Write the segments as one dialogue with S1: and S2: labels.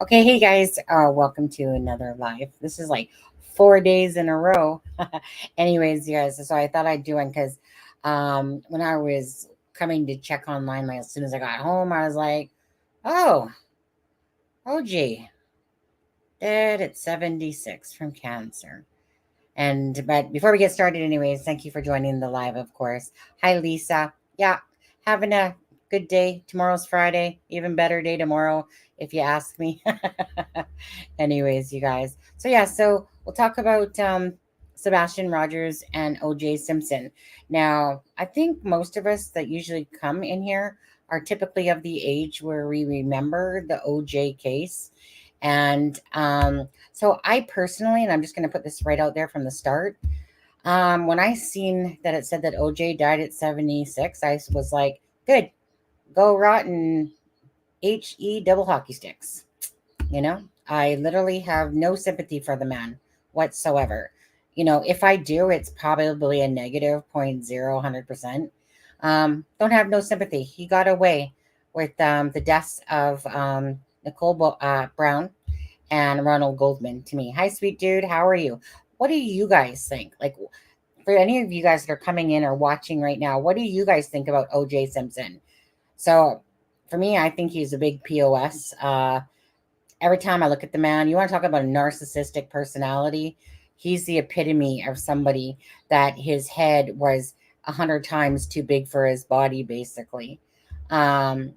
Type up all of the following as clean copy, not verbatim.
S1: Okay, hey guys, welcome to another live. This is like 4 days in a row. Anyways, you guys, so I thought I'd do one because when I was coming to check online, like as soon as I got home, I was like, oh, OG, dead at 76 from cancer. But before we get started, anyways, thank you for joining the live, of course. Hi, Lisa. Yeah, having a good day. Tomorrow's Friday, even better day tomorrow, if you ask me. Anyways, you guys. So we'll talk about Sebastian Rogers and OJ Simpson. Now, I think most of us that usually come in here are typically of the age where we remember the OJ case. And so I personally, and I'm just going to put this right out there from the start, when I seen that it said that OJ died at 76, I was like, good, go rotten HE double hockey sticks. You know, I literally have no sympathy for the man whatsoever. If I do, it's probably a negative point 0.0 100%. Don't have no sympathy. He got away with the deaths of Brown and Ronald Goldman to me. Hi, sweet dude. How are you? What do you guys think? Like, for any of you guys that are coming in or watching right now, what do you guys think about OJ Simpson? So, for me, I think he's a big POS. Every time I look at the man, you want to talk about a narcissistic personality? He's the epitome of somebody that his head was 100 times too big for his body, basically. Um,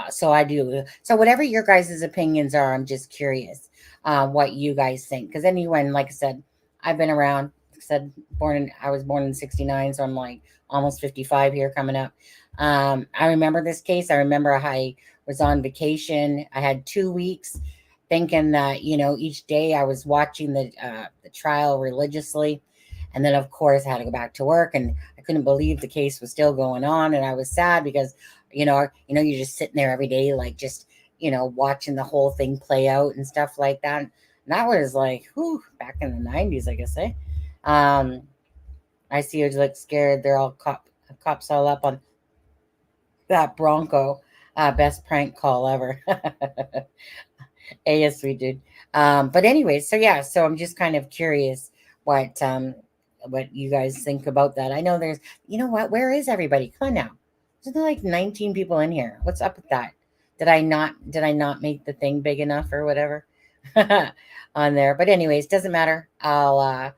S1: so I do. So whatever your guys' opinions are, I'm just curious what you guys think. Because anyone, like I said, I've been around. Like I said, I was born in '69, so I'm like almost 55 here coming up. I remember this case. I remember I was on vacation. I had 2 weeks, thinking that each day I was watching the trial religiously, and then of course I had to go back to work, and I couldn't believe the case was still going on, and I was sad because you're just sitting there every day, like just watching the whole thing play out and stuff like that. And that was like, whew, back in the '90s, I guess. I see you look scared. They're all cops all up on that Bronco. Best prank call ever. Yes, we did. But anyway, so yeah, so I'm just kind of curious what you guys think about that. I know there's, what, where is everybody? Come on now. There's like 19 people in here. What's up with that? Did I not make the thing big enough or whatever on there? But anyways, doesn't matter. I'll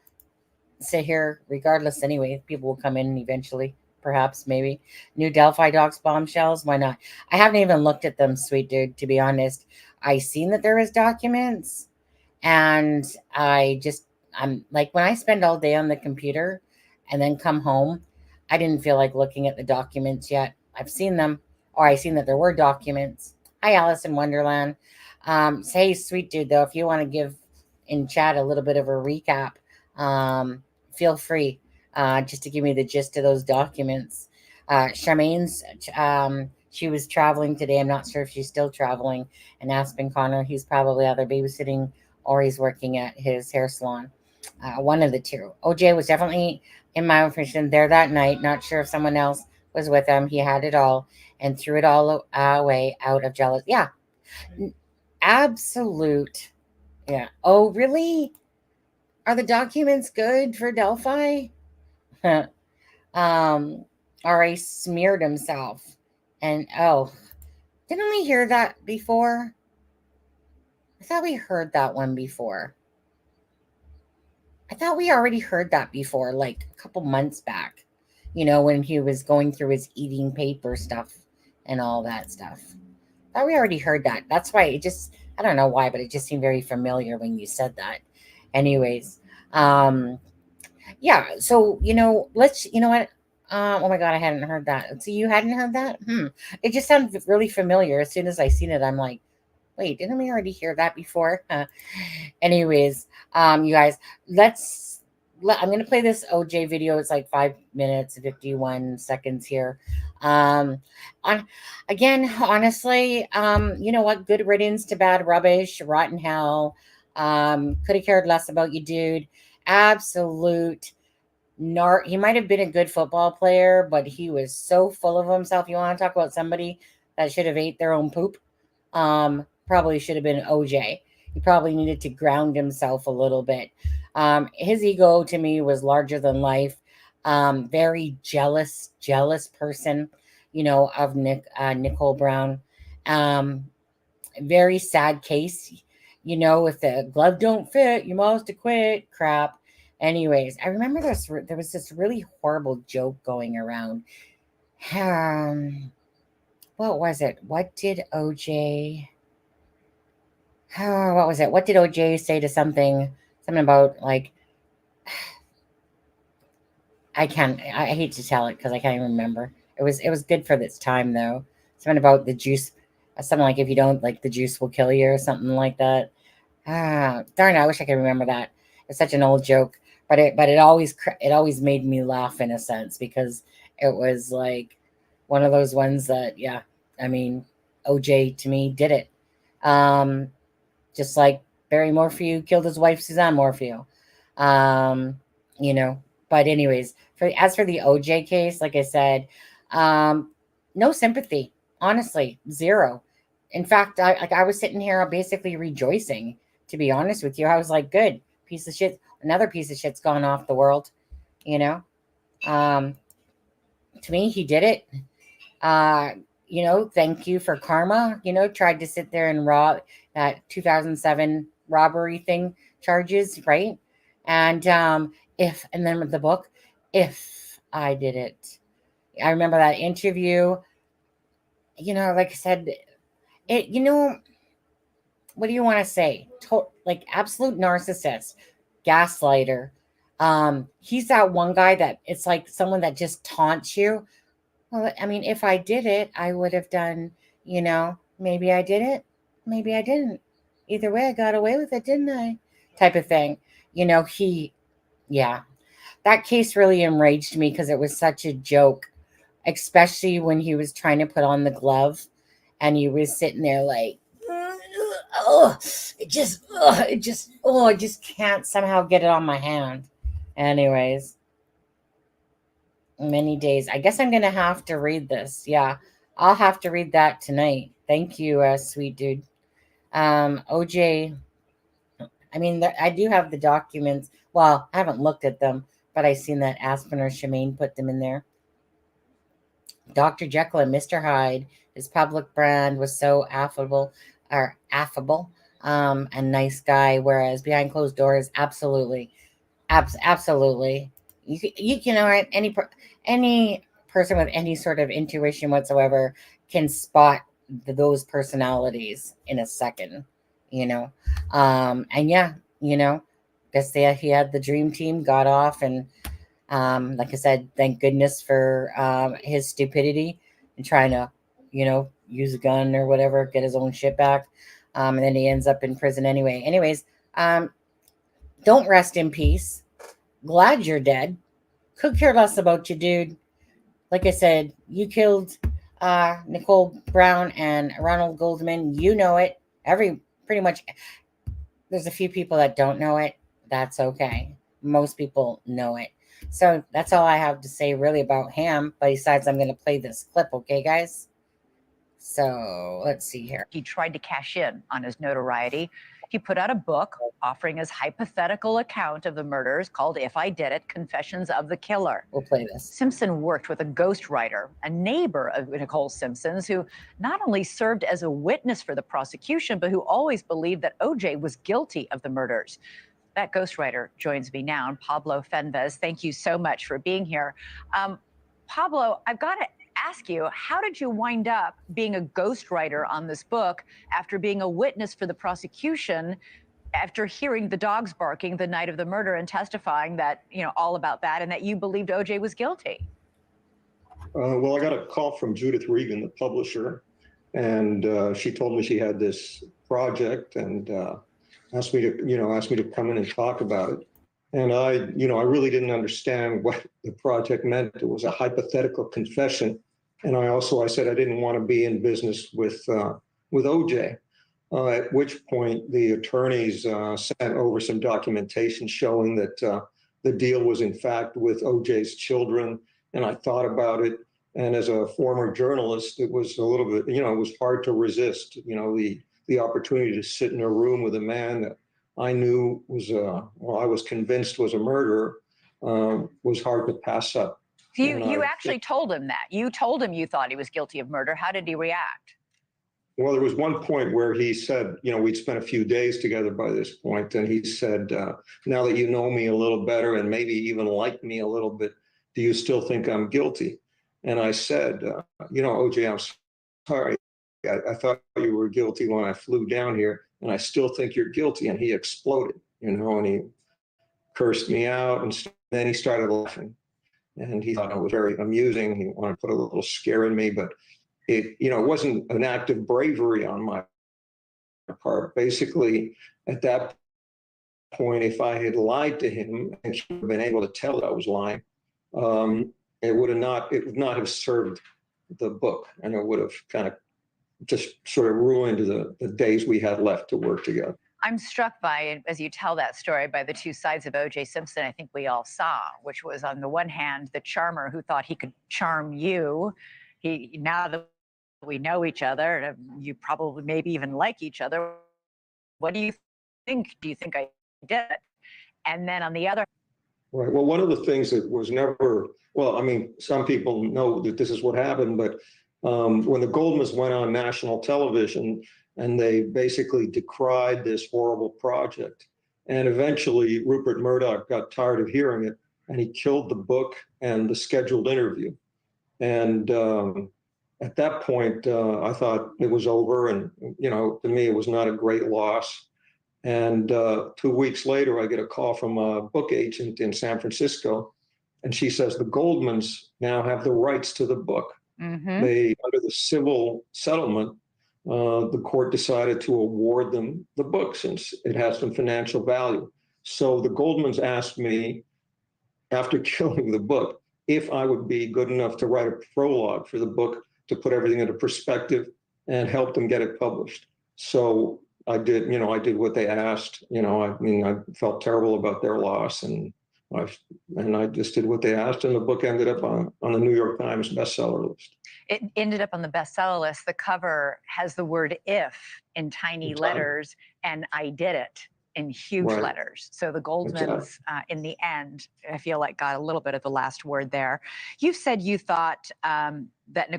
S1: sit here regardless anyway. People will come in eventually, perhaps, maybe. New Delphi Docs bombshells, why not? I haven't even looked at them, sweet dude, to be honest. I seen that there was documents, and I'm like, when I spend all day on the computer and then come home, I didn't feel like looking at the documents yet. I've seen them, or I seen that there were documents. Hi, Alice in Wonderland. Say, sweet dude, though, if you want to give in chat a little bit of a recap, um, feel free, just to give me the gist of those documents. Charmaine's, she was traveling today. I'm not sure if she's still traveling. And Aspen Connor, he's probably either babysitting or he's working at his hair salon. One of the two. OJ was definitely, in my opinion, there that night. Not sure if someone else was with him. He had it all and threw it all away out of jealous. Yeah, absolute. Yeah. Oh, really? Are the documents good for Delphi? um, RA smeared himself. And oh, didn't we hear that before? I thought we heard that one before. I thought we already heard that before, like a couple months back, when he was going through his eating paper stuff and all that stuff. I thought we already heard that. That's why I don't know why, but it just seemed very familiar when you said that. Anyways, um, yeah, so, you know what? Oh my God, I hadn't heard that. So you hadn't heard that? It just sounded really familiar. As soon as I seen it, I'm like, wait, didn't we already hear that before? Anyways, you guys, I'm gonna play this OJ video. It's like 5 minutes and 51 seconds here. Um, on Again, honestly, you know what? Good riddance to bad rubbish, rotten hell. Could have cared less about you, dude. Absolute he might have been a good football player, but he was so full of himself. You want to talk about somebody that should have ate their own poop? Probably should have been OJ. He probably needed to ground himself a little bit. His ego to me was larger than life. Very jealous person, of Nicole Brown. Um, Very sad case. If the glove don't fit, you must have quit. Crap. Anyways, I remember there was this really horrible joke going around. Um, what was it? What was it? What did OJ say to something about like I can't. I hate to tell it because I can't even remember. It was good for this time though. Something about the juice. Something like if you don't like the juice will kill you or something like that. Darn! I wish I could remember that. It's such an old joke, but it always made me laugh in a sense because it was like one of those ones that yeah. I mean, OJ to me did it. Um, just like Barry Morphew killed his wife Suzanne Morphew. Um, you know, but anyways, for the OJ case, like I said, um, no sympathy. Honestly, zero. In fact, I was sitting here basically rejoicing. To be honest with you, I was like, good piece of shit. Another piece of shit's gone off the world. You know, um, to me, he did it. Uh, thank you for karma. Tried to sit there and rob that 2007 robbery thing charges, right? And and then with the book, if I did it, I remember that interview. Like I said, it. What do you want to say? Like absolute narcissist, gaslighter. He's that one guy that it's like someone that just taunts you. Well, I mean, if I did it, I would have done, maybe I did it, maybe I didn't. Either way, I got away with it, didn't I? Type of thing. Yeah, that case really enraged me because it was such a joke, especially when he was trying to put on the glove and he was sitting there like, oh, I just can't somehow get it on my hand. Anyways, many days. I guess I'm gonna have to read this. Yeah, I'll have to read that tonight. Thank you, sweet dude. OJ. I mean, I do have the documents. Well, I haven't looked at them, but I seen that Aspen or Shemaine put them in there. Dr. Jekyll and Mr. Hyde. His public brand was so affable, and nice guy. Whereas behind closed doors, absolutely, absolutely. Any person with any sort of intuition whatsoever can spot those personalities in a second, you know. And yeah, guess he had the dream team, got off, and like I said, thank goodness for his stupidity and trying to, use a gun or whatever, get his own shit back. And then he ends up in prison anyway. Anyways, um, don't rest in peace. Glad you're dead. Could care less about you, dude. Like I said, you killed Nicole Brown and Ronald Goldman. You know it. Pretty much. There's a few people that don't know it. That's okay. Most people know it. So that's all I have to say really about him. But besides, I'm going to play this clip. Okay, guys. So let's see here.
S2: He tried to cash in on his notoriety. He put out a book offering his hypothetical account of the murders called If I Did It, Confessions of the Killer.
S1: We'll play this.
S2: Simpson worked with a ghostwriter, a neighbor of Nicole Simpson's, who not only served as a witness for the prosecution, but who always believed that OJ was guilty of the murders. That ghostwriter joins me now, and Pablo Fenves. Thank you so much for being here. Pablo, I've got to ask you, how did you wind up being a ghostwriter on this book after being a witness for the prosecution, after hearing the dogs barking the night of the murder and testifying that, all about that, and that you believed OJ was guilty?
S3: Well, I got a call from Judith Regan, the publisher, and she told me she had this project and asked me to come in and talk about it. And I really didn't understand what the project meant. It was a hypothetical confession. And I said I didn't want to be in business with OJ. At which point the attorneys sent over some documentation showing that the deal was in fact with OJ's children. And I thought about it. And as a former journalist, it was a little bit, it was hard to resist, the opportunity to sit in a room with a man that I knew was, I was convinced was a murderer, was hard to pass up.
S2: You actually told him that. You told him you thought he was guilty of murder. How did he react?
S3: Well, there was one point where he said, we'd spent a few days together by this point, and he said, now that you know me a little better and maybe even like me a little bit, do you still think I'm guilty? And I said, OJ, I'm sorry. I thought you were guilty when I flew down here, and I still think you're guilty. And he exploded, and he cursed me out, and then he started laughing. And he thought it was very amusing. He wanted to put a little scare in me, but it wasn't an act of bravery on my part. Basically, at that point, if I had lied to him and he would have been able to tell that I was lying, it would not have served the book, and it would have kind of just sort of ruined the days we had left to work together.
S2: I'm struck by, as you tell that story, by the two sides of O.J. Simpson I think we all saw, which was on the one hand, the charmer who thought he could charm you. Now that we know each other, you probably maybe even like each other. What do you think? Do you think I did it? And then on the other.
S3: Right. Well, one of the things that was never, some people know that this is what happened, but when the Goldmans went on national television and they basically decried this horrible project, and eventually Rupert Murdoch got tired of hearing it, and he killed the book and the scheduled interview. And at that point, I thought it was over, and to me, it was not a great loss. And 2 weeks later, I get a call from a book agent in San Francisco, and she says the Goldmans now have the rights to the book.
S2: Mm-hmm.
S3: They, under the civil settlement, the court decided to award them the book since it has some financial value. So the Goldmans asked me, after killing the book, if I would be good enough to write a prologue for the book to put everything into perspective and help them get it published. So I did what they asked. I felt terrible about their loss, and I just did what they asked, and the book ended up on the New York Times bestseller list.
S2: It ended up on the bestseller list. The cover has the word "if" in tiny letters, and "I did it" in huge letters. So the Goldmans, in the end, I feel like got a little bit of the last word there. You said you thought that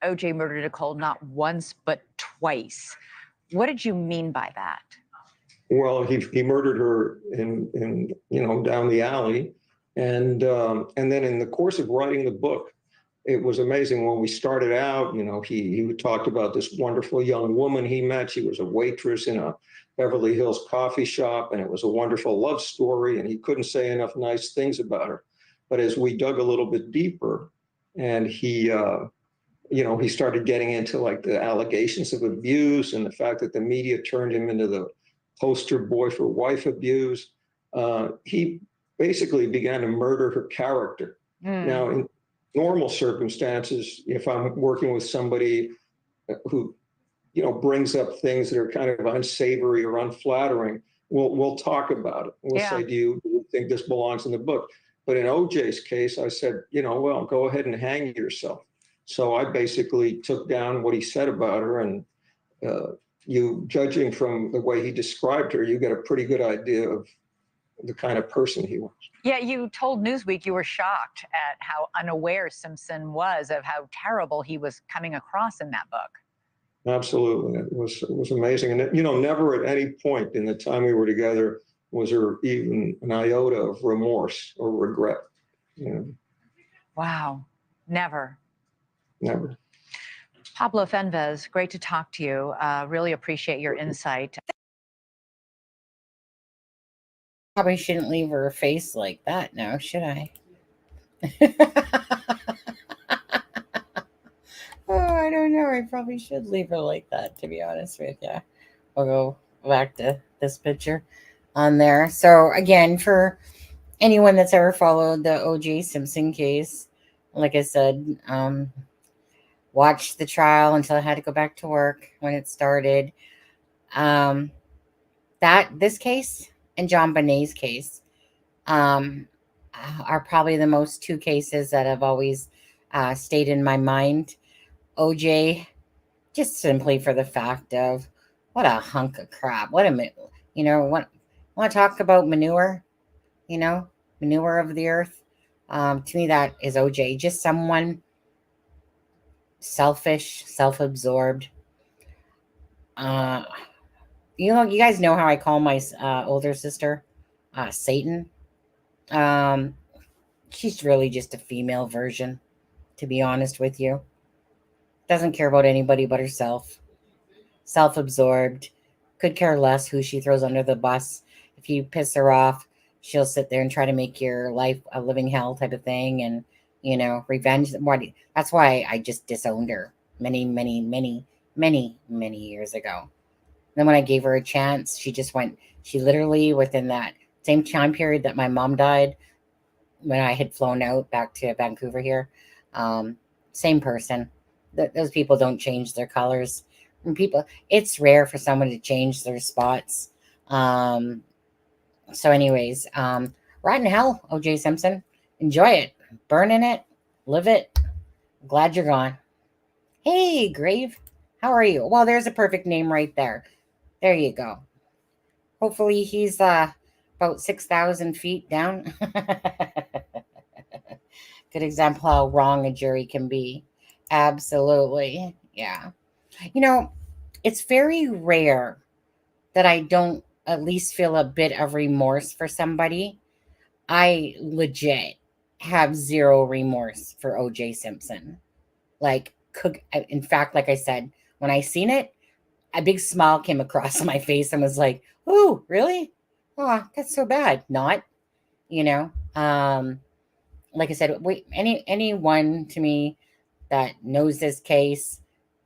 S2: OJ murdered Nicole not once but twice. What did you mean by that?
S3: Well, he murdered her in down the alley, and then in the course of writing the book, it was amazing. When we started out, he talked about this wonderful young woman he met. She was a waitress in a Beverly Hills coffee shop, and it was a wonderful love story, and he couldn't say enough nice things about her. But as we dug a little bit deeper, and he started getting into like the allegations of abuse and the fact that the media turned him into the poster boy for wife abuse, he basically began to murder her character. Now, in normal circumstances, if I'm working with somebody who, brings up things that are kind of unsavory or unflattering, we'll talk about it. We'll say, do you think this belongs in the book? But in OJ's case, I said, well, go ahead and hang yourself. So I basically took down what he said about her, and judging from the way he described her, you get a pretty good idea of the kind of person he was.
S2: Yeah, you told Newsweek you were shocked at how unaware Simpson was of how terrible he was coming across in that book.
S3: Absolutely. It was amazing. And, never at any point in the time we were together was there even an iota of remorse or regret.
S2: Wow. Never.
S3: Never.
S2: Pablo Fenves, great to talk to you. Really appreciate your insight.
S1: Probably shouldn't leave her face like that now, should I? Oh, I don't know. I probably should leave her like that, to be honest with you. I'll go back to this picture on there. So again, for anyone that's ever followed the O.J. Simpson case, like I said, watched the trial until I had to go back to work when it started. This case and John Bonet's case, are probably the most two cases that have always stayed in my mind. OJ, just simply for the fact of what a hunk of crap. What want to talk about manure? You know, manure of the earth. To me, that is OJ. Just someone selfish, self-absorbed. Uh, you guys know how I call my older sister, Satan. Um, she's really just a female version, to be honest with you. Doesn't care about anybody but herself. Self-absorbed. Could care less who she throws under the bus. If you piss her off, she'll sit there and try to make your life a living hell type of thing. And revenge. That's why I just disowned her many, many, many, many, many years ago. Then when I gave her a chance, she literally within that same time period that my mom died, when I had flown out back to Vancouver here, um, same person. Those people don't change their colors. And it's rare for someone to change their spots. Um, so anyways, right in hell, OJ Simpson. Enjoy it. Burn in it. Live it. Glad you're gone. Hey, Grave. How are you? Well, there's a perfect name right there. There you go. Hopefully he's about 6,000 feet down. Good example how wrong a jury can be. Absolutely. Yeah. It's very rare that I don't at least feel a bit of remorse for somebody. I legit have zero remorse for OJ Simpson. In fact, like I said, when I seen it, a big smile came across my face and was like, "Oh, really? Oh, that's so bad." Not, you know. Like I said, anyone to me that knows this case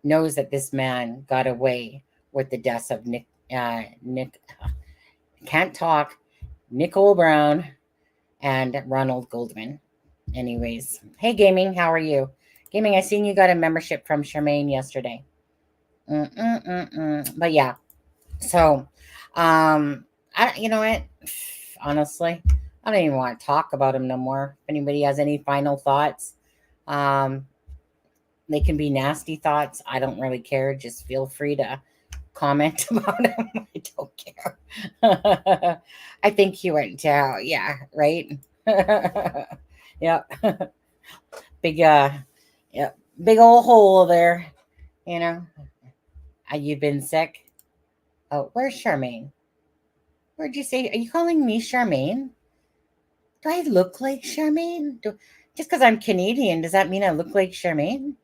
S1: knows that this man got away with the deaths of Nick can't talk, Nicole Brown, and Ronald Goldman. Anyways, hey gaming, how are you? Gaming, I seen you got a membership from Charmaine yesterday. But yeah, so you know what? Honestly, I don't even want to talk about him no more. If anybody has any final thoughts, um, they can be nasty thoughts. I don't really care. Just feel free to comment about him. I don't care. I think he went to hell. Yeah, right. Yep. Big yeah, big old hole there. You know. You've been sick. Oh, where's Charmaine? Where'd you say? Are you calling me Charmaine? Do I look like Charmaine? Just because I'm Canadian, does that mean I look like Charmaine?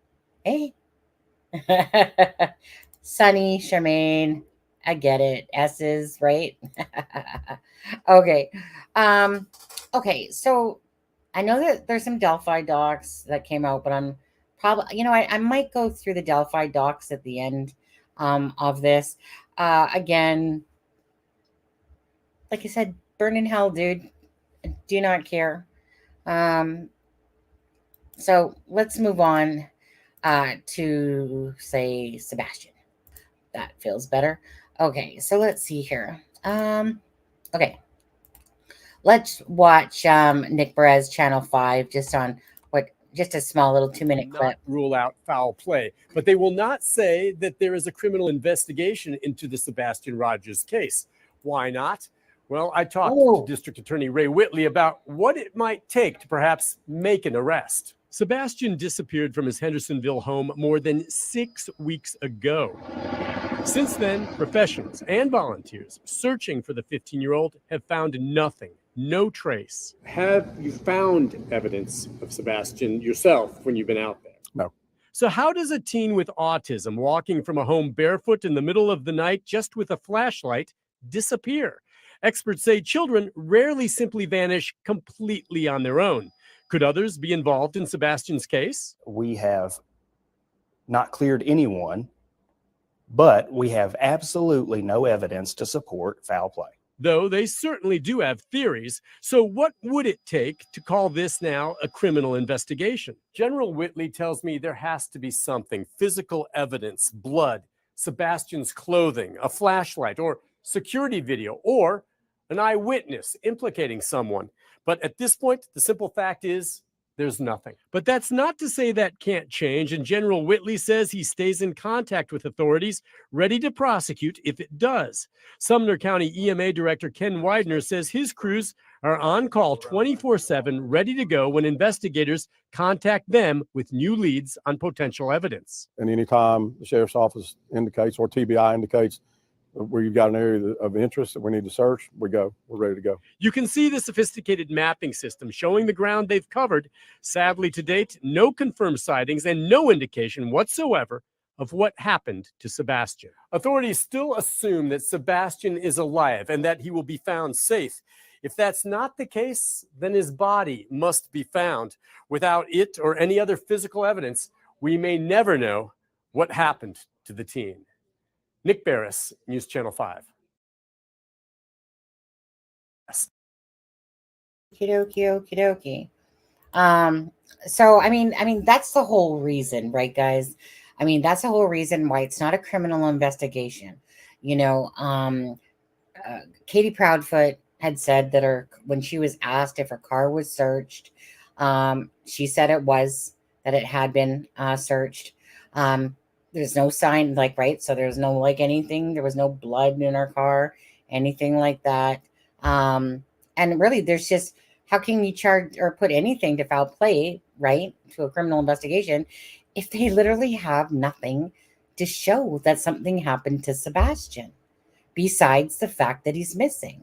S1: Hey. Sunny, Charmaine. I get it. S's, right? Okay. Um, okay, so I know that there's some Delphi docs that came out, but I'm probably, I might go through the Delphi docs at the end of this. Again, like I said, burn in hell, dude. I do not care. So let's move on to say Sebastian. That feels better. Okay, so let's see here. Okay, let's watch Nick Perez Channel 5 just a small little 2-minute clip.
S4: Not rule out foul play, but they will not say that there is a criminal investigation into the Sebastian Rogers case. Why not? Well, I talked to District Attorney Ray Whitley about what it might take to perhaps make an arrest. Sebastian disappeared from his Hendersonville home more than 6 weeks ago. Since then, professionals and volunteers searching for the 15-year-old have found nothing, no trace. Have you found evidence of Sebastian yourself when you've been out there?
S5: No.
S4: So how does a teen with autism walking from a home barefoot in the middle of the night just with a flashlight disappear? Experts say children rarely simply vanish completely on their own. Could others be involved in Sebastian's case?
S5: We have not cleared anyone, but we have absolutely no evidence to support foul play.
S4: Though they certainly do have theories. So what would it take to call this now a criminal investigation? General Whitley tells me there has to be something, physical evidence, blood, Sebastian's clothing, a flashlight, or security video, or an eyewitness implicating someone. But at this point, the simple fact is there's nothing. But that's not to say that can't change. And General Whitley says he stays in contact with authorities, ready to prosecute if it does. Sumner County EMA Director Ken Widener says his crews are on call 24/7, ready to go when investigators contact them with new leads on potential evidence.
S6: And anytime the sheriff's office indicates or TBI indicates where you've got an area of interest that we need to search, we're ready to go.
S4: You can see the sophisticated mapping system showing the ground they've covered. Sadly, to date, no confirmed sightings and no indication whatsoever of what happened to Sebastian. Authorities still assume that Sebastian is alive and that he will be found safe. If that's not the case, then his body must be found. Without it or any other physical evidence, we may never know what happened to the teen. Nick Barris, News Channel 5.
S1: Okie dokie. So I mean, that's the whole reason, right, guys? I mean, that's the whole reason why it's not a criminal investigation. You know, Katie Proudfoot had said that when she was asked if her car was searched, she said that it had been searched. There's no sign, right? So there's no anything. There was no blood in her car, anything like that. And really, there's just, how can you charge or put anything to foul play, right, to a criminal investigation if they literally have nothing to show that something happened to Sebastian besides the fact that he's missing?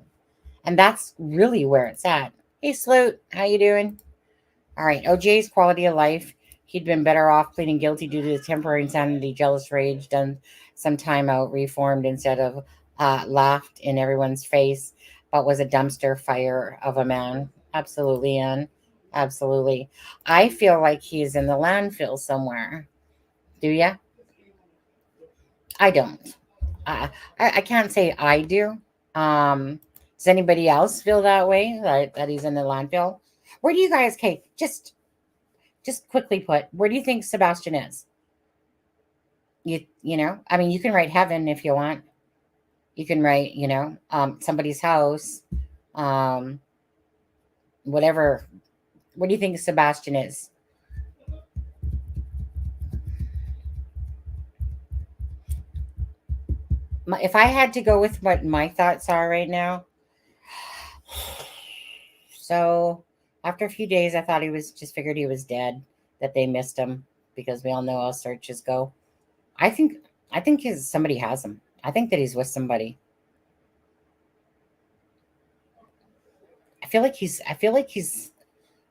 S1: And that's really where it's at. Hey, Sloot, how you doing? All right, OJ's quality of life. He'd been better off pleading guilty due to temporary insanity, jealous rage, done some time out, reformed instead of laughed in everyone's face, but was a dumpster fire of a man. Absolutely, Ann. Absolutely. I feel like he's in the landfill somewhere. Do ya? I don't. I can't say I do. Does anybody else feel that way, that he's in the landfill? Where do you guys, okay, just quickly put, where do you think Sebastian is? You know, I mean, you can write heaven if you want. You can write, somebody's house, whatever. Where do you think Sebastian is? If I had to go with what my thoughts are right now, so after a few days, I thought figured he was dead, that they missed him, because we all know how searches go. I think somebody has him. I think that he's with somebody. I feel like he's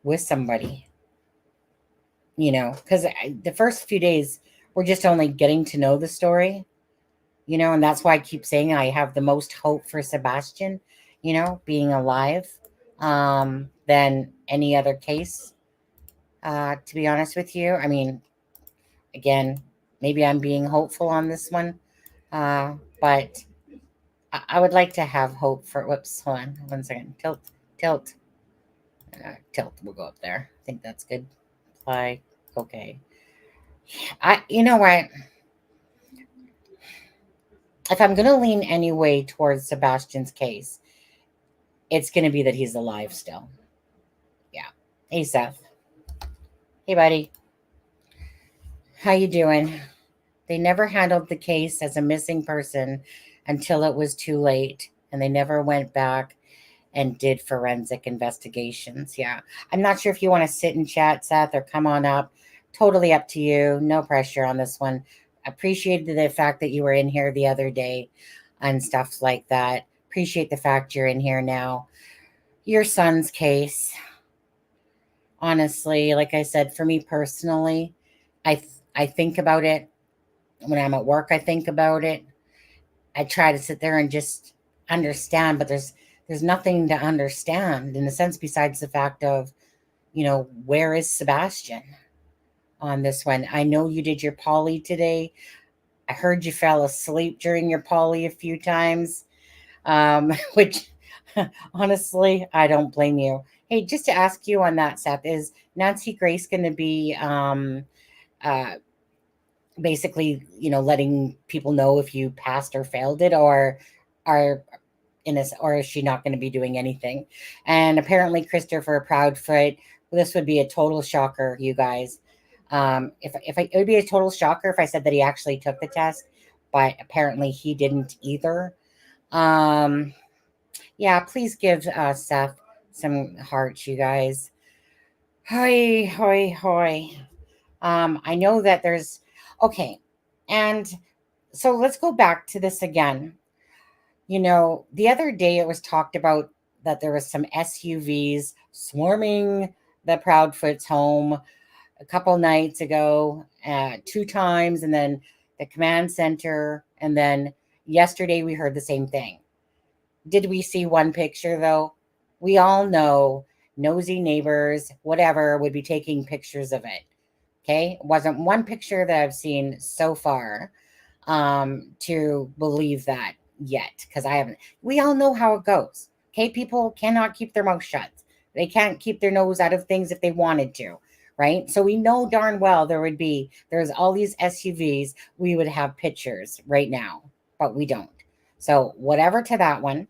S1: with somebody, because the first few days we're just only getting to know the story, and that's why I keep saying I have the most hope for Sebastian, being alive, than any other case, to be honest with you. I mean, again, maybe I'm being hopeful on this one, but I would like to have hope for, whoops, hold on one second, tilt, we'll go up there. I think that's good. Apply, okay. You know what? If I'm going to lean any way towards Sebastian's case, it's going to be that he's alive still. Yeah. Hey, Seth. Hey, buddy. How you doing? They never handled the case as a missing person until it was too late, and they never went back and did forensic investigations. Yeah. I'm not sure if you want to sit and chat, Seth, or come on up. Totally up to you. No pressure on this one. Appreciated the fact that you were in here the other day and stuff like that. Appreciate the fact you're in here now. Your son's case, honestly, like I said, for me personally, I think about it when I'm at work. I think about it. I try to sit there and just understand, but there's nothing to understand in a sense besides the fact of, where is Sebastian on this one? I know you did your poly today. I heard you fell asleep during your poly a few times, which honestly, I don't blame you. Hey, just to ask you on that, Seth, is Nancy Grace going to be basically, letting people know if you passed or failed it, or or is she not going to be doing anything? And apparently Christopher Proudfoot, this would be a total shocker, you guys. It would be a total shocker if I said that he actually took the test, but apparently he didn't either. Yeah, please give Seth some hearts, you guys. Hoi, hoi, hoi. I know that there's okay, and so let's go back to this again. The other day it was talked about that there was some SUVs swarming the Proudfoot's home a couple nights ago, 2 times, and then the command center, and then yesterday we heard the same thing. Did we see one picture though? We all know nosy neighbors, whatever, would be taking pictures of it. Okay, it wasn't one picture that I've seen so far to believe that yet, because I haven't. We all know how it goes. Okay, people cannot keep their mouth shut. They can't keep their nose out of things if they wanted to, right? So we know darn well there's all these SUVs. We would have pictures right now, but we don't. So whatever to that one.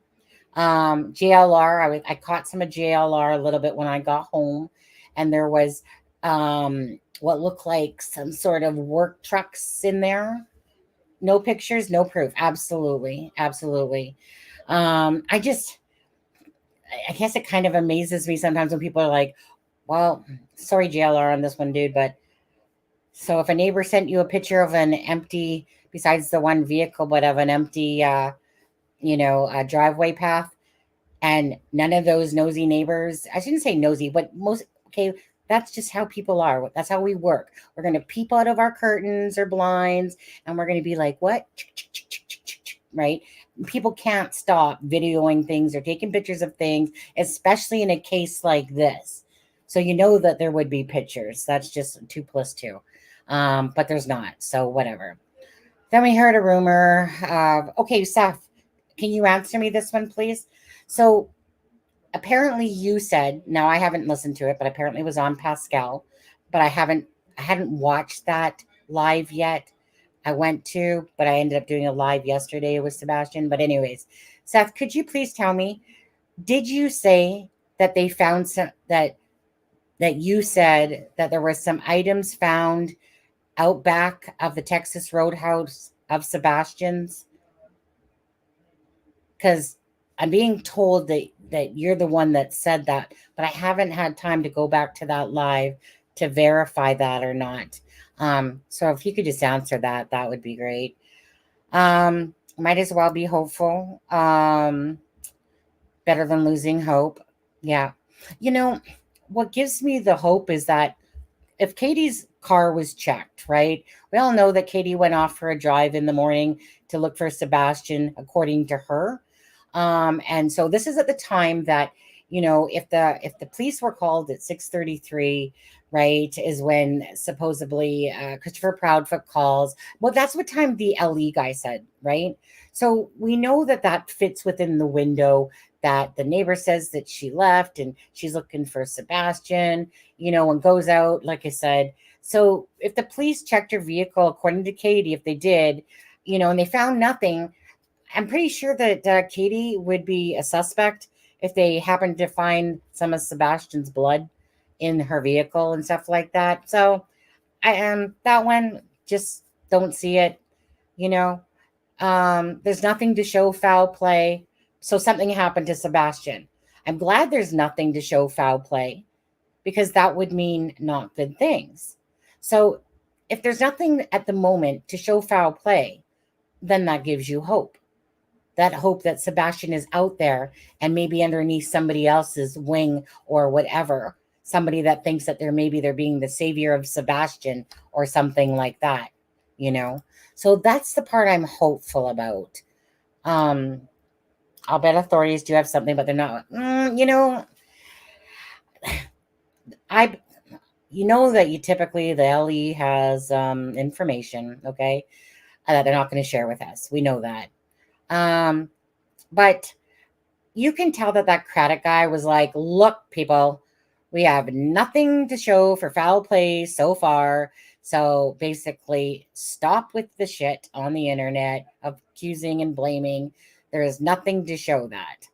S1: JLR, I caught some of JLR a little bit when I got home, and there was what looked like some sort of work trucks in there. No pictures, no proof. Absolutely. Absolutely. I guess it kind of amazes me sometimes when people are like, well, sorry, JLR on this one, dude, but so if a neighbor sent you a picture of an empty, besides the one vehicle, but of an empty, driveway path, and none of those nosy neighbors, I shouldn't say nosy, but okay, that's just how people are. That's how we work. We're going to peep out of our curtains or blinds, and we're going to be like, what? Right? People can't stop videoing things or taking pictures of things, especially in a case like this. So you know that there would be pictures. That's just 2 + 2. But there's not. So whatever. Then we heard a rumor of, okay, Seth, can you answer me this one, please? So apparently you said, now I haven't listened to it, but apparently it was on Pascal, but I hadn't watched that live yet. I went to, but I ended up doing a live yesterday with Sebastian. But anyways, Seth, could you please tell me, did you say that they found some, that you said that there were some items found out back of the Texas Roadhouse of Sebastian's? Because I'm being told that you're the one that said that, but I haven't had time to go back to that live to verify that or not. So if you could just answer that, that would be great. Might as well be hopeful. Better than losing hope. Yeah. What gives me the hope is that if Katie's car was checked, right? We all know that Katie went off for a drive in the morning to look for Sebastian, according to her. And so this is at the time that, if the police were called at 6:33, right, is when supposedly Christopher Proudfoot calls. Well, that's what time the LE guy said, right? So we know that fits within the window that the neighbor says that she left and she's looking for Sebastian, and goes out, like I said. So if the police checked her vehicle, according to Katie, if they did, and they found nothing, I'm pretty sure that Katie would be a suspect if they happened to find some of Sebastian's blood in her vehicle and stuff like that. So I am that one, just don't see it. There's nothing to show foul play. So something happened to Sebastian. I'm glad there's nothing to show foul play, because that would mean not good things. So if there's nothing at the moment to show foul play, then that gives you hope. That hope that Sebastian is out there and maybe underneath somebody else's wing or whatever, somebody that thinks that they're being the savior of Sebastian or something like that, So that's the part I'm hopeful about. I'll bet authorities do have something, but they're not, that you typically, the LE has information, okay, that they're not going to share with us. We know that. But you can tell that Craddock guy was like, look, people, we have nothing to show for foul play so far. So basically, stop with the shit on the internet of accusing and blaming. There is nothing to show that.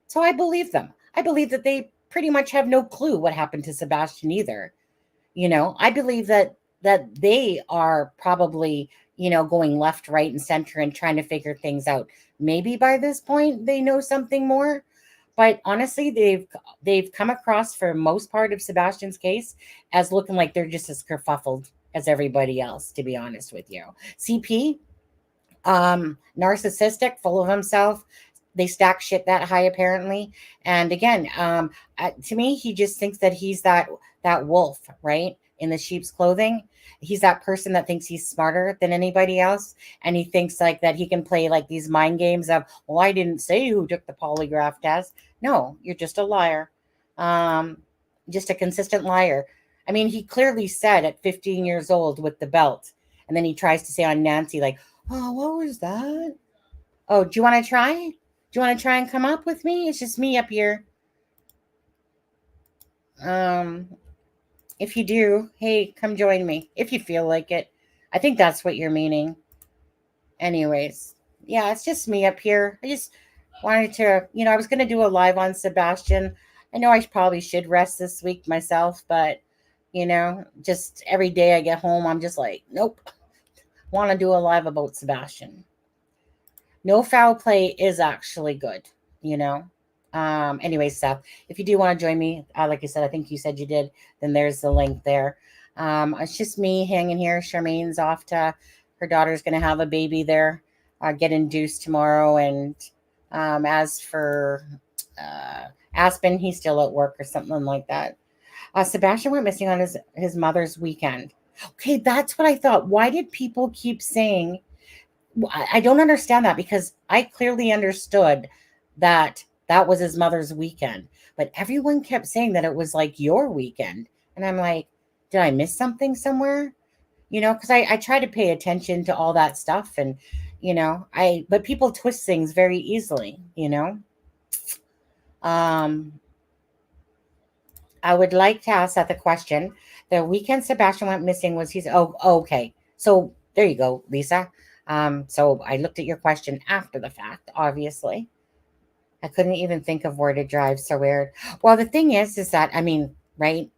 S1: So I believe them. I believe that they pretty much have no clue what happened to Sebastian either. I believe that they are probably, going left, right, and center and trying to figure things out. Maybe by this point they know something more. But honestly, they've come across for most part of Sebastian's case as looking like they're just as kerfuffled as everybody else, to be honest with you. CP, narcissistic, full of himself. They stack shit that high apparently. And again, to me, he just thinks that he's that wolf, right, in the sheep's clothing. He's that person that thinks he's smarter than anybody else, and he thinks like that he can play like these mind games of, well, I didn't say who took the polygraph test. No, you're just a liar, just a consistent liar. I mean, he clearly said at 15 years old with the belt, and then he tries to say on Nancy like, oh, what was that? Oh, do you want to try? Do you want to try and come up with me? It's just me up here. If you do, hey, come join me if you feel like it. I think that's what you're meaning. Anyways, yeah, it's just me up here. I just wanted to, I was going to do a live on Sebastian. I know I probably should rest this week myself, but, just every day I get home, I'm just like, nope, want to do a live about Sebastian. No foul play is actually good, Anyway, Seth, if you do want to join me, like you said, I think you said you did, then there's the link there. It's just me hanging here. Charmaine's off to, her daughter's going to have a baby there, get induced tomorrow. And as for Aspen, he's still at work or something like that. Sebastian went missing on his mother's weekend. Okay, that's what I thought. Why did people keep saying, I don't understand that, because I clearly understood that was his mother's weekend, but everyone kept saying that it was like your weekend. And I'm like, did I miss something somewhere? Because I try to pay attention to all that stuff, and, but people twist things very easily, I would like to ask that the question, the weekend Sebastian went missing was okay. So there you go, Lisa. So I looked at your question after the fact, obviously. I couldn't even think of where to drive. So weird. Well, the thing is that, I mean, right?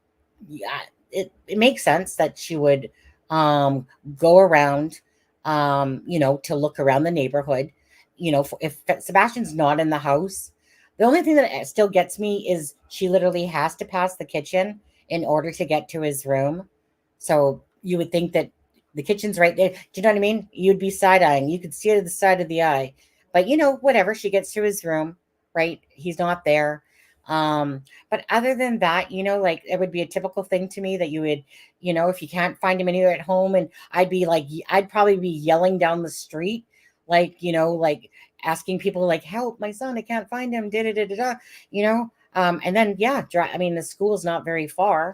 S1: Yeah, it makes sense that she would go around, to look around the neighborhood. If Sebastian's not in the house, the only thing that still gets me is she literally has to pass the kitchen in order to get to his room. So you would think that the kitchen's right there. Do you know what I mean? You'd be side-eyeing. You could see it at the side of the eye. But, whatever. She gets to his room, right? He's not there. But other than that, like it would be a typical thing to me that you would, if you can't find him anywhere at home, and I'd probably be yelling down the street, like, like asking people like, help my son, I can't find him, and then, yeah, the school's not very far,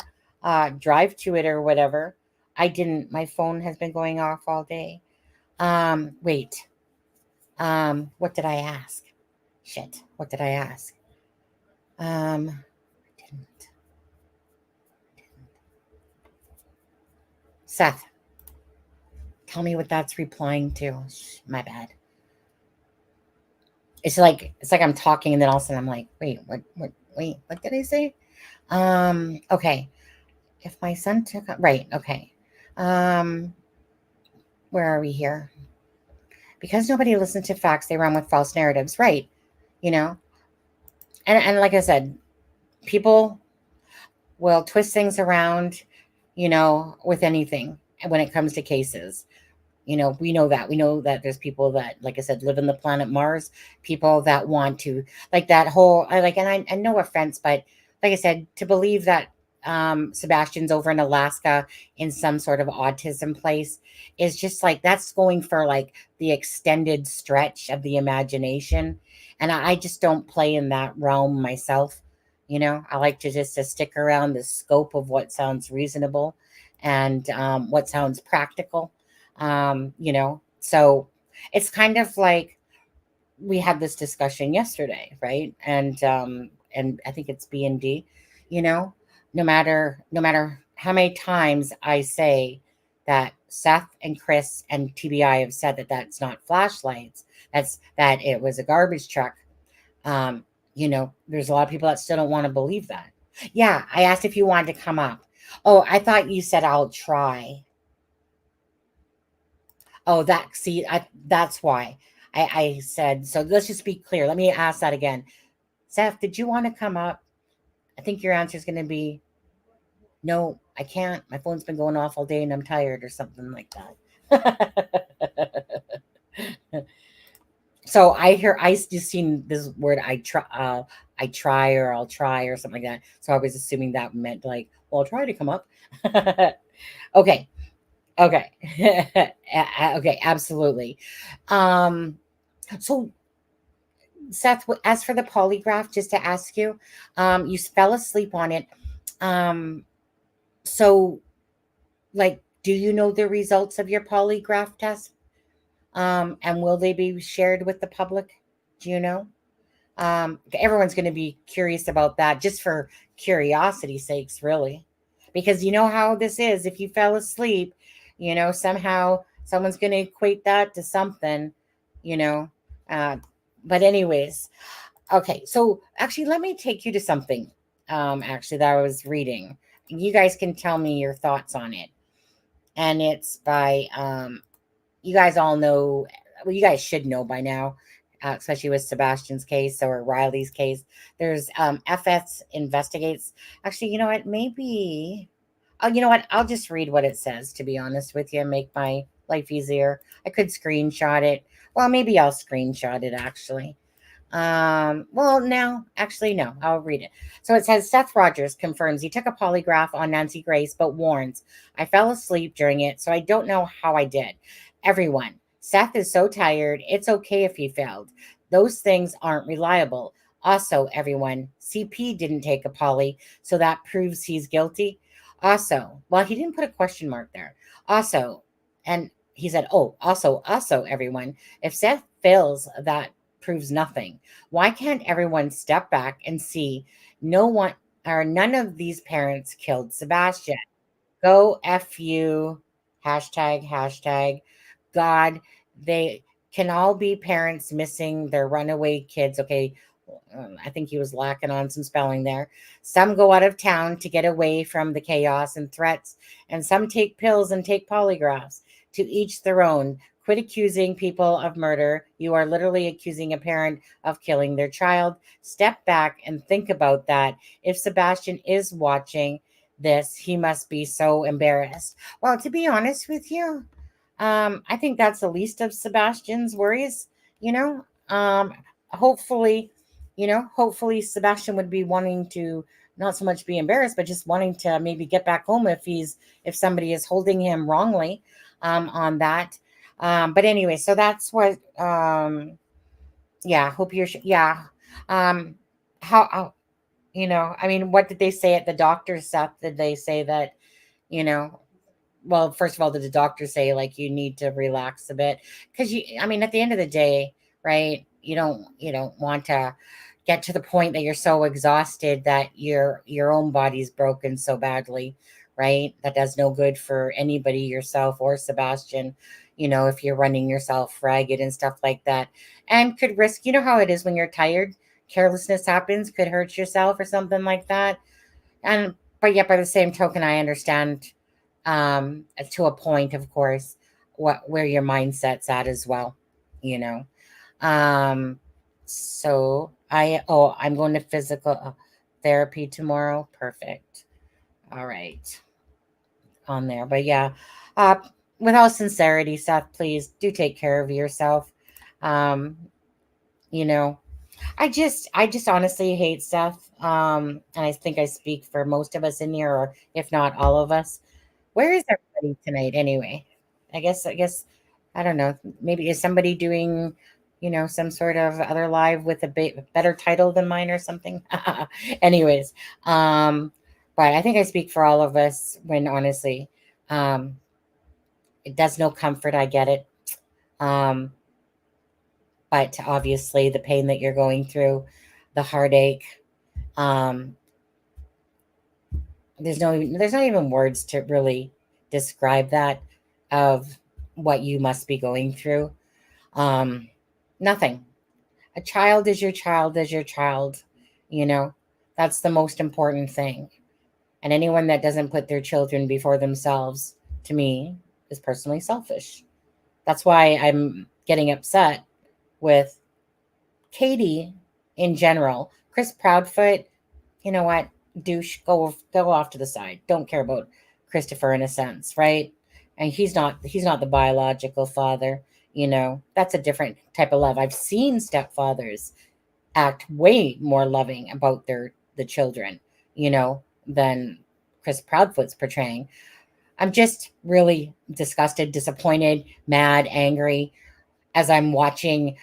S1: drive to it or whatever. My phone has been going off all day. Wait, what did I ask? Shit, what did I ask? Didn't. Seth, tell me what that's replying to. My bad. It's like I'm talking, and then all of a sudden I'm like, wait, what did I say? Okay. If my son took right, okay. Where are we here? Because nobody listens to facts, they run with false narratives, right? And like I said, people will twist things around, with anything when it comes to cases. We know that there's people that, like I said, live in the planet Mars, people that want to, like that whole, and no offense, but like I said, to believe that Sebastian's over in Alaska in some sort of autism place is just like, that's going for like the extended stretch of the imagination. And I just don't play in that realm myself. I like to just to stick around the scope of what sounds reasonable and what sounds practical. So it's kind of like we had this discussion yesterday, right? And I think it's B&D, no matter how many times I say, that Seth and Chris and TBI have said that that's not flashlights. That it was a garbage truck. There's a lot of people that still don't want to believe that. Yeah, I asked if you wanted to come up. Oh, I thought you said I'll try. Oh, that's why I said, so let's just be clear. Let me ask that again. Seth, did you want to come up? I think your answer is going to be, no, I can't. My phone's been going off all day and I'm tired or something like that. So I just seen this word, I try or I'll try or something like that. So I was assuming that meant like, well, I'll try to come up. Okay. Okay. Okay. Absolutely. So Seth, as for the polygraph, just to ask you, you fell asleep on it. So like, do you know the results of your polygraph test? And will they be shared with the public? Do you know? Everyone's going to be curious about that just for curiosity's sakes, really. Because you know how this is. If you fell asleep, somehow someone's going to equate that to something, you know. But anyways, okay. So actually, let me take you to something, actually, that I was reading. You guys can tell me your thoughts on it. And it's by, you guys all know, well, you guys should know by now, especially with Sebastian's case or Riley's case. There's FS investigates. Actually, you know what? Maybe, oh, you know what? I'll just read what it says, to be honest with you, make my life easier. I could screenshot it. Well, maybe I'll screenshot it actually. Well, no, actually, no, I'll read it. So it says Seth Rogers confirms he took a polygraph on Nancy Grace, but warns, I fell asleep during it, so I don't know how I did. Everyone, Seth is so tired. It's okay if he failed. Those things aren't reliable. Also, everyone, CP didn't take a poly, so that proves he's guilty. Also, well, he didn't put a question mark there. Also, and he said, oh, also, everyone, if Seth fails, that proves nothing. Why can't everyone step back and see no one or none of these parents killed Sebastian? Go F you, hashtag, God, they can all be parents missing their runaway kids. Okay, I think he was lacking on some spelling there. Some go out of town to get away from the chaos and threats, and some take pills and take polygraphs. To each their own. Quit accusing people of murder. You are literally accusing a parent of killing their child. Step back and think about that. If Sebastian is watching this, he must be so embarrassed. Well, to be honest with you, I think that's the least of Sebastian's worries, you know. Hopefully, hopefully Sebastian would be wanting to not so much be embarrassed, but just wanting to maybe get back home if somebody is holding him wrongly on that. But anyway, so that's what yeah, hope you're yeah. How I mean, what did they say at the doctor's, Seth? Did they say that, you know, well, first of all, did the doctor say like you need to relax a bit? Because I mean, at the end of the day, right? You don't want to get to the point that you're so exhausted that your own body's broken so badly, right? That does no good for anybody, yourself or Sebastian. If you're running yourself ragged and stuff like that, and could risk. You know how it is when you're tired. Carelessness happens, could hurt yourself or something like that. And but yet, by the same token, I understand to a point, of course, where your mindset's at as well, you know. So I'm going to physical therapy tomorrow. Perfect. All right, on there. But yeah, uh, with all sincerity, Seth, please do take care of yourself. Um, you know, I just honestly hate Seth. And I think I speak for most of us in here, or if not all of us. Where is everybody tonight anyway? I guess I don't know. Maybe is somebody doing, some sort of other live with a better title than mine or something. Anyways, but I think I speak for all of us when honestly, um, it does no comfort. I get it. Um, but obviously the pain that you're going through, the heartache, um, there's not even words to really describe that. of what you must be going through. Nothing. A child is your child is your child. You know, that's the most important thing. And anyone that doesn't put their children before themselves, to me, is personally selfish. That's why I'm getting upset with Katie in general. Chris Proudfoot, you know what? Douche, go off to the side. Don't care about Christopher in a sense, right? And he's not the biological father. You know, that's a different type of love. I've seen stepfathers act way more loving about the children, you know, than Chris Proudfoot's portraying. I'm just really disgusted, disappointed, mad, angry as I'm watching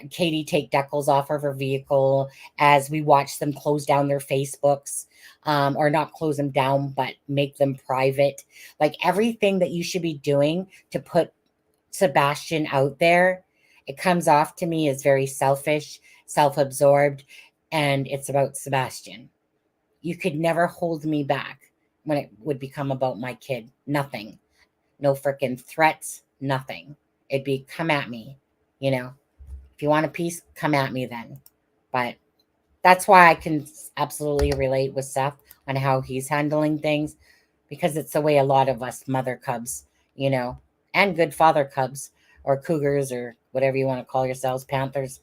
S1: Katie take decals off of her vehicle, as we watch them close down their Facebooks, or not close them down, but make them private. Like everything that you should be doing to put Sebastian out there, it comes off to me as very selfish, self absorbed, and it's about Sebastian. You could never hold me back when it would become about my kid. Nothing. No freaking threats, nothing. It'd be come at me, you know. If you want a piece, come at me then. But that's why I can absolutely relate with Seth on how he's handling things, because it's the way a lot of us mother cubs, you know, and good father cubs or cougars or whatever you want to call yourselves, panthers,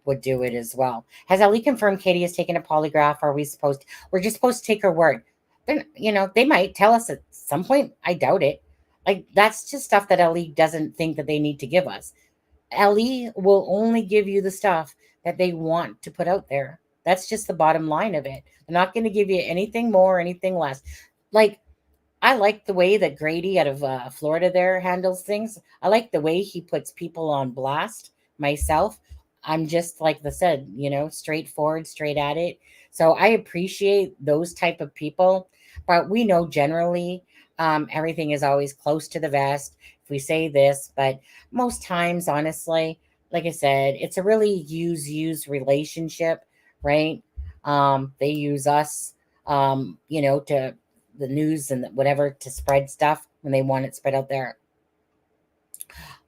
S1: would do it as well. Has Ellie confirmed Katie has taken a polygraph? Or are we supposed? We're just supposed to take her word. Then you know they might tell us at some point. I doubt it. Like that's just stuff that Ellie doesn't think that they need to give us. Ellie will only give you the stuff that they want to put out there. That's just the bottom line of it. They're not going to give you anything more, anything less. Like I like the way that Grady out of Florida there handles things. I like the way he puts people on blast. Myself, I'm just like the said, you know, straightforward, straight at it. So I appreciate those type of people, but we know generally everything is always close to the vest. If we say this, but most times, honestly, like I said, it's a really use relationship, right? They use us, you know, to the news and whatever to spread stuff when they want it spread out there.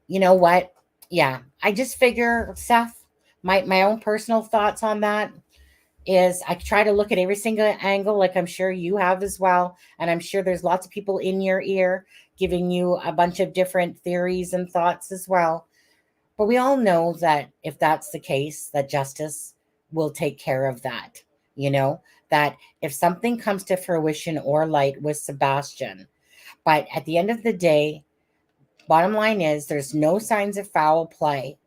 S1: You know what? Yeah, I just figure, Seth, my own personal thoughts on that is I try to look at every single angle, like I'm sure you have as well. And I'm sure there's lots of people in your ear giving you a bunch of different theories and thoughts as well. But we all know that if that's the case, that justice will take care of that. You know, that if something comes to fruition or light with Sebastian, but at the end of the day, bottom line is there's no signs of foul play.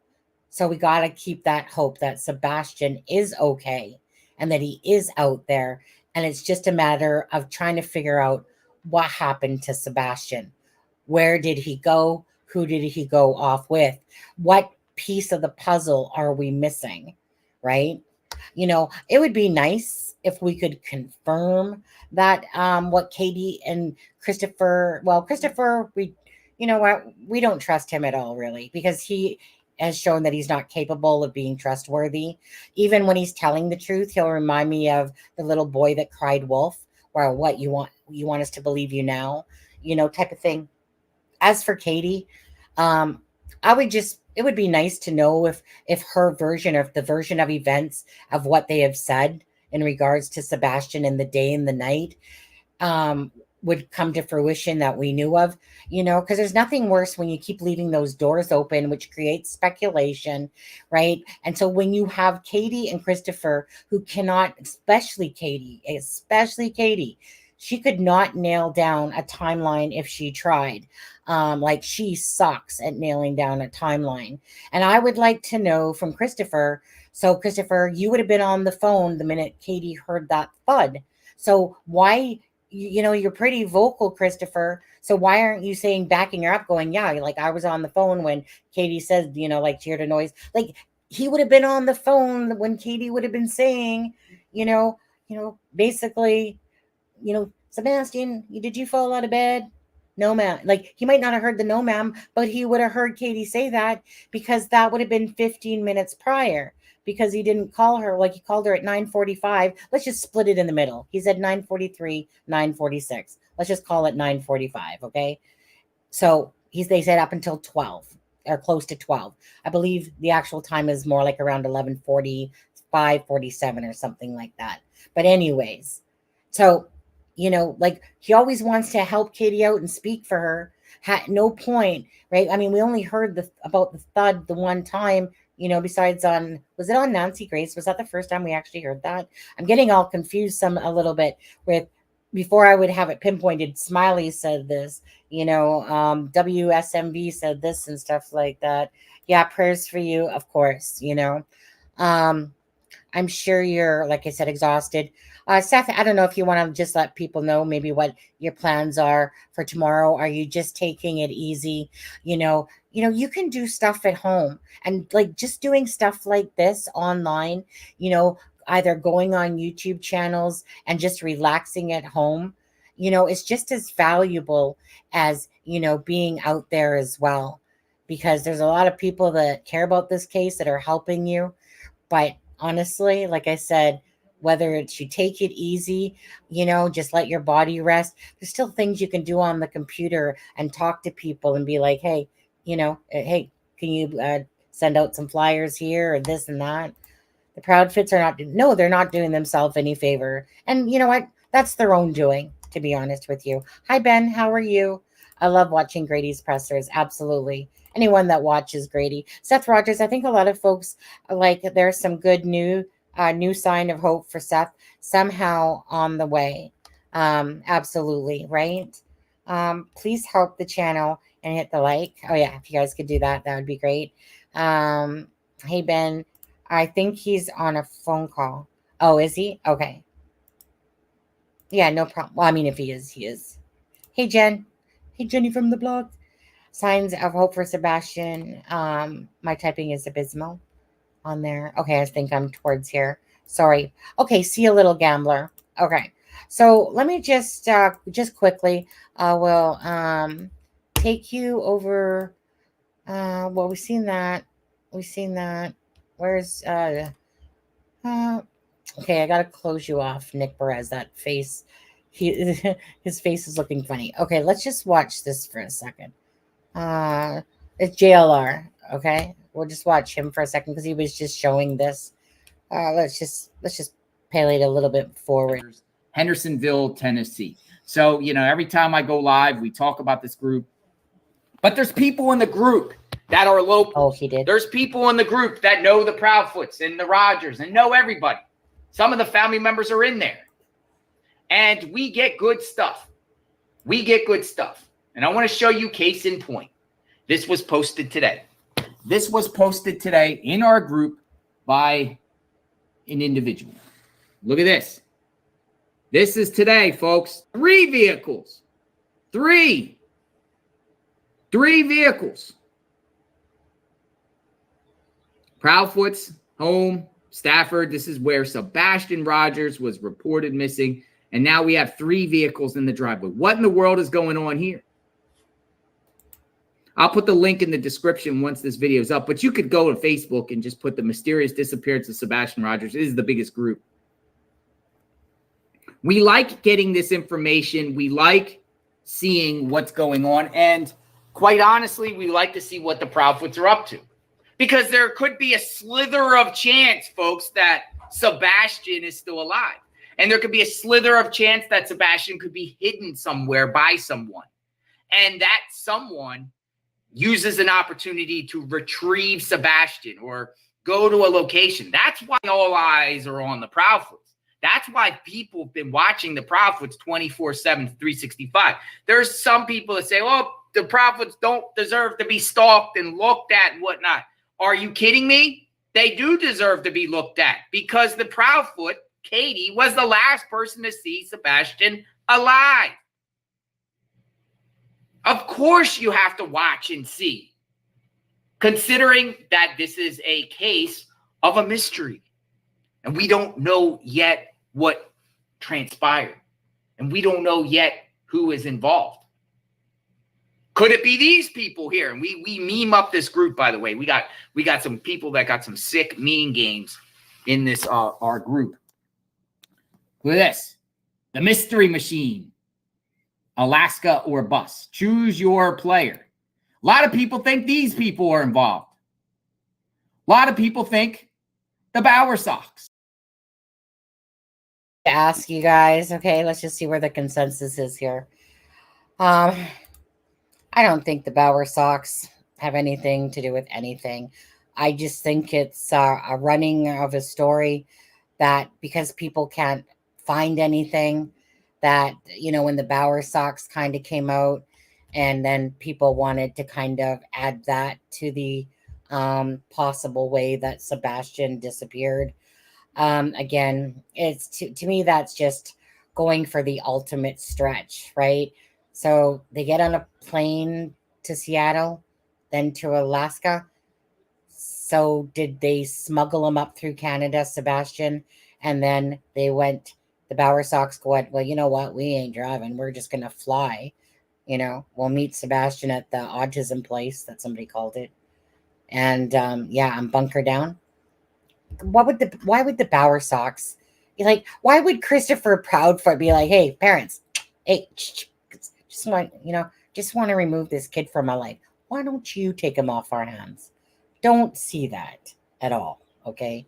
S1: So we got to keep that hope that Sebastian is okay and that he is out there. And it's just a matter of trying to figure out what happened to Sebastian. Where did he go? Who did he go off with? What piece of the puzzle are we missing? Right? You know, it would be nice if we could confirm that what Katie and Christopher, well, Christopher, we, you know what, we don't trust him at all, really, because he has shown that he's not capable of being trustworthy. Even when he's telling the truth, he'll remind me of the little boy that cried wolf. Well, what you want us to believe you now, you know, type of thing. As for Katie, um, I would just it would be nice to know if her version of the version of events of what they have said in regards to Sebastian in the day and the night um would come to fruition that we knew of, you know, because there's nothing worse when you keep leaving those doors open, which creates speculation, right? And so when you have Katie and Christopher who cannot, especially Katie, she could not nail down a timeline if she tried. Like she sucks at nailing down a timeline. And I would like to know from Christopher. So, Christopher, you would have been on the phone the minute Katie heard that thud. So, why, you know, you're pretty vocal, Christopher. So, why aren't you saying, backing her up, going, yeah, like I was on the phone when Katie said, you know, like, heard a noise? Like, he would have been on the phone when Katie would have been saying, basically, Sebastian, did you fall out of bed? No, ma'am. Like he might not have heard the no, ma'am, but he would have heard Katie say that because that would have been 15 minutes prior because he didn't call her. Like he called her at 9:45. Let's just split it in the middle. He said 9:43, 9:46. Let's just call it 9:45. Okay. So they said up until 12 or close to 12. I believe the actual time is more like around 11:45, 47 or something like that. But anyways, so, like he always wants to help Katie out and speak for her. No point, right? I mean, we only heard about the thud the one time, besides was it on Nancy Grace? Was that the first time we actually heard that? I'm getting all confused a little bit with, before I would have it pinpointed, Smiley said this, WSMV said this and stuff like that. Yeah, prayers for you, of course, I'm sure you're, like I said, exhausted. Seth, I don't know if you want to just let people know maybe what your plans are for tomorrow. Are you just taking it easy? You can do stuff at home, and like just doing stuff like this online, either going on YouTube channels and just relaxing at home, it's just as valuable as, being out there as well, because there's a lot of people that care about this case that are helping you. But honestly, like I said, whether it's you take it easy, just let your body rest, there's still things you can do on the computer and talk to people and be like, hey, hey, can you send out some flyers here or this and that? The Proudfits are they're not doing themselves any favor. And you know what? That's their own doing, to be honest with you. Hi, Ben. How are you? I love watching Grady's pressers. Absolutely. Anyone that watches Grady. Seth Rogers, I think a lot of folks like there's some good new sign of hope for Seth somehow on the way. Absolutely, right? Please help the channel and hit the like. Oh yeah, if you guys could do that, that would be great. Hey Ben, I think he's on a phone call. Oh, is he? Okay. Yeah, no problem. Well, I mean, if he is, he is. Hey Jen. Hey Jenny from the blog. Signs of hope for Sebastian. My typing is abysmal on there. Okay, I think I'm towards here. Sorry. Okay, see you, little gambler. Okay, so let me just quickly, we'll take you over. Well, we've seen that. Where's okay, I gotta close you off, Nick Perez. That face, his face is looking funny. Okay, let's just watch this for a second. It's JLR. Okay, we'll just watch him for a second because he was just showing this. Let's just palate a little bit forward.
S7: Hendersonville, Tennessee. So, every time I go live, we talk about this group. But there's people in the group that are local.
S1: Oh, he did.
S7: There's people in the group that know the Proudfoots and the Rogers and know everybody. Some of the family members are in there. And we get good stuff. And I want to show you case in point. This was posted today. This was posted today in our group by an individual. Look at this. This is today, folks. 3 vehicles. 3 vehicles. Proudfoot's home, Stafford. This is where Sebastian Rogers was reported missing. And now we have 3 vehicles in the driveway. What in the world is going on here? I'll put the link in the description once this video is up. But you could go to Facebook and just put the mysterious disappearance of Sebastian Rogers. It is the biggest group. We like getting this information. We like seeing what's going on. And quite honestly, we like to see what the Proudfoots are up to. Because there could be a slither of chance, folks, that Sebastian is still alive. And there could be a slither of chance that Sebastian could be hidden somewhere by someone. And that someone uses an opportunity to retrieve Sebastian or go to a location. That's why all eyes are on the Proudfoots. That's why people have been watching the Proudfoots 24/7, 365. There's some people that say, oh, the Proudfoots don't deserve to be stalked and looked at and whatnot. Are you kidding me? They do deserve to be looked at because the Proudfoot, Katie, was the last person to see Sebastian alive. Of course you have to watch and see, considering that this is a case of a mystery. And we don't know yet what transpired. And we don't know yet who is involved. Could it be these people here? And we meme up this group, by the way. We got some people that got some sick meme games in this our group. Look at this. The mystery machine. Alaska or bust. Choose your player. A lot of people think these people are involved. A lot of people think the Bauer Sox.
S1: To ask you guys, okay, let's just see where the consensus is here. I don't think the Bauer Sox have anything to do with anything. I just think it's a running of a story that because people can't find anything, that, you know, when the Bauer Sox kind of came out, and then people wanted to kind of add that to the possible way that Sebastian disappeared. Again, it's to me, that's just going for the ultimate stretch, right? So they get on a plane to Seattle, then to Alaska. So did they smuggle him up through Canada, Sebastian? And then they went, the Bauer Sox went, well, you know what? We ain't driving. We're just going to fly. You know, we'll meet Sebastian at the autism place that somebody called it. And yeah, I'm bunker down. Why would the Bauer Sox be like, why would Christopher Proudfoot be like, hey, parents, hey, just want to remove this kid from my life. Why don't you take him off our hands? Don't see that at all. Okay.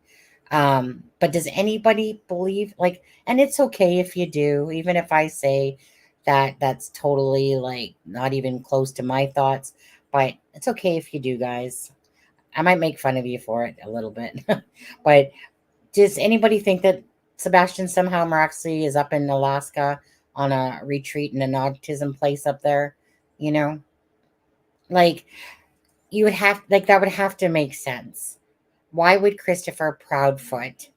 S1: But does anybody believe, like, and it's okay if you do, even if I say that that's totally like not even close to my thoughts, but it's okay if you do, guys. I might make fun of you for it a little bit, but does anybody think that Sebastian somehow miraculously is up in Alaska on a retreat in an autism place up there? You know, like, you would have, like, that would have to make sense. Why would Christopher Proudfoot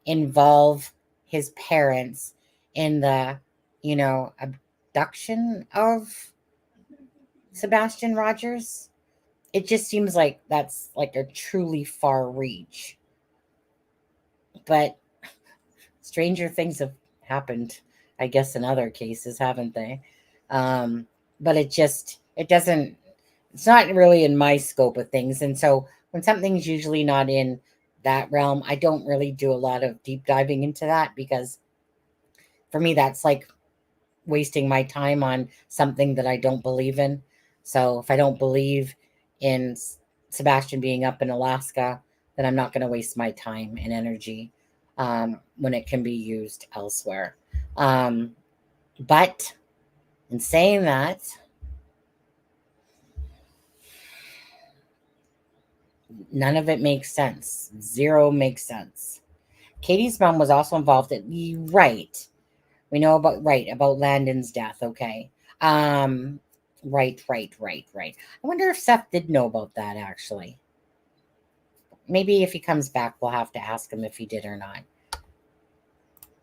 S1: involve his parents in the, you know, abduction of Sebastian Rogers? It just seems like that's like a truly far reach. But stranger things have happened, I guess, in other cases, haven't they? But it doesn't, it's not really in my scope of things. And so when something's usually not in that realm, I don't really do a lot of deep diving into that, because for me, that's like wasting my time on something that I don't believe in. So if I don't believe in Sebastian being up in Alaska, then I'm not going to waste my time and energy when it can be used elsewhere. But in saying that, none of it makes sense. Zero makes sense. Katie's mom was also involved at right. We know about Landon's death. Okay. Right. I wonder if Seth did know about that, actually. Maybe if he comes back, we'll have to ask him if he did or not.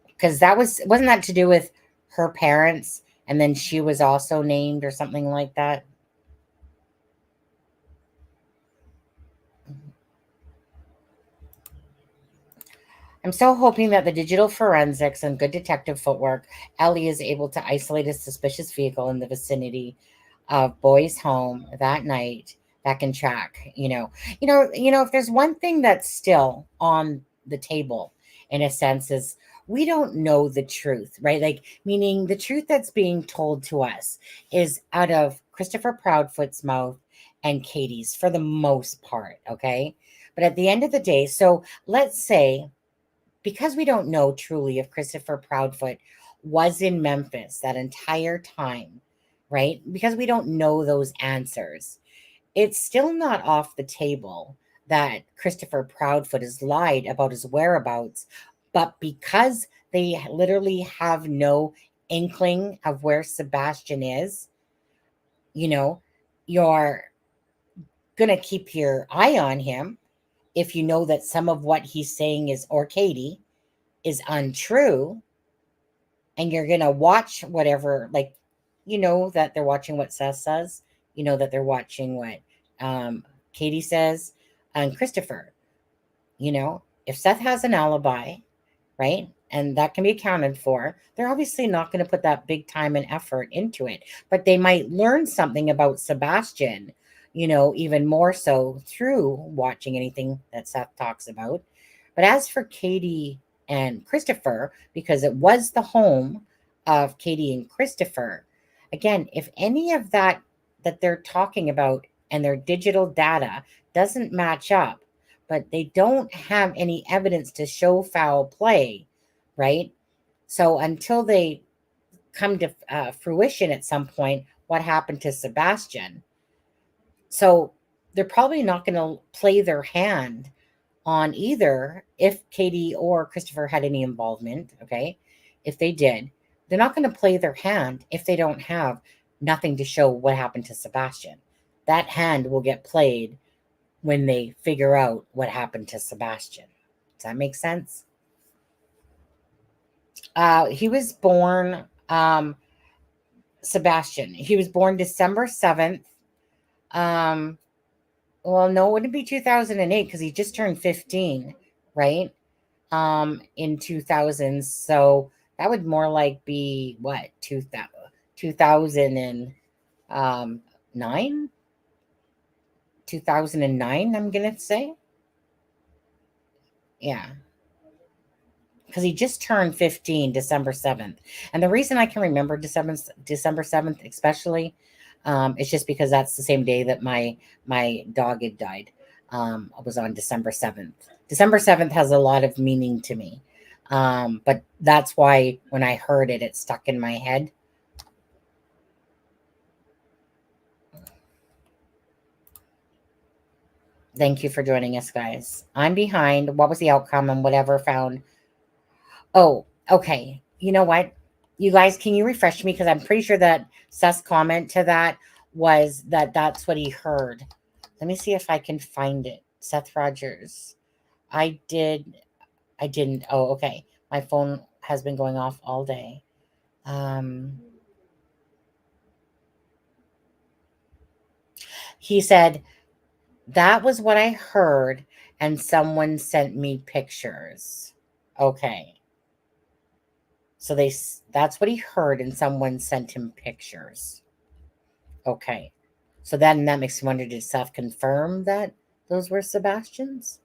S1: Because wasn't that to do with her parents, and then she was also named or something like that? I'm so hoping that the digital forensics and good detective footwork, Ellie is able to isolate a suspicious vehicle in the vicinity of Boy's home that night that can track, if there's one thing that's still on the table, in a sense, is we don't know the truth, right? Like, meaning the truth that's being told to us is out of Christopher Proudfoot's mouth and Katie's for the most part. Okay. But at the end of the day, so let's say, because we don't know truly if Christopher Proudfoot was in Memphis that entire time, right? Because we don't know those answers, it's still not off the table that Christopher Proudfoot has lied about his whereabouts. But because they literally have no inkling of where Sebastian is, you're going to keep your eye on him if you know that some of what he's saying or Katie is untrue, and you're going to watch whatever, like, that they're watching what Seth says, that they're watching what Katie says, and Christopher, if Seth has an alibi, right, and that can be accounted for, they're obviously not going to put that big time and effort into it, but they might learn something about Sebastian, even more so through watching anything that Seth talks about. But as for Katie and Christopher, because it was the home of Katie and Christopher, Again, if any of that they're talking about and their digital data doesn't match up, but they don't have any evidence to show foul play, right? So until they come to fruition at some point, what happened to Sebastian? So they're probably not going to play their hand on either if Katie or Christopher had any involvement. Okay. If they did, they're not going to play their hand if they don't have nothing to show what happened to Sebastian. That hand will get played when they figure out what happened to Sebastian. Does that make sense? He was born, Sebastian. He was born December 7th. Well, no, it wouldn't be 2008 because he just turned 15, right? In 2000. So that would more like be what, 2009? 2009, I'm going to say. Yeah. Because he just turned 15 December 7th. And the reason I can remember December 7th especially is just because that's the same day that my dog had died. It was on December 7th. December 7th has a lot of meaning to me. But that's why when I heard it, it stuck in my head. Thank you for joining us, guys. I'm behind. What was the outcome and whatever found? Oh, okay. You know what? You guys, can you refresh me? Because I'm pretty sure that Seth's comment to that was that that's what he heard. Let me see if I can find it. Seth Rogers. I didn't. Oh, okay. My phone has been going off all day. He said, that was what I heard, and someone sent me pictures. Okay. So that's what he heard, and someone sent him pictures. Okay. So then that makes me wonder, did Seth confirm that those were Sebastian's?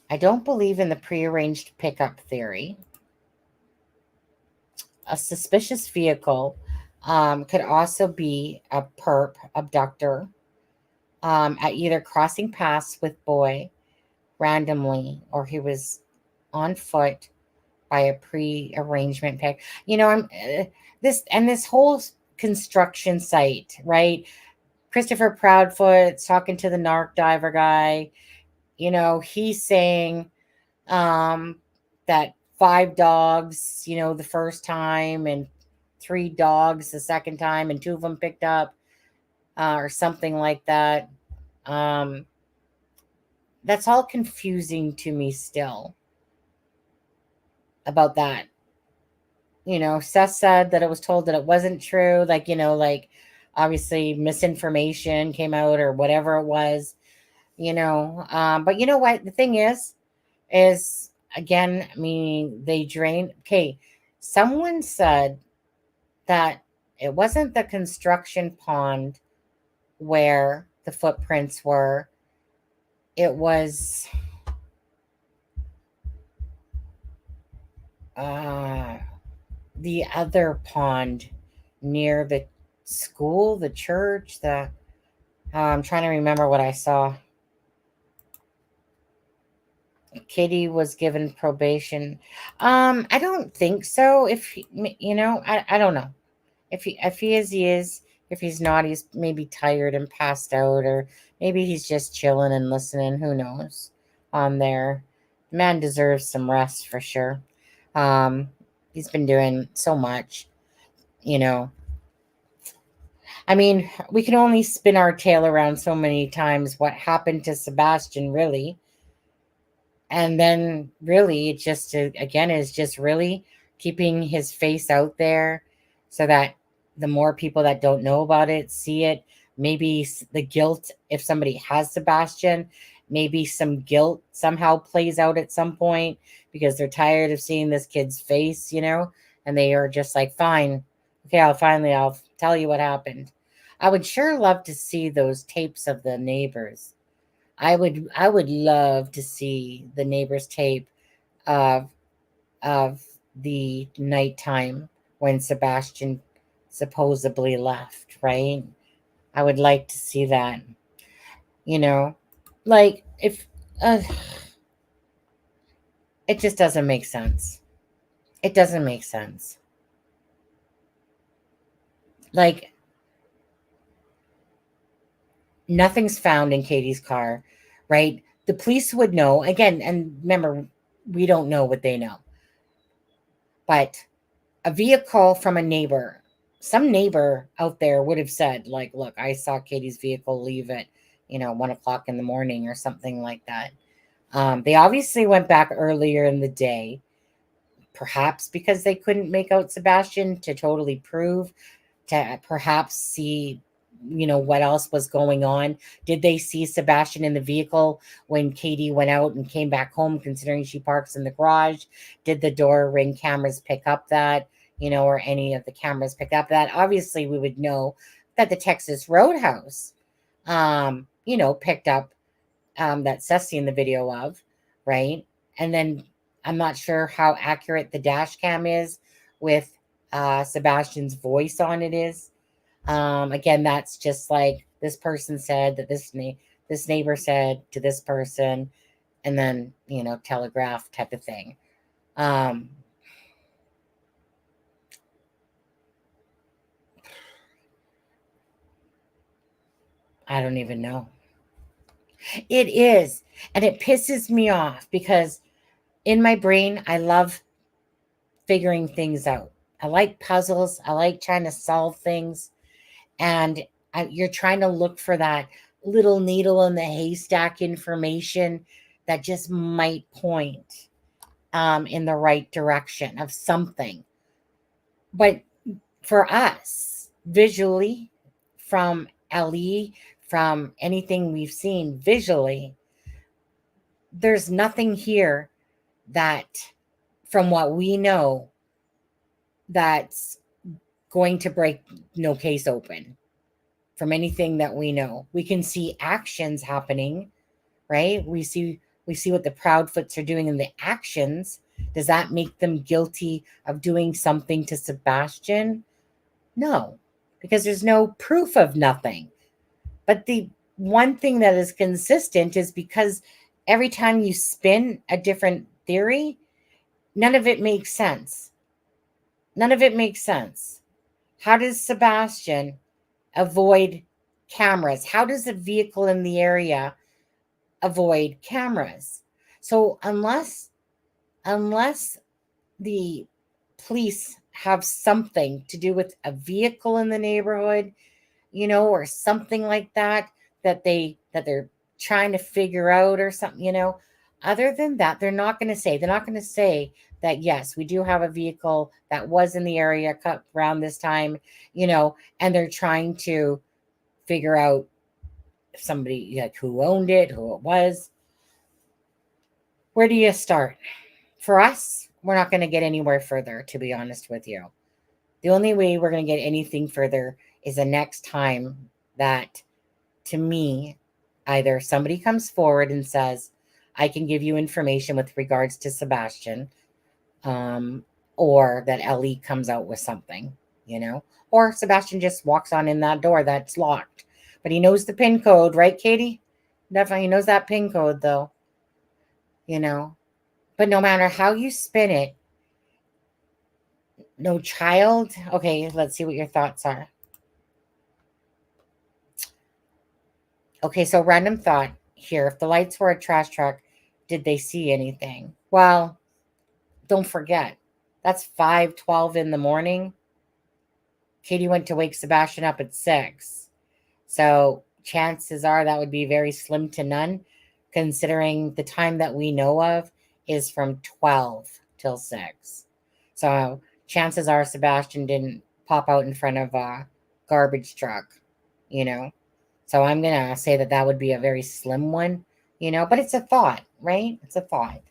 S1: I don't believe in the prearranged pickup theory. A suspicious vehicle could also be a perp abductor at either crossing paths with boy randomly, or he was on foot by a pre-arrangement pick. You know, I'm this whole construction site, right? Christopher Proudfoot's talking to the narc diver guy. You know, he's saying that 5 dogs, you know, the first time, and 3 dogs the second time, and 2 of them picked up, or something like that. That's all confusing to me still about that. You know, Seth said that it was told that it wasn't true. Like, you know, like obviously misinformation came out or whatever it was, you know. But you know what? The thing is again, I mean, they drained. Okay. Someone said that it wasn't the construction pond where the footprints were. It was the other pond near the school, the church, I'm trying to remember what I saw. Kitty was given probation. I don't think so. If you know, I don't know. If he is, he is. If he's not, he's maybe tired and passed out, or maybe he's just chilling and listening. Who knows? On there, man deserves some rest for sure. He's been doing so much, you know. I mean, we can only spin our tail around so many times. What happened to Sebastian, really? And then really it just again is just really keeping his face out there so that the more people that don't know about it see it. Maybe the guilt, if somebody has Sebastian, maybe some guilt somehow plays out at some point because they're tired of seeing this kid's face, you know, and they are just like, fine, okay, I'll tell you what happened. I would sure love to see those tapes of the neighbors. I would love to see the neighbor's tape of the nighttime when Sebastian supposedly left, right? I would like to see that. Like if it just doesn't make sense. It doesn't make sense. Like nothing's found in Katie's car, right? The police would know again, and remember, we don't know what they know. But a vehicle from a neighbor, some neighbor out there would have said, like, look, I saw Katie's vehicle leave at, 1 o'clock in the morning or something like that. They obviously went back earlier in the day, perhaps because they couldn't make out Sebastian to totally prove, to perhaps see, what else was going on. Did they see Sebastian in the vehicle when Katie went out and came back home, considering she parks in the garage? Did the door ring cameras pick up that, or any of the cameras pick up that? Obviously, we would know that the Texas Roadhouse, picked up that Ceci in the video of, right? And then I'm not sure how accurate the dash cam is with Sebastian's voice on it is. Again, that's just like this person said that this neighbor said to this person, and then telegraph type of thing. I don't even know. It is, and it pisses me off because in my brain I love figuring things out. I like puzzles. I like trying to solve things. And you're trying to look for that little needle in the haystack information that just might point in the right direction of something. But for us, visually, from LE, from anything we've seen visually, there's nothing here that, from what we know, that's going to break no case open. From anything that we know, we can see actions happening, right? We see what the Proudfoots are doing in the actions. Does that make them guilty of doing something to Sebastian? No, because there's no proof of nothing. But the one thing that is consistent is because every time you spin a different theory, none of it makes sense. None of it makes sense. How does Sebastian avoid cameras? How does a vehicle in the area avoid cameras? So unless the police have something to do with a vehicle in the neighborhood, or something like that they're trying to figure out or something, other than that, they're not going to say that, yes, we do have a vehicle that was in the area cut around this time, and they're trying to figure out somebody, like, who owned it, who it was. Where do you start? For us, we're not going to get anywhere further, to be honest with you. The only way we're going to get anything further is the next time that, to me, either somebody comes forward and says, I can give you information with regards to Sebastian, or that LE comes out with something, or Sebastian just walks on in that door that's locked. But he knows the PIN code, right, Katie? Definitely knows that PIN code, though. But no matter how you spin it, no child. Okay, let's see what your thoughts are. Okay, so random thought here. If the lights were a trash truck, did they see anything? Well, don't forget, that's 5:12 in the morning. Katie went to wake Sebastian up at 6. So chances are that would be very slim to none, considering the time that we know of is from 12 till 6. So chances are Sebastian didn't pop out in front of a garbage truck, So I'm going to say that would be a very slim one, but it's a thought, right? It's a thought.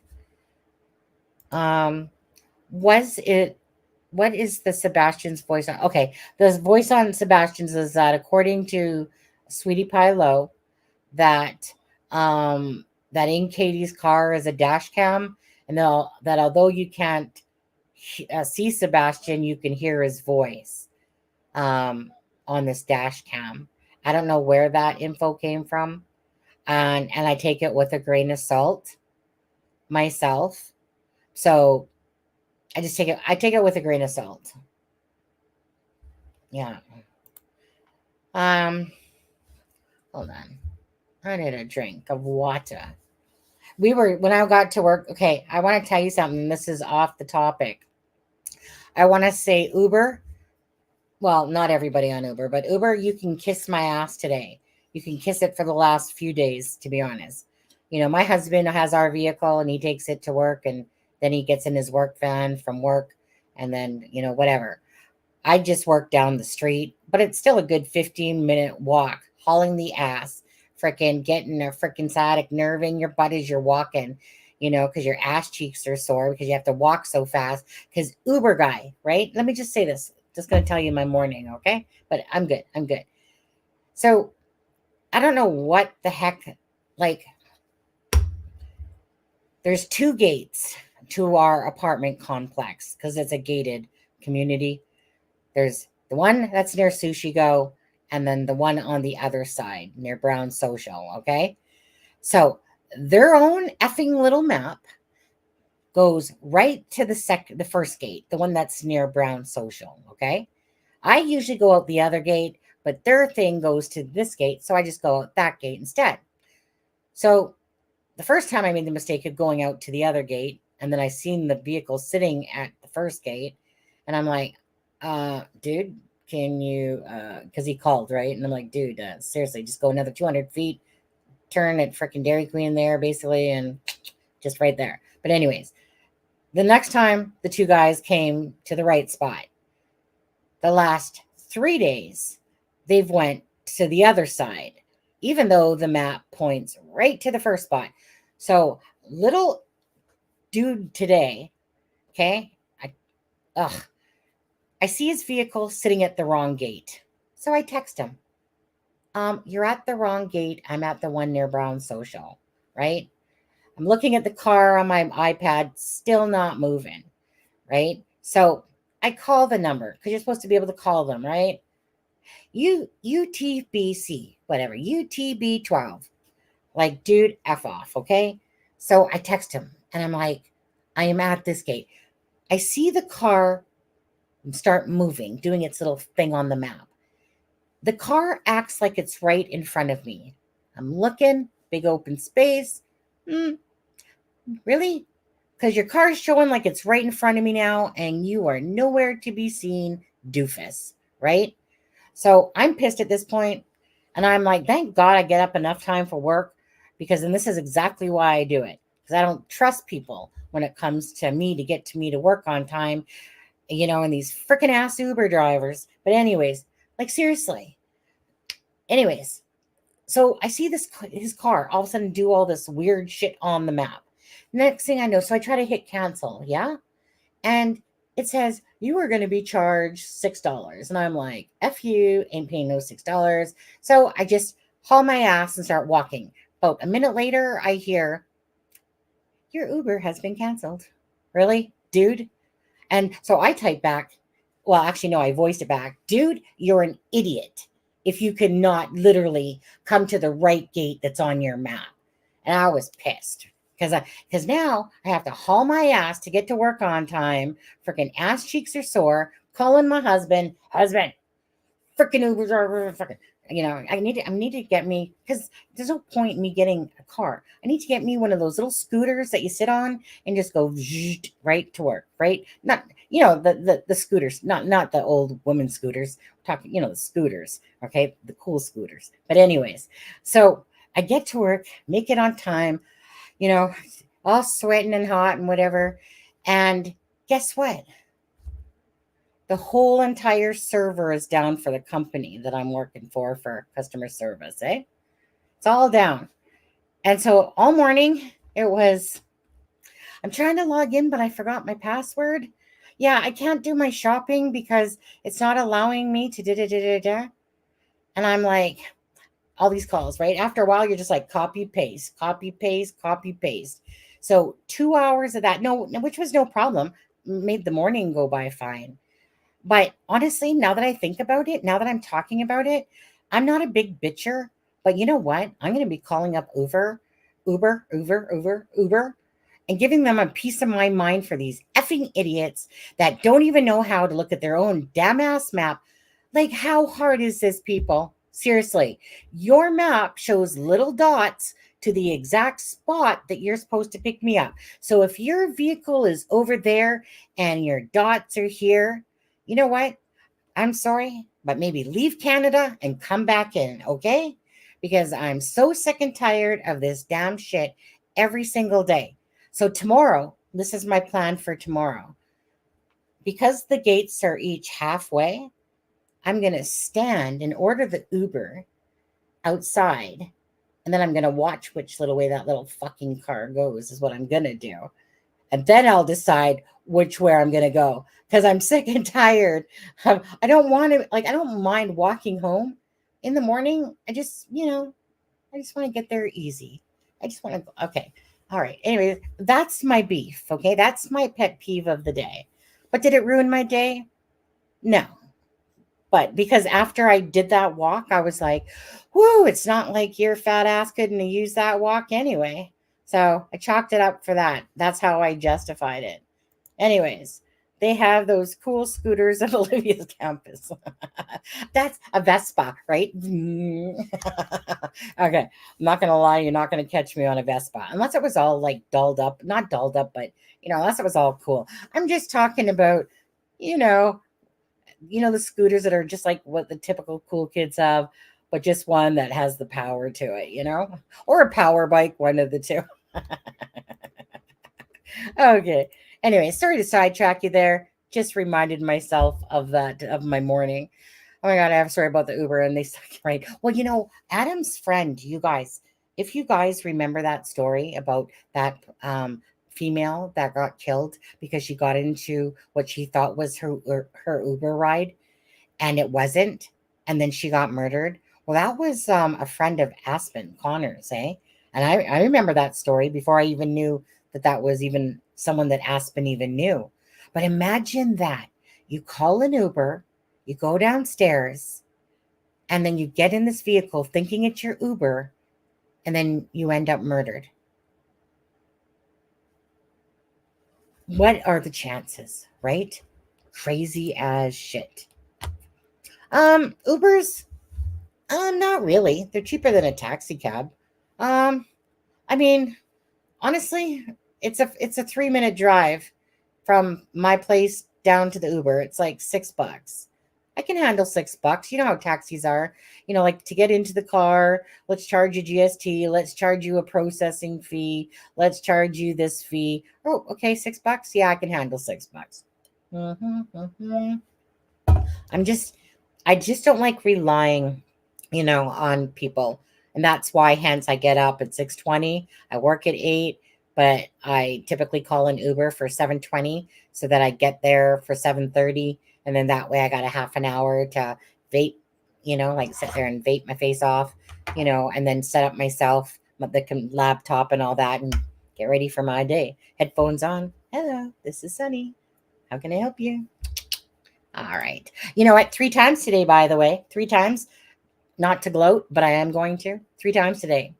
S1: What is the Sebastian's voice on? Okay, the voice on Sebastian's is that, according to Sweetie Pie Low, that in Katie's car is a dash cam, and that although you can't see Sebastian, you can hear his voice on this dash cam. I don't know where that info came from. And I take it with a grain of salt myself. So I take it with a grain of salt. Yeah. Hold on. I need a drink of water. When I got to work, okay, I want to tell you something. This is off the topic. I want to say Uber. Well, not everybody on Uber, but Uber, you can kiss my ass today. You can kiss it for the last few days, to be honest. You know, my husband has our vehicle and he takes it to work and then he gets in his work van from work and then, you know, whatever. I just work down the street, but it's still a good 15-minute walk, hauling the ass, freaking getting a freaking sciatic nerve in your butt as you're walking, you know, because your ass cheeks are sore because you have to walk so fast. Because Uber guy, right? Let me just say this. Just going to tell you my morning, okay? But I'm good. I'm good. So I don't know what the heck, like, there's 2 gates to our apartment complex because it's a gated community. There's the one that's near Sushi Go and then the one on the other side near Brown Social, okay? So their own effing little map goes right to the first gate, the one that's near Brown Social, okay? I usually go out the other gate, but their thing goes to this gate, so I just go out that gate instead. So the first time I made the mistake of going out to the other gate, and then I seen the vehicle sitting at the first gate, and I'm like, dude, can you, because he called, right? And I'm like, dude, seriously, just go another 200 feet, turn at freaking Dairy Queen there, basically, and just right there. But anyways, the next time the 2 guys came to the right spot, the last 3 days, they've went to the other side, even though the map points right to the first spot. So little dude today, okay, I see his vehicle sitting at the wrong gate. So I text him, you're at the wrong gate. I'm at the one near Brown Social, right? I'm looking at the car on my iPad, still not moving, right? So I call the number because you're supposed to be able to call them, right? UTBC, whatever, UTB12. Like, dude, F off, okay? So I text him and I'm like, I am at this gate. I see the car start moving, doing its little thing on the map. The car acts like it's right in front of me. I'm looking, big open space. Really? Because your car is showing like it's right in front of me now, and you are nowhere to be seen, doofus, right? So I'm pissed at this point, and I'm like, thank God I get up enough time for work, because then this is exactly why I do it. Because I don't trust people when it comes to me to get to me to work on time, you know, and these freaking ass Uber drivers. But anyways, like seriously. Anyways, so I see his car all of a sudden do all this weird shit on the map. Next thing I know, so I try to hit cancel, yeah? And it says, you are going to be charged $6. And I'm like, F you, ain't paying no $6. So I just haul my ass and start walking. About a minute later, I hear, your Uber has been canceled. Really, dude? And so I type back, well, actually, no, I voiced it back. Dude, you're an idiot if you could not literally come to the right gate that's on your map. And I was pissed. Because now I have to haul my ass to get to work on time. Freaking ass cheeks are sore. Calling my husband, freaking Ubers are freaking. You know, I need to get me, because there's no point in me getting a car. I need to get me one of those little scooters that you sit on and just go right to work. Right? Not, you know, the scooters, not the old women scooters. We're talking, you know, the scooters. Okay, the cool scooters. But anyways, so I get to work, make it on time. You know, all sweating and hot and whatever. And guess what? The whole entire server is down for the company that I'm working for customer service, eh? It's all down. And so all morning I'm trying to log in, but I forgot my password. Yeah, I can't do my shopping because it's not allowing me to da-da-da-da-da. And I'm like, all these calls, right? After a while, you're just like copy, paste, copy, paste, copy, paste. So 2 hours of that, which was no problem. made the morning go by fine. But honestly, now that I think about it, now that I'm talking about it, I'm not a big bitcher. But you know what? I'm going to be calling up Uber, and giving them a piece of my mind for these effing idiots that don't even know how to look at their own damn ass map. Like, how hard is this, people? Seriously, your map shows little dots to the exact spot that you're supposed to pick me up. So if your vehicle is over there and your dots are here, you know what? I'm sorry, but maybe leave Canada and come back in, okay? Because I'm so sick and tired of this damn shit every single day. So tomorrow, this is my plan for tomorrow. Because the gates are each halfway, I'm going to stand and order the Uber outside. And then I'm going to watch which little way that little fucking car goes, is what I'm going to do. And then I'll decide which way I'm going to go, because I'm sick and tired. I don't want to, like, I don't mind walking home in the morning. I just want to get there easy. I just want to, okay. All right. Anyway, that's my beef. Okay. That's my pet peeve of the day. But did it ruin my day? No. But because after I did that walk, I was like, whoo, it's not like your fat ass couldn't use that walk anyway. So I chalked it up for that. That's how I justified it. Anyways, they have those cool scooters at Olivia's campus. That's a Vespa, right? Okay. I'm not going to lie. You're not going to catch me on a Vespa unless it was all like dolled up, not dolled up, but unless it was all cool. I'm just talking about, the scooters that are just like what the typical cool kids have, but just one that has the power to it, or a power bike, one of the two. Okay. Anyway, sorry to sidetrack you there. Just reminded myself of that, of my morning. Oh my God, I'm sorry about the Uber and they suck, right? Well, Adam's friend, you guys, if you guys remember that story about that female that got killed because she got into what she thought was her Uber ride and it wasn't, and then she got murdered. Well, that was a friend of Aspen Connors, eh? And I remember that story before I even knew that was even someone that Aspen even knew. But imagine that you call an Uber, you go downstairs, and then you get in this vehicle thinking it's your Uber, and then you end up murdered. What are the chances, right? Crazy as shit. Ubers, not really. They're cheaper than a taxi cab. I mean, honestly, it's a 3-minute drive from my place down to the Uber. It's like $6. I can handle $6. You know how taxis are. Like to get into the car, let's charge you GST, let's charge you a processing fee, let's charge you this fee. Oh, okay, $6. Yeah, I can handle $6. I just don't like relying, on people. And that's why, hence, I get up at 6:20. I work at 8, but I typically call an Uber for 7:20 so that I get there for 7:30. And then that way I got a half an hour to vape, like sit there and vape my face off, and then set up myself, the laptop and all that, and get ready for my day. Headphones on. Hello, this is Sunny. How can I help you? All right. You know what? 3 times today, by the way. 3 times. Not to gloat, but I am going to. 3 times today.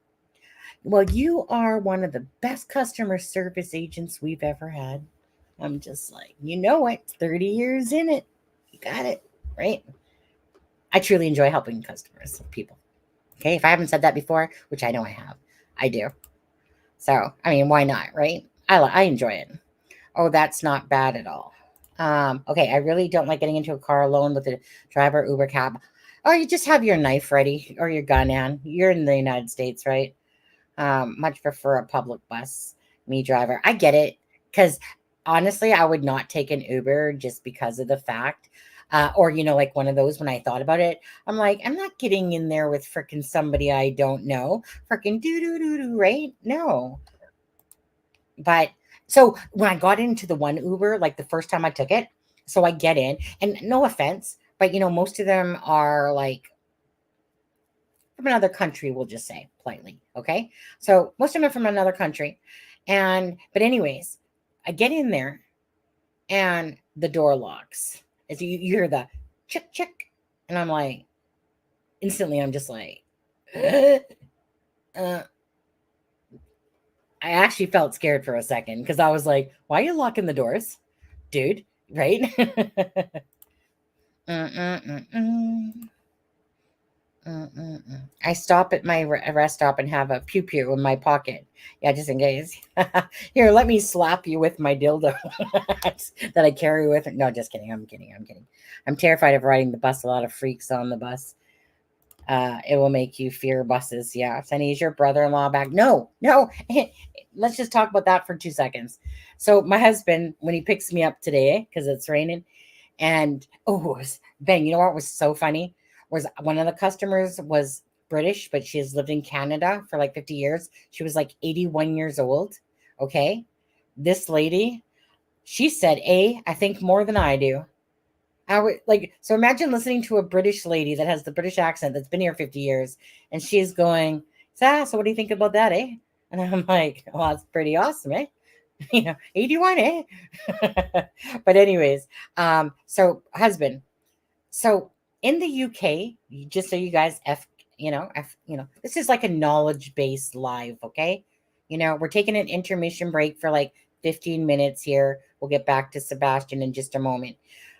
S1: Well, you are one of the best customer service agents we've ever had. I'm just like, 30 years in it. You got it, right? I truly enjoy helping customers, people. Okay, if I haven't said that before, which I know I have, I do. So, why not, right? I enjoy it. Oh, that's not bad at all. Okay, I really don't like getting into a car alone with a driver, Uber cab. Or you just have your knife ready or your gun on. You're in the United States, right? Much prefer a public bus, me driver. I get it. Because honestly, I would not take an Uber just because of the fact. Or, like one of those when I thought about it, I'm like, I'm not getting in there with freaking somebody I don't know. Freaking do, right? No. But so when I got into the one Uber, like the first time I took it, so I get in, and no offense, but most of them are like from another country, we'll just say politely. Okay. So most of them are from another country. But anyways, I get in there and the door locks. As you hear the chick chick, and I'm like, instantly, I'm just like, I actually felt scared for a second because I was like, why are you locking the doors, dude? Right? I stop at my rest stop and have a pew pew in my pocket. Yeah, just in case. Here, let me slap you with my dildo that I carry with. No, just kidding. I'm kidding. I'm kidding. I'm terrified of riding the bus. A lot of freaks on the bus. It will make you fear buses. Yeah. Sonny, is your brother-in-law back? No, no. Let's just talk about that for 2 seconds. So my husband, when he picks me up today, because it's raining, and Ben, you know what was so funny? Was one of the customers was British, but she has lived in Canada for like 50 years. She was like 81 years old. Okay. This lady, she said, I think more than I do. I would like, so imagine listening to a British lady that has the British accent that's been here 50 years, and she's going, so what do you think about that, eh? And I'm like, well, that's pretty awesome, eh? 81, eh? But anyways, so husband, so in the UK, just so you guys this is like a knowledge-based live, okay? We're taking an intermission break for like 15 minutes here. We'll get back to Sebastian in just a moment.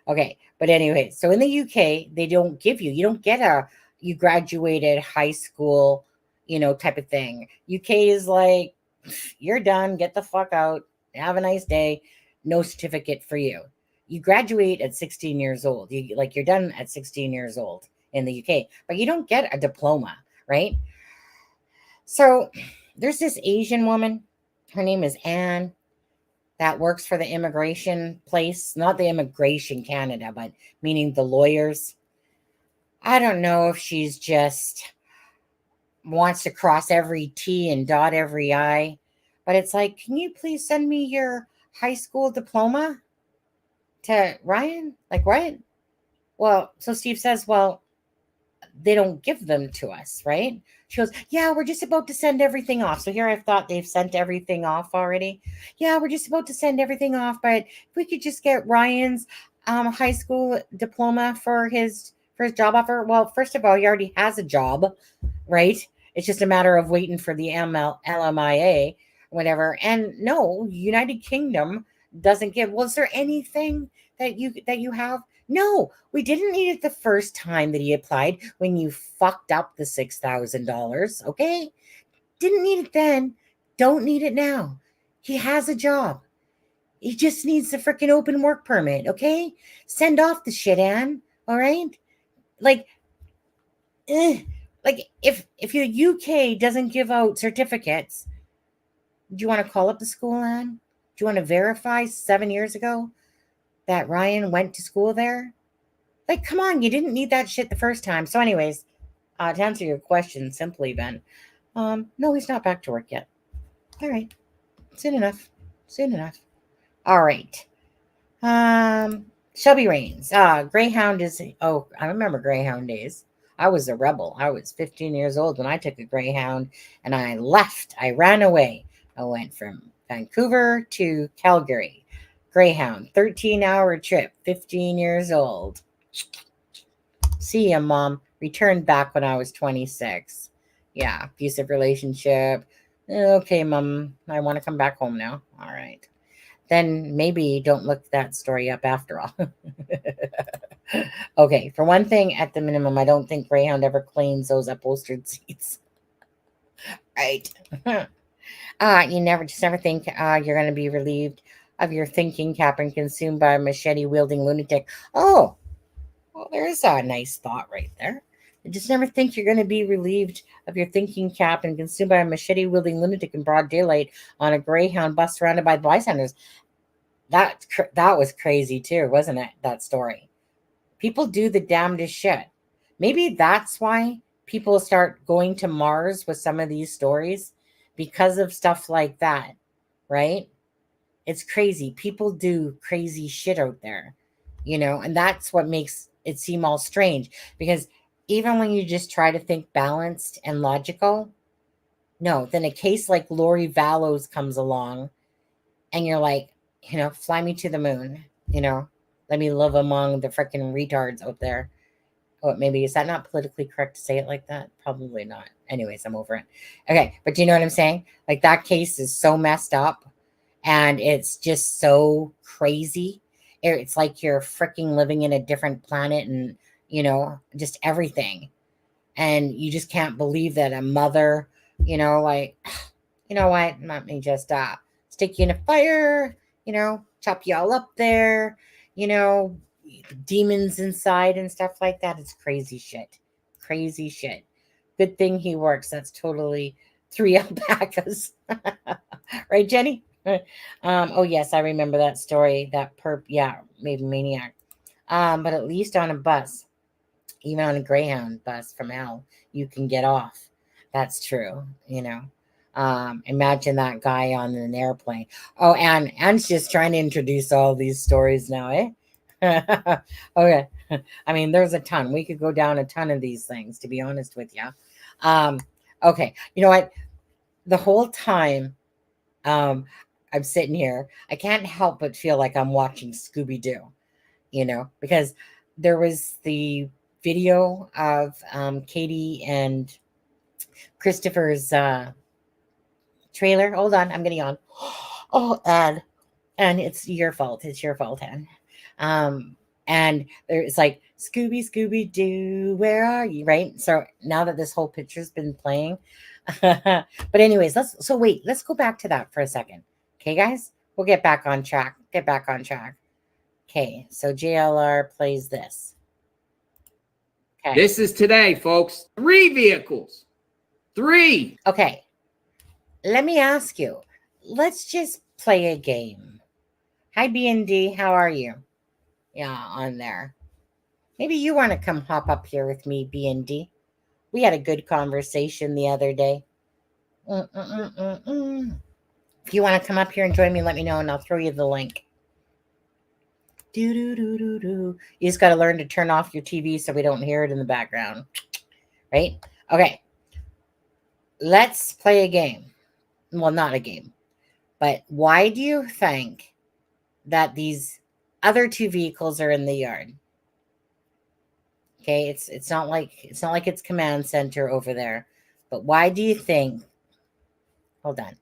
S1: Okay, but anyway, so in the UK, they don't give you don't get you graduated high school, type of thing. UK is like, you're done, get the fuck out, have a nice day, no certificate for you. You graduate at 16 years old. You're done at 16 years old in the UK, but you don't get a diploma, right? So there's this Asian woman, her name is Anne, that works for the immigration place, not the Immigration Canada, but meaning the lawyers. I don't know if she's just wants to cross every T and dot every I, but it's like, can you please send me your high school diploma to Ryan? Like, what? Well, so Steve says, well, they don't give them to us, right? She goes, yeah, we're just about to send everything off. So here I've thought they've sent everything off already. Yeah, we're just about to send everything off, but if we could just get Ryan's high school diploma for his job offer. Well, first of all, he already has a job, right? It's just a matter of waiting for the LMIA, whatever. And no, United Kingdom doesn't give. Was there anything that you have? No, we didn't need it the first time that he applied when you fucked up the $6,000. Okay, didn't need it then. Don't need it now. He has a job. He just needs the freaking open work permit. Okay, send off the shit, Ann. All right, like if your UK doesn't give out certificates, do you want to call up the school, Ann? Do you want to verify 7 years ago that Ryan went to school there? Like, come on, you didn't need that shit the first time. So anyways, to answer your question simply, Ben, no, he's not back to work yet. All right. Soon enough. Soon enough. All right. Shelby Rains. Greyhound is, I remember Greyhound days. I was a rebel. I was 15 years old when I took a Greyhound and I left. I ran away. I went from Vancouver to Calgary. Greyhound, 13-hour trip, 15 years old. See ya, Mom. Returned back when I was 26. Yeah, abusive relationship. Okay, Mom, I want to come back home now. All right. Then maybe don't look that story up after all. Okay, for one thing, at the minimum, I don't think Greyhound ever cleans those upholstered seats. Right. You never think you're going to be relieved of your thinking cap and consumed by a machete-wielding lunatic. Oh, well, there's a nice thought right there. You just never think you're going to be relieved of your thinking cap and consumed by a machete-wielding lunatic in broad daylight on a Greyhound bus surrounded by bystanders. That was crazy too, wasn't it? That story. People do the damnedest shit. Maybe that's why people start going to Mars with some of these stories, because of stuff like that, right? It's crazy. People do crazy shit out there, and that's what makes it seem all strange, because even when you just try to think balanced and logical, no, then a case like Lori Vallows comes along and you're like, fly me to the moon. You know, let me live among the freaking retards out there. Oh, maybe is that not politically correct to say it like that? Probably not. Anyways, I'm over it. Okay, but do you know what I'm saying? Like that case is so messed up, and it's just so crazy. It's like you're freaking living in a different planet, and just everything, and you just can't believe that a mother, like, you know what? Let me just stick you in a fire, chop you all up there, you know, demons inside and stuff like that. It's crazy shit. Crazy shit. Good thing he works. That's totally 3 alpacas. Right, Jenny? Oh yes, I remember that story. That perp, yeah, maybe maniac. But at least on a bus, even on a Greyhound bus from hell, you can get off. That's true, imagine that guy on an airplane. Oh, and Anne's just trying to introduce all these stories now, eh? Okay. I mean, there's a ton. We could go down a ton of these things, to be honest with you. Okay. You know what? The whole time I'm sitting here, I can't help but feel like I'm watching Scooby-Doo, because there was the video of Katie and Christopher's trailer. Hold on, I'm getting on. Oh, and it's your fault. It's your fault, Anne. And there's like Scooby Doo, where are you? Right. So now that this whole picture's been playing, but anyways, let's go back to that for a second. Okay, guys, we'll get back on track. Get back on track. Okay, so JLR plays this. Okay.
S7: This is today, folks. 3 vehicles. 3.
S1: Okay. Let me ask you. Let's just play a game. Hi, B&D. How are you? Yeah, on there. Maybe you want to come hop up here with me, B&D. We had a good conversation the other day. If you want to come up here and join me, let me know, and I'll throw you the link. You just got to learn to turn off your TV so we don't hear it in the background. Right? Okay. Let's play a game. Well, not a game. But why do you think that these other 2 vehicles are in the yard? Okay, it's not like it's command center over there. But why do you think? Hold on.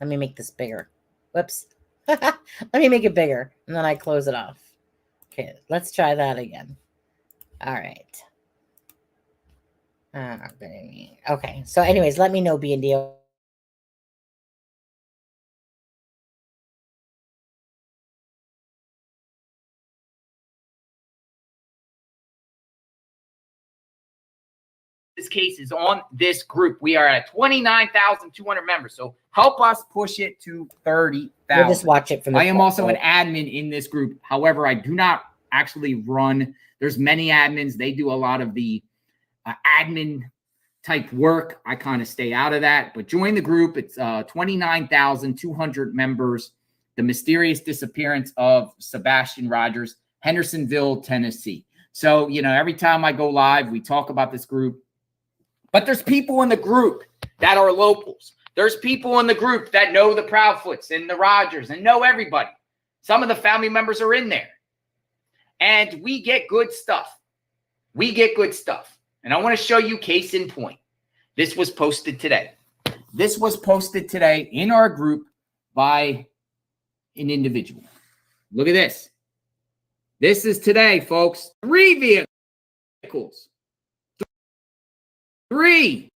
S1: Let me make this bigger. Whoops. Let me make it bigger, and then I close it off. Okay, let's try that again. All right. Okay, so anyways, let me know, B&D.
S7: This case is on this group. We are at 29,200 members. So help us push it to 30,000.
S1: We'll just watch it from the
S7: I am also an admin in this group. However, I do not actually run. There's many admins. They do a lot of the admin type work. I kind of stay out of that. But join the group. It's 29,200 members. The mysterious disappearance of Sebastian Rogers, Hendersonville, Tennessee. So, every time I go live, we talk about this group. But there's people in the group that are locals. There's people in the group that know the Proudfoots and the Rogers and know everybody. Some of the family members are in there. And we get good stuff. We get good stuff. And I want to show you case in point. This was posted today. This was posted today in our group by an individual. Look at this. This is today, folks. 3 vehicles. 3.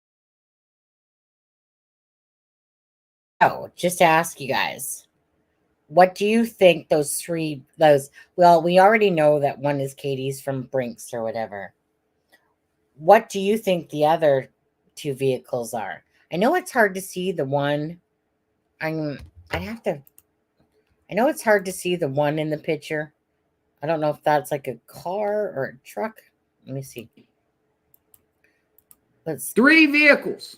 S1: Oh, just to ask you guys, what do you think well, we already know that one is Katie's from Brinks or whatever. What do you think the other 2 vehicles are? I know it's hard to see the one. I know it's hard to see the one in the picture. I don't know if that's like a car or a truck. Let me see.
S7: 3 vehicles.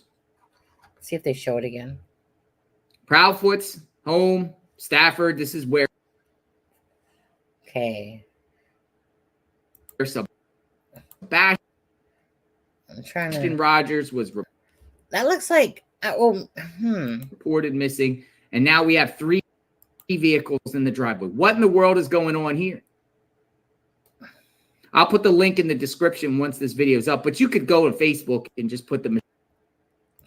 S1: See if they show it again.
S7: Proudfoots, home, Stafford. This is where.
S1: Okay.
S7: Sebastian Rogers was.
S1: That looks like. Reported
S7: missing, and now we have 3 vehicles in the driveway. What in the world is going on here? I'll put the link in the description once this video is up, but you could go to Facebook and just put the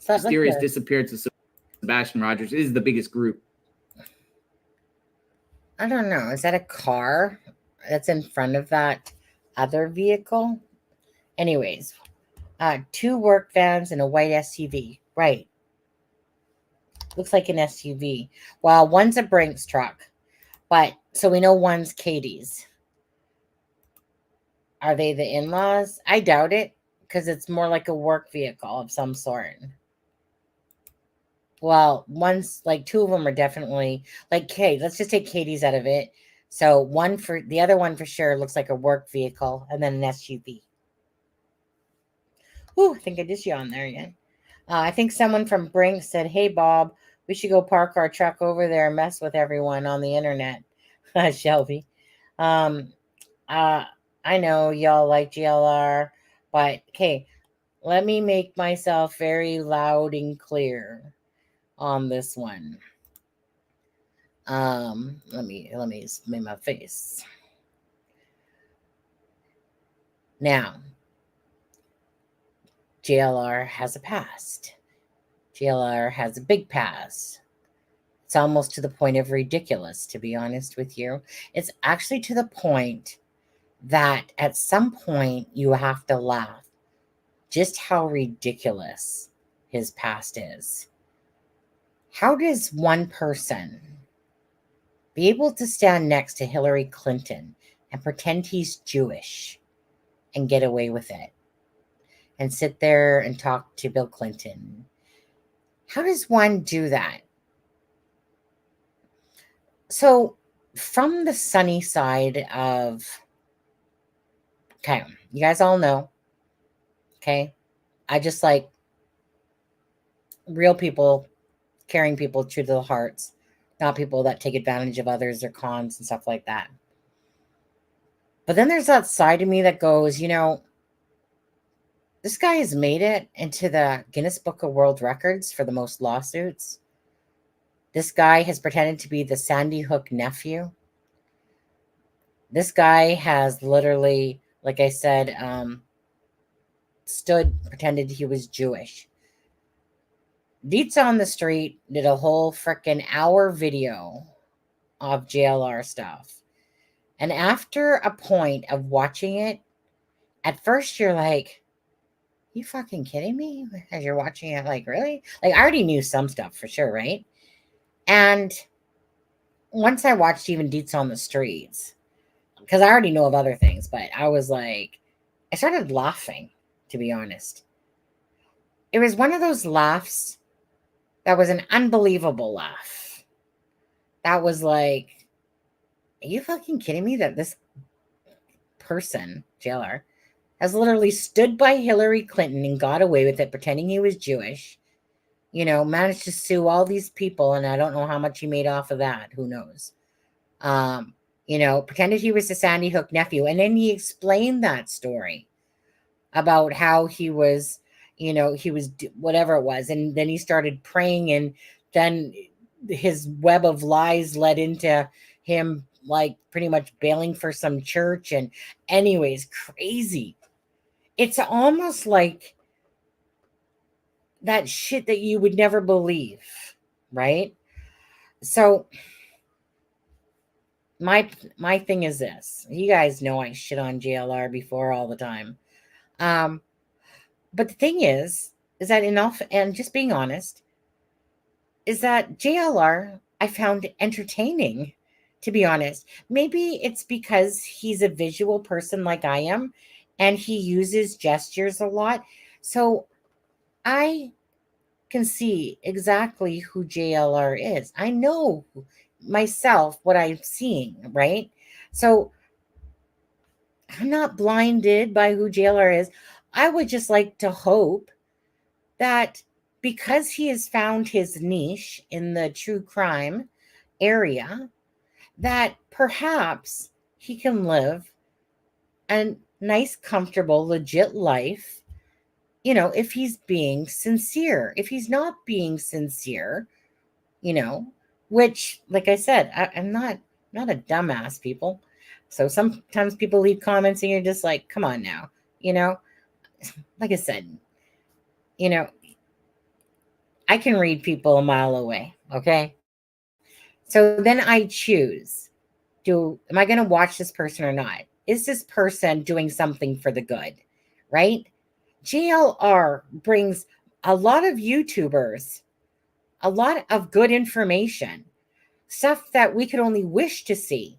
S7: mysterious disappearance of Sebastian Rogers. This is the biggest group.
S1: I don't know. Is that a car that's in front of that other vehicle? Anyways, 2 work vans and a white SUV. Right. Looks like an SUV. Well, one's a Brinks truck, but so we know one's Katie's. Are they the in-laws? I doubt it, because it's more like a work vehicle of some sort. Well, one's like 2 of them are definitely like Kate. Let's just take Katie's out of it. So one for the other one for sure looks like a work vehicle, and then an SUV. Ooh, I think I just yawned there again. I think someone from Brinks said, "Hey Bob, we should go park our truck over there and mess with everyone on the internet." Shelby. I know y'all like GLR, but okay, let me make myself very loud and clear on this one. Let me make my face. Now, JLR has a past. JLR has a big past. It's almost to the point of ridiculous, to be honest with you. It's actually to the point that at some point you have to laugh just how ridiculous his past is. How does one person be able to stand next to Hillary Clinton and pretend he's Jewish and get away with it? And sit there and talk to Bill Clinton? How does one do that? So, from the sunny side of, okay, you guys all know, okay, I just like real people, caring people true to the hearts, not people that take advantage of others or cons and stuff like that. But then there's that side of me that goes, you know, this guy has made it into the Guinness Book of World Records for the most lawsuits. This guy has pretended to be the Sandy Hook nephew. This guy has literally, like I said, pretended he was Jewish. Deets on the Street did a whole freaking hour video of JLR stuff. And after a point of watching it, at first you're like, you fucking kidding me? As you're watching it, like, really? Like, I already knew some stuff for sure, right? And once I watched even Deets on the Streets, because I already know of other things, but I was like, I started laughing, to be honest. It was one of those laughs that was an unbelievable laugh. That was like, are you fucking kidding me that this person, JLR, has literally stood by Hillary Clinton and got away with it, pretending he was Jewish, you know, managed to sue all these people, and I don't know how much he made off of that. Who knows? You know, pretended he was the Sandy Hook nephew. And then he explained that story about how he was, you know, he was whatever it was. And then he started praying, and then his web of lies led into him like pretty much bailing for some church. And anyways, crazy. It's almost like that shit that you would never believe, right? So my thing is this. You guys know I shit on JLR before all the time. But the thing is that enough, and just being honest, is that JLR I found entertaining, to be honest. Maybe it's because he's a visual person like I am, and he uses gestures a lot. So I can see exactly who JLR is. I know myself what I'm seeing, right? So I'm not blinded by who JLR is. I would just like to hope that because he has found his niche in the true crime area, that perhaps he can live a nice, comfortable, legit life, you know, if he's being sincere. If he's not being sincere, you know, which, like I said, I'm not a dumbass, people. So sometimes people leave comments and you're just like, come on now, you know. Like I said, you know, I can read people a mile away. Okay, so then I choose: am I going to watch this person or not? Is this person doing something for the good? Right? JLR brings a lot of YouTubers a lot of good information, stuff that we could only wish to see.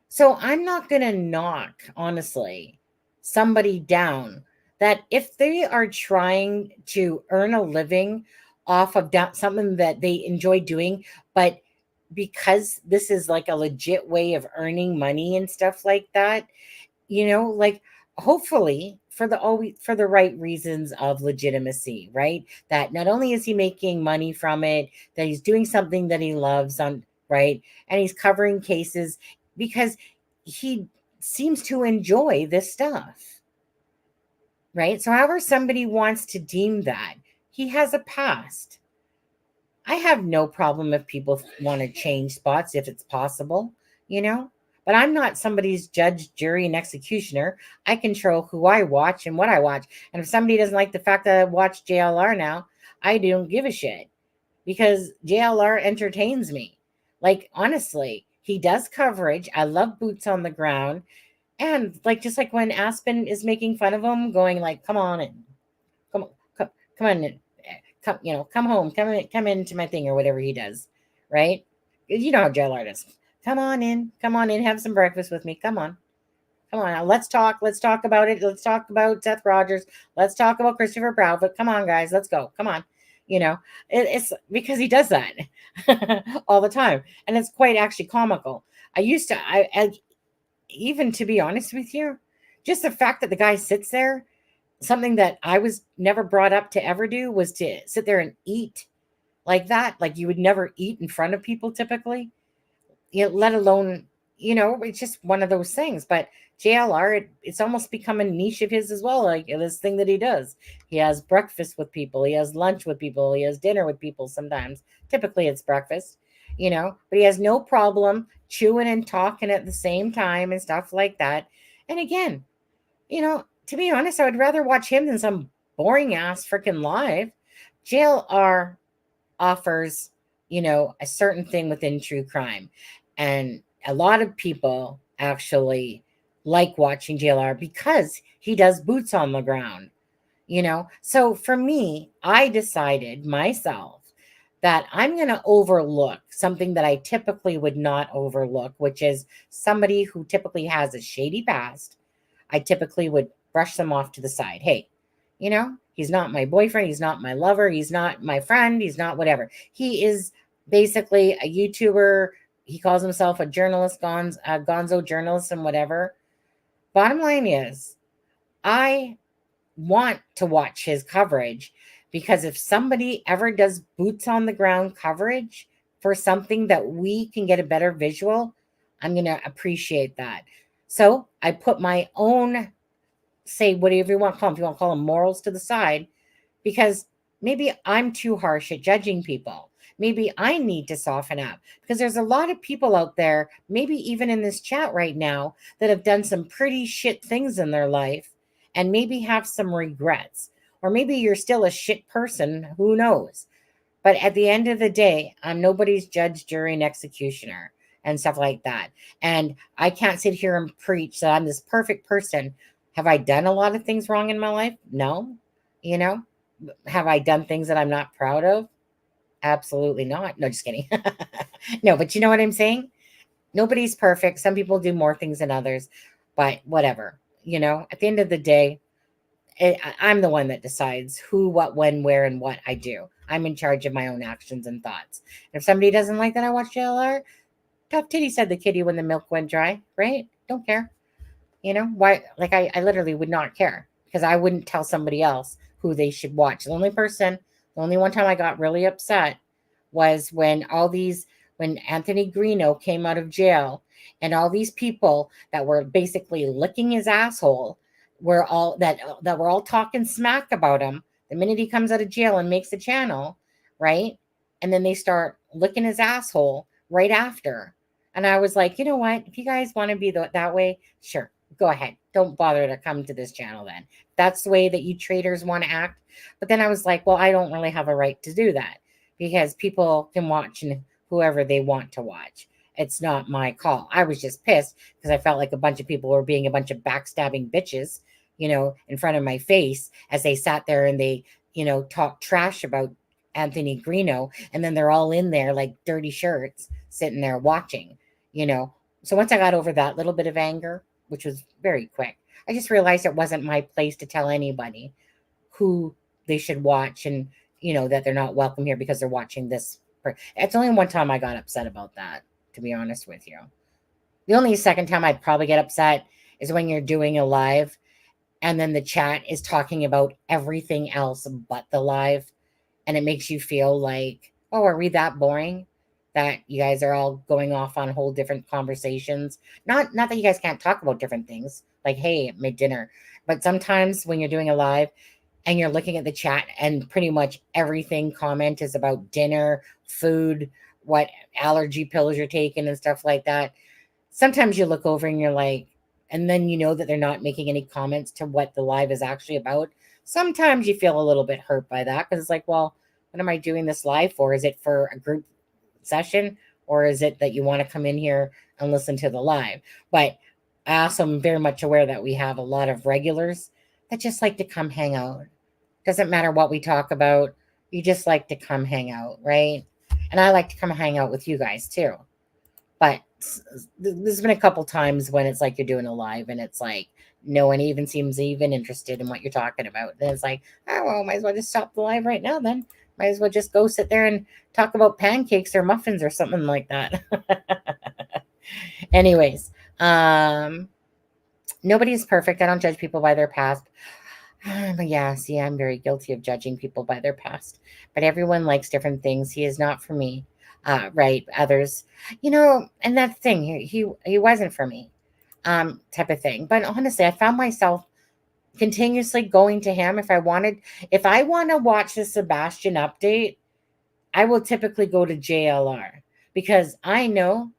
S1: So I'm not going to knock, honestly, somebody down that if they are trying to earn a living off of something that they enjoy doing, but because this is like a legit way of earning money and stuff like that, like hopefully for the right reasons of legitimacy, right? That not only is he making money from it, that he's doing something that he loves on, right? And he's covering cases because he seems to enjoy this stuff, right? So however somebody wants to deem that, he has a past. I have no problem if people want to change spots if it's possible, you know? But I'm not somebody's judge, jury, and executioner. I control who I watch and what I watch. And if somebody doesn't like the fact that I watch JLR now, I don't give a shit because JLR entertains me. Like, honestly, he does coverage. I love boots on the ground. And like, just like when Aspen is making fun of him, going like, come on in, come, come on in, come home, come into my thing or whatever he does, right? You know how JLR does. Come on in, have some breakfast with me. Come on. Now, let's talk about it. Let's talk about Seth Rogers. Let's talk about Christopher Proudfoot. Come on, guys, let's go. Come on. It's because he does that all the time. And it's quite actually comical. I even to be honest with you, just the fact that the guy sits there, something that I was never brought up to ever do was to sit there and eat like that. Like you would never eat in front of people typically, let alone, it's just one of those things. But JLR, it's almost become a niche of his as well. Like this thing that he does. He has breakfast with people. He has lunch with people. He has dinner with people sometimes. Typically it's breakfast, but he has no problem chewing and talking at the same time and stuff like that. And again, to be honest, I would rather watch him than some boring ass freaking live. JLR offers, a certain thing within true crime. And a lot of people actually like watching JLR because he does boots on the ground, So for me, I decided myself that I'm going to overlook something that I typically would not overlook, which is somebody who typically has a shady past. I typically would brush them off to the side. Hey, he's not my boyfriend. He's not my lover. He's not my friend. He's not whatever. He is basically a YouTuber. He calls himself a journalist, gonzo journalist and whatever. Bottom line is, I want to watch his coverage because if somebody ever does boots on the ground coverage for something that we can get a better visual, I'm going to appreciate that. So I put my own, say whatever you want to call them, if you want to call them morals to the side, because maybe I'm too harsh at judging people. Maybe I need to soften up because there's a lot of people out there, maybe even in this chat right now, that have done some pretty shit things in their life and maybe have some regrets. Or maybe you're still a shit person, who knows? But at the end of the day, I'm nobody's judge, jury, and executioner and stuff like that. And I can't sit here and preach that I'm this perfect person. Have I done a lot of things wrong in my life? No. Have I done things that I'm not proud of? Absolutely not. No, just kidding. No, but you know what I'm saying? Nobody's perfect. Some people do more things than others, but whatever. At the end of the day, I'm the one that decides who, what, when, where, and what I do. I'm in charge of my own actions and thoughts. If somebody doesn't like that I watch JLR, tough titty, said the kitty when the milk went dry, right? Don't care. Why? Like I literally would not care because I wouldn't tell somebody else who they should watch. The only one time I got really upset was when Anthony Greeno came out of jail and all these people that were basically licking his asshole were all that were all talking smack about him the minute he comes out of jail and makes a channel, right? and then they start licking his asshole right after. And I was like, you know what? If you guys want to be that way, sure, go ahead. Don't bother to come to this channel then. That's the way that you traders want to act. But then I was like, well, I don't really have a right to do that because people can watch whoever they want to watch. It's not my call. I was just pissed because I felt like a bunch of people were being a bunch of backstabbing bitches, in front of my face as they sat there and they, talked trash about Anthony Greeno. And then they're all in there like dirty shirts sitting there watching, So once I got over that little bit of anger, which was very quick, I just realized it wasn't my place to tell anybody who they should watch and, that they're not welcome here because they're watching this. It's only one time I got upset about that, to be honest with you. The only second time I'd probably get upset is when you're doing a live and then the chat is talking about everything else but the live. And it makes you feel like, oh, are we that boring? That you guys are all going off on whole different conversations. Not that you guys can't talk about different things, like, hey, mid dinner. But sometimes when you're doing a live and you're looking at the chat and pretty much everything comment is about dinner, food, what allergy pills you're taking and stuff like that. Sometimes you look over and you're like, and then you know that they're not making any comments to what the live is actually about. Sometimes you feel a little bit hurt by that because it's like, well, what am I doing this live for? Is it for a group session or is it that you want to come in here and listen to the live? But I also am very much aware that we have a lot of regulars that just like to come hang out. Doesn't matter what we talk about. You just like to come hang out, right? And I like to come hang out with you guys too. But there's been a couple times when it's like you're doing a live and it's like no one even seems even interested in what you're talking about. And it's like, oh, well, might as well just stop the live right now then. Might as well just go sit there and talk about pancakes or muffins or something like that. Anyways, nobody's perfect. I don't judge people by their past. But yeah, see, I'm very guilty of judging people by their past. But everyone likes different things. He is not for me. Right. Others, and that thing, he wasn't for me, type of thing. But honestly, I found myself continuously going to him if I want to watch the Sebastian update, I will typically go to JLR because I know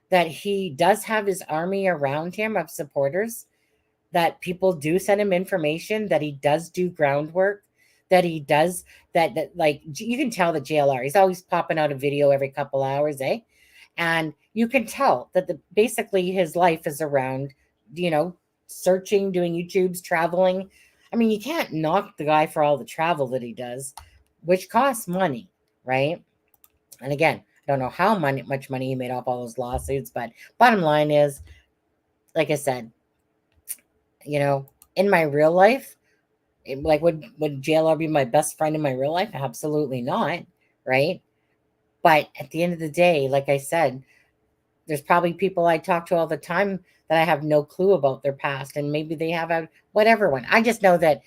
S1: that he does have his army around him of supporters, that people do send him information, that he does do groundwork, that he does that like you can tell that JLR, he's always popping out a video every couple hours, and you can tell that basically his life is around, searching, doing YouTubes, traveling. I mean, you can't knock the guy for all the travel that he does, which costs money, right? And again, I don't know how much money he made off all those lawsuits, but bottom line is, like I said, in my real life, like would JLR be my best friend in my real life? Absolutely not, right? But at the end of the day, like I said, there's probably people I talk to all the time that I have no clue about their past, and maybe they have a whatever one. I just know that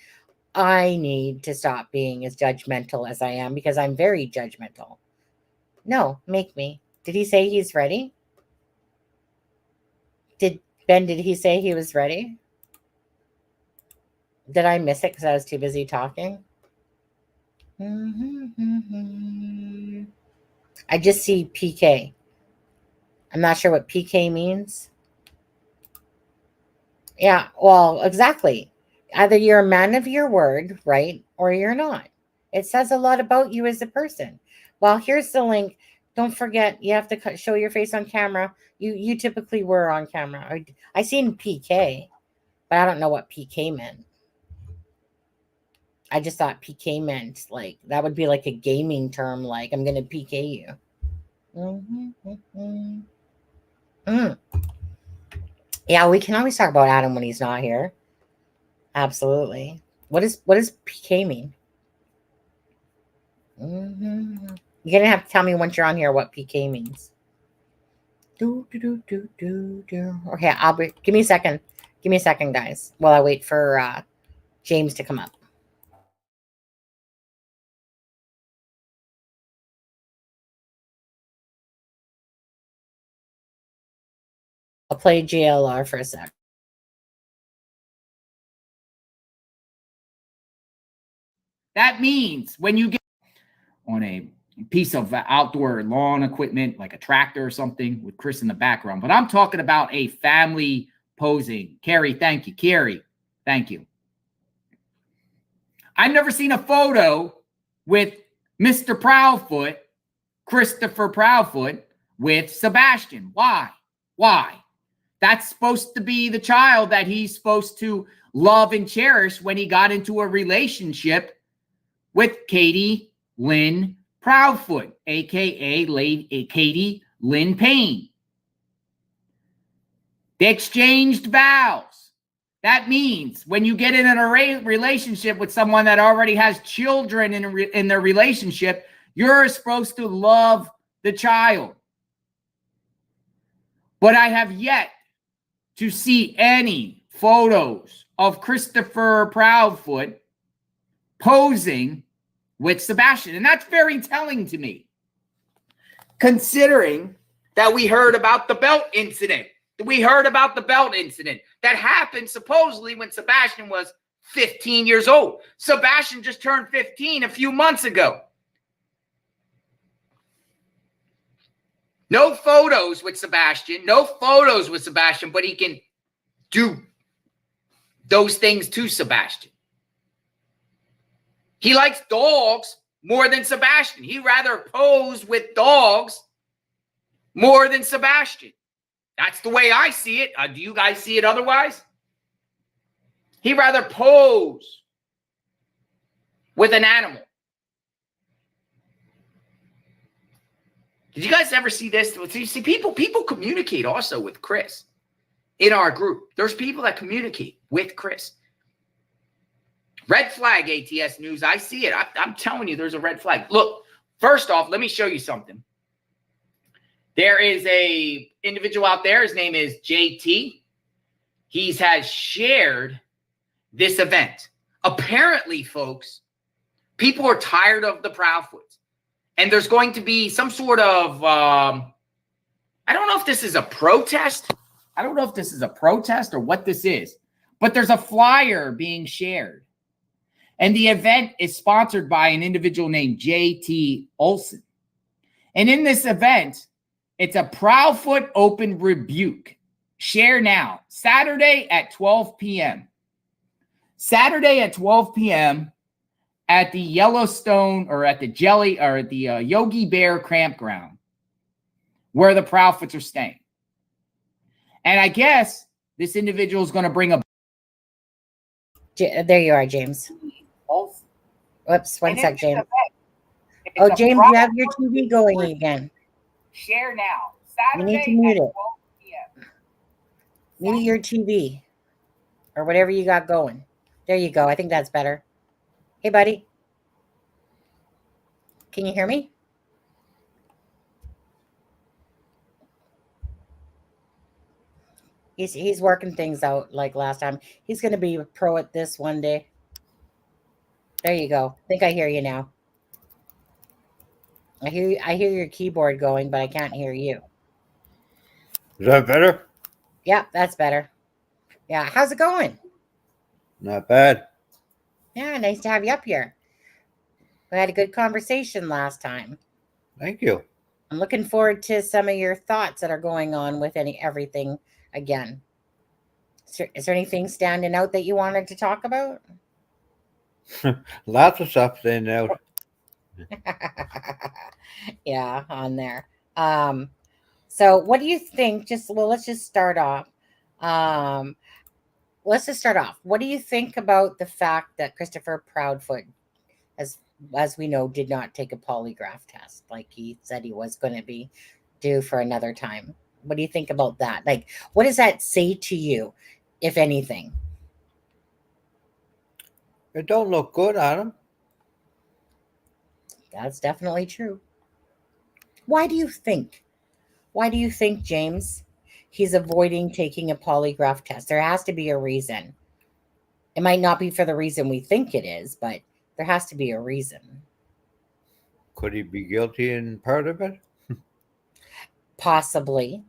S1: I need to stop being as judgmental as I am because I'm very judgmental. No, make me. Did he say he's ready? Did he say he was ready? Did I miss it because I was too busy talking? I just see PK. I'm not sure what PK means. Yeah, well, exactly. Either you're a man of your word, right? Or you're not. It says a lot about you as a person. Well, here's the link. Don't forget, you have to show your face on camera. You typically were on camera. I seen PK, but I don't know what PK meant. I just thought PK meant like that would be like a gaming term, like I'm gonna PK you. Yeah, we can always talk about Adam when he's not here. Absolutely. What does PK mean? You're gonna have to tell me once you're on here what PK means. Okay, give me a second. Give me a second, guys, while I wait for James to come up. I'll play JLR for a sec.
S7: That means when you get on a piece of outdoor lawn equipment, like a tractor or something with Chris in the background. But I'm talking about a family posing. Carrie, thank you. Carrie, thank you. I've never seen a photo with Mr. Proudfoot, Christopher Proudfoot, with Sebastian. Why? Why? That's supposed to be the child that he's supposed to love and cherish when he got into a relationship with Katie Lynn Proudfoot, a.k.a. Katie Lynn Payne. They exchanged vows. That means when you get in a relationship with someone that already has children in their relationship, you're supposed to love the child. But I have yet to see any photos of Christopher Proudfoot posing with Sebastian. And that's very telling to me, considering that we heard about the belt incident. We heard about the belt incident that happened supposedly when Sebastian was 15 years old. Sebastian just turned 15 a few months ago. No photos with Sebastian. No photos with Sebastian, but he can do those things to Sebastian. He likes dogs more than Sebastian. He'd rather pose with dogs more than Sebastian. That's the way I see it. Do you guys see it otherwise? He'd rather pose with an animal. Did you guys ever see this? See, people communicate also with Chris in our group. There's people that communicate with Chris. Red flag, ATS News. I see it. I'm telling you, there's a red flag. Look, first off, let me show you something. There is a individual out there. His name is JT. He has shared this event. Apparently, folks, people are tired of the Proudfoots. And there's going to be some sort of, I don't know if this is a protest. I don't know if this is a protest or what this is. But there's a flyer being shared. And the event is sponsored by an individual named JT Olson. And in this event, it's a Proudfoot Open Rebuke. Share now. Saturday at 12 p.m. Saturday at 12 p.m. at the Yellowstone or at the Yogi Bear campground where the Proudfoots are staying. And I guess this individual is going to bring a...
S1: There you are, James. Whoops, one sec, James.
S7: Oh,
S1: James, you have your TV going again.
S7: Share now.
S1: You need to mute it. Mute your TV or whatever you got going. There you go. I think that's better. Hey, buddy. Can you hear me? He's working things out like last time. He's going to be a pro at this one day. There you go. I think I hear you now. I hear your keyboard going, but I can't hear you.
S8: Is that better?
S1: Yeah, that's better. Yeah, how's it going?
S8: Not bad.
S1: Yeah, nice to have you up here. We had a good conversation last time.
S8: Thank you.
S1: I'm looking forward to some of your thoughts that are going on with everything again. Is there anything standing out that you wanted to talk about?
S8: Lots of stuff standing out.
S1: Yeah, on there. So what do you think? Let's just start off. What do you think about the fact that Christopher Proudfoot, as we know, did not take a polygraph test like he said he was going to be due for another time? What do you think about that? Like, what does that say to you, if anything?
S8: It don't look good on him.
S1: That's definitely true. Why do you think, James, he's avoiding taking a polygraph test? There has to be a reason. It might not be for the reason we think it is, but there has to be a reason.
S8: Could he be guilty in part of it?
S1: Possibly.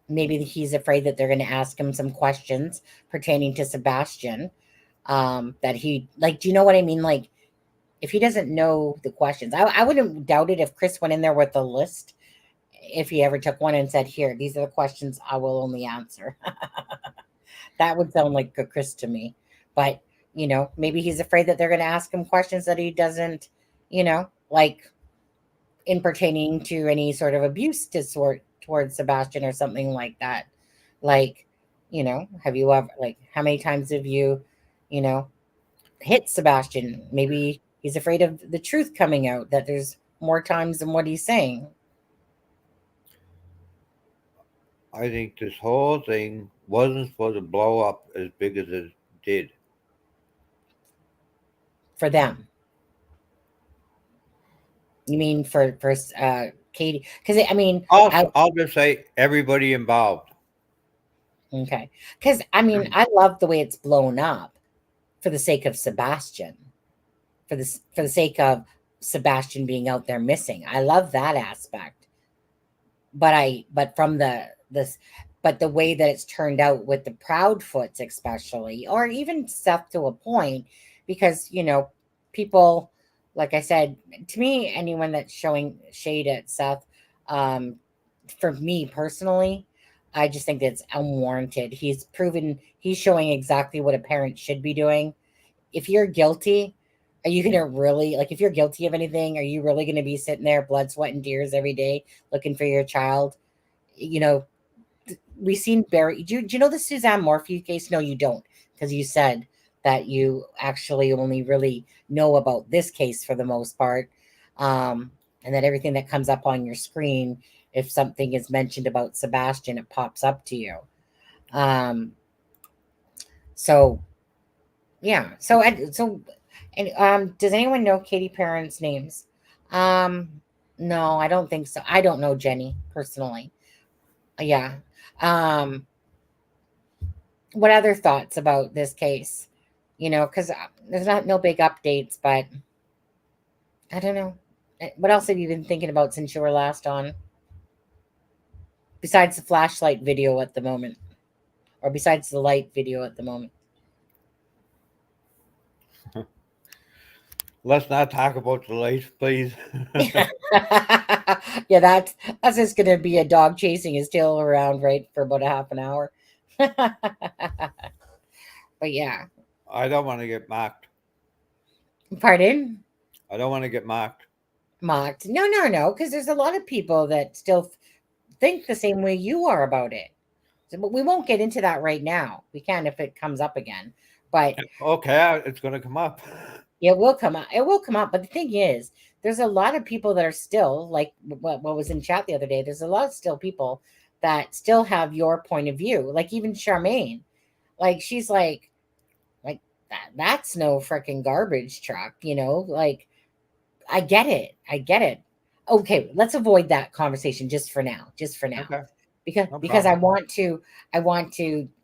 S1: Maybe he's afraid that they're going to ask him some questions pertaining to Sebastian. That he, like, do you know what I mean? Like, if he doesn't know the questions, I wouldn't doubt it if Chris went in there with a list, if he ever took one and said, here, these are the questions I will only answer. That would sound like a Chris to me. But, maybe he's afraid that they're going to ask him questions that he doesn't, like in pertaining to any sort of abuse towards Sebastian or something like that. Like, have you ever, like, how many times have you, hit Sebastian? Maybe he's afraid of the truth coming out, that there's more times than what he's saying.
S8: I think this whole thing wasn't supposed to blow up as big as it did.
S1: For them. You mean for Katie? Because
S8: I'll just say everybody involved.
S1: Okay. Because I love the way it's blown up for the sake of Sebastian, for the sake of Sebastian being out there missing. I love that aspect. But the way that it's turned out with the Proudfoots, especially, or even Seth to a point, because people, like I said, to me, anyone that's showing shade at Seth, for me personally, I just think that's unwarranted. He's showing exactly what a parent should be doing. If you're guilty, are you going to really, like, if you're guilty of anything, are you really going to be sitting there, blood, sweat, and tears every day looking for your child? We've seen Barry. Do you know the Suzanne Morphew case? No, you don't, because you said that you actually only really know about this case for the most part, and that everything that comes up on your screen, if something is mentioned about Sebastian, it pops up to you. So yeah. So does anyone know Katie parents' names? No, I don't think so. I don't know Jenny personally. Yeah. What other thoughts about this case? Because there's no big updates, but I don't know. What else have you been thinking about since you were last on? Besides the flashlight video at the moment, or besides the light video at the moment?
S8: Let's not talk about the light, please.
S1: Yeah, that's just going to be a dog chasing his tail around, right, for about a half an hour. But yeah.
S8: I don't want to get mocked.
S1: Pardon?
S8: I don't want to get mocked.
S1: Mocked? No, because there's a lot of people that still think the same way you are about it. But we won't get into that right now. We can if it comes up again. But
S8: okay, it's going to come up.
S1: It will come up. It will come up. But the thing is, there's a lot of people that are still, like what was in chat the other day. There's a lot of still people that still have your point of view. Like even Charmaine, like she's like that's no freaking garbage truck, Like I get it. Okay, let's avoid that conversation just for now.
S8: Okay.
S1: Because I want to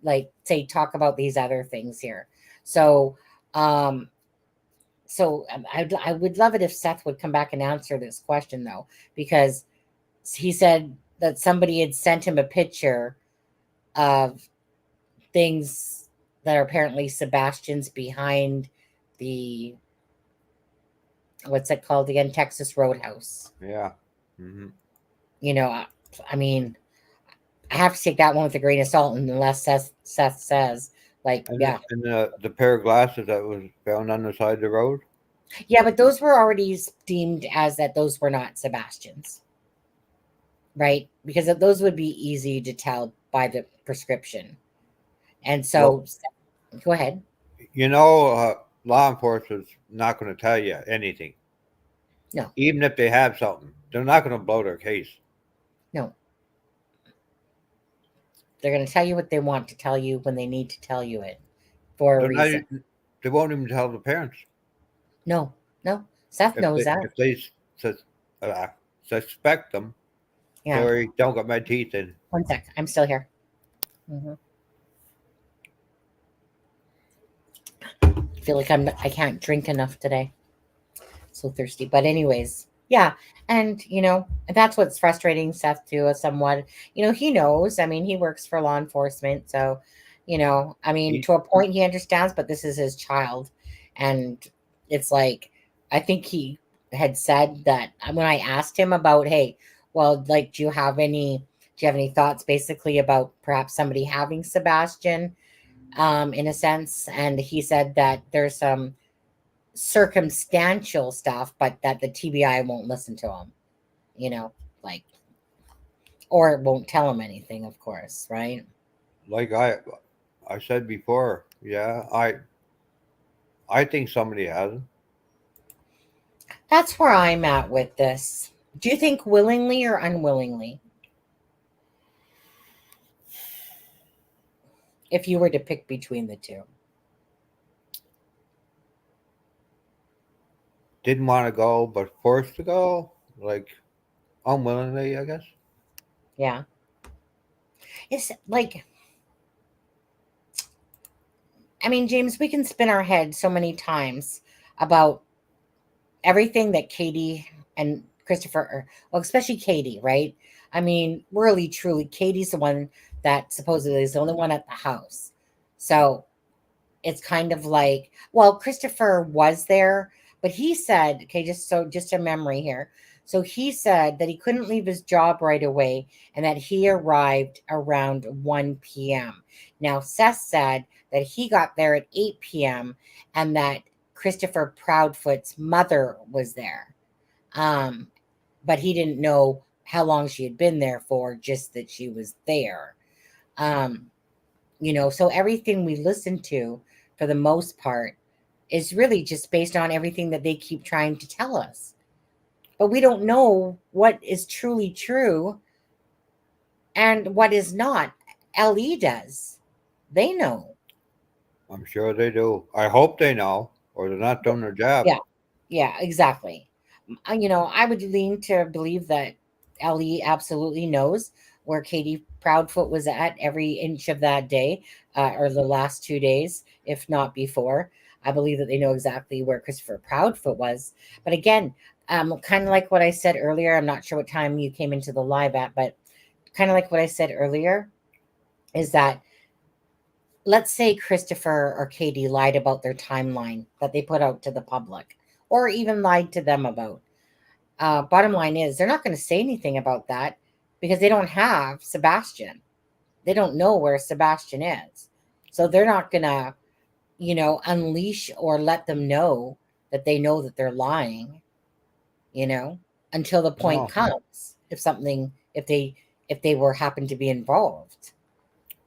S1: like say talk about these other things here. So I would love it if Seth would come back and answer this question though, because he said that somebody had sent him a picture of things that are apparently Sebastian's behind the, what's it called again? Texas Roadhouse.
S8: Yeah. Mm-hmm.
S1: I have to take that one with a grain of salt unless Seth says, like,
S8: and
S1: yeah.
S8: And the pair of glasses that was found on the side of the road?
S1: Yeah, but those were already deemed as that those were not Sebastian's. Right? Because those would be easy to tell by the prescription. And so, go ahead.
S8: Law enforcement's not going to tell you anything.
S1: No.
S8: Even if they have something, they're not going to blow their case.
S1: No. They're going to tell you what they want to tell you when they need to tell you it for a reason.
S8: They won't even tell the parents.
S1: No. Seth knows that.
S8: If they suspect them,
S1: Yeah.
S8: sorry, don't get my teeth in.
S1: One sec. I'm still here. Mm-hmm. I feel like I can't drink enough today. So thirsty. But anyways, yeah. And, that's what's frustrating Seth too, somewhat. He knows. He works for law enforcement. So, to a point he understands, but this is his child. And it's like, I think he had said that when I asked him about, hey, well, like, do you have any thoughts basically about perhaps somebody having Sebastian, in a sense? And he said that there's some circumstantial stuff, but that the TBI won't listen to him, you know, like, or it won't tell him anything, of course, right?
S8: Like I said before, yeah, I think somebody has him.
S1: That's where I'm at with this. Do you think willingly or unwillingly? If you were to pick between the two.
S8: Didn't want to go, but forced to go, like unwillingly, I guess.
S1: Yeah. It's like, I mean, James, we can spin our head so many times about everything that Katie and Christopher, well, especially Katie, right? I mean, really, truly, Katie's the one that supposedly is the only one at the house. So it's kind of like, well, Christopher was there, but he said, okay, just a memory here. So he said that he couldn't leave his job right away and that he arrived around 1 p.m. Now, Seth said that he got there at 8 p.m. and that Christopher Proudfoot's mother was there. Um, but he didn't know how long she had been there for, just that she was there. Um, so everything we listen to, for the most part, is really just based on everything that they keep trying to tell us. But we don't know what is truly true and what is not. LE does. They know.
S8: I'm sure they do. I hope they know, or they're not doing their job.
S1: Yeah. Yeah, exactly. I would lean to believe that Ellie absolutely knows where Katie Proudfoot was at every inch of that day, or the last 2 days, if not before. I believe that they know exactly where Christopher Proudfoot was. But again, kind of like what I said earlier, I'm not sure what time you came into the live at, but kind of like what I said earlier, is that let's say Christopher or Katie lied about their timeline that they put out to the public, or even lied to them about. Bottom line is, they're not going to say anything about that because they don't have Sebastian. They don't know where Sebastian is. So they're not going to, unleash or let them know that they know that they're lying, until the point
S8: No,
S1: comes. If they were happen to be involved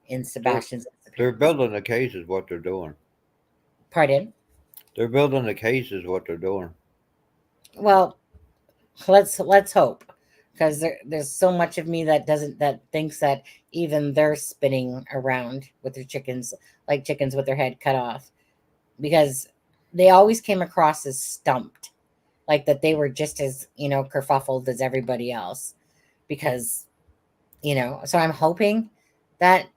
S1: in
S8: they're
S1: Sebastian's
S8: they're
S1: disappearance.
S8: building the case is what they're doing.
S1: Pardon?
S8: They're building the case is what they're doing.
S1: Well, let's hope, because there's so much of me that thinks that even they're spinning around with their chickens, like chickens with their head cut off, because they always came across as stumped, like that they were just as kerfuffled as everybody else, because so I'm hoping that